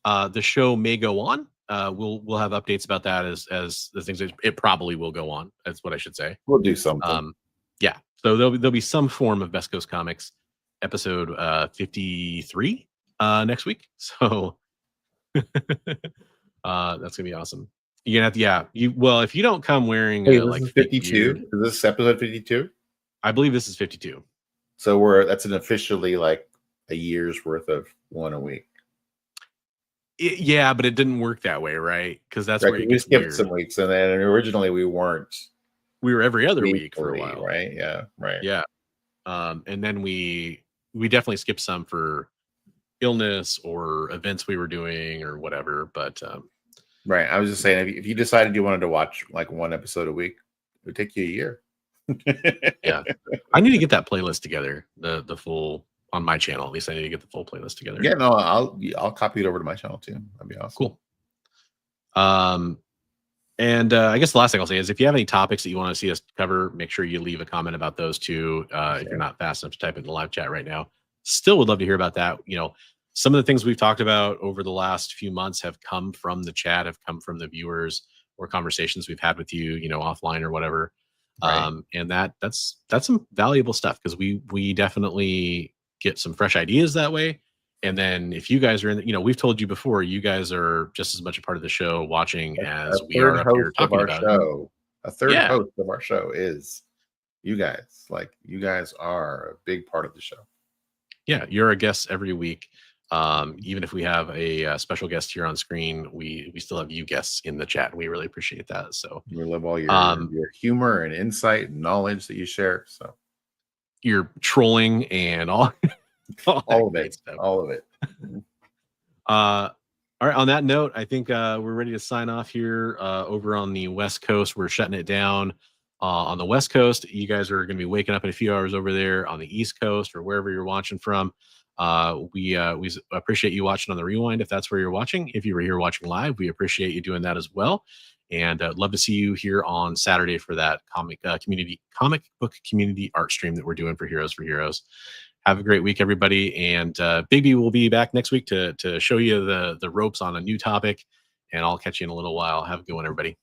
The show may go on. We'll have updates about that as the things. It probably will go on. That's what I should say. We'll do something. Yeah. So there'll be some form of Best Coast Comics episode 53 next week. So that's gonna be awesome. You're gonna have to, if you don't come wearing like 52, is this episode 52? I believe this is 52. So that's an officially like a year's worth of one a week. Yeah, but it didn't work that way, right? Because that's where we skipped some weeks, and then originally we weren't. We were every other week for a while, right? Yeah, right. Yeah, and then we definitely skipped some for illness or events we were doing or whatever. But right, I was just saying, if you decided you wanted to watch like one episode a week, it would take you a year. Yeah, I need to get that playlist together. The full on my channel. At least I need to get the full playlist together. Yeah, no, I'll copy it over to my channel too. That'd be awesome. Cool. And I guess the last thing I'll say is if you have any topics that you want to see us cover, make sure you leave a comment about those too. If you're not fast enough to type it in the live chat right now, still would love to hear about that. Some of the things we've talked about over the last few months have come from the chat, have come from the viewers or conversations we've had with you, offline or whatever. Right. And that's some valuable stuff because we definitely get some fresh ideas that way. And then if you guys are in, we've told you before, you guys are just as much a part of the show watching as we are up here talking about it. A third host of our show is you guys. Like, you guys are a big part of the show. Yeah, you're a guest every week. Even if we have a special guest here on screen, we still have you guests in the chat, and we really appreciate that. So we love all your humor and insight and knowledge that you share. So you're trolling and all of it. All of it. All right. On that note, I think we're ready to sign off here. Over on the West Coast, we're shutting it down. On the West Coast, you guys are going to be waking up in a few hours over there on the East Coast or wherever you're watching from. We appreciate you watching on the rewind if that's where you're watching. If you were here watching live, we appreciate you doing that as well. And love to see you here on Saturday for that comic book community art stream that we're doing for Heroes for Heroes. Have a great week, everybody. And Big B will be back next week to show you the ropes on a new topic. And I'll catch you in a little while. Have a good one, everybody.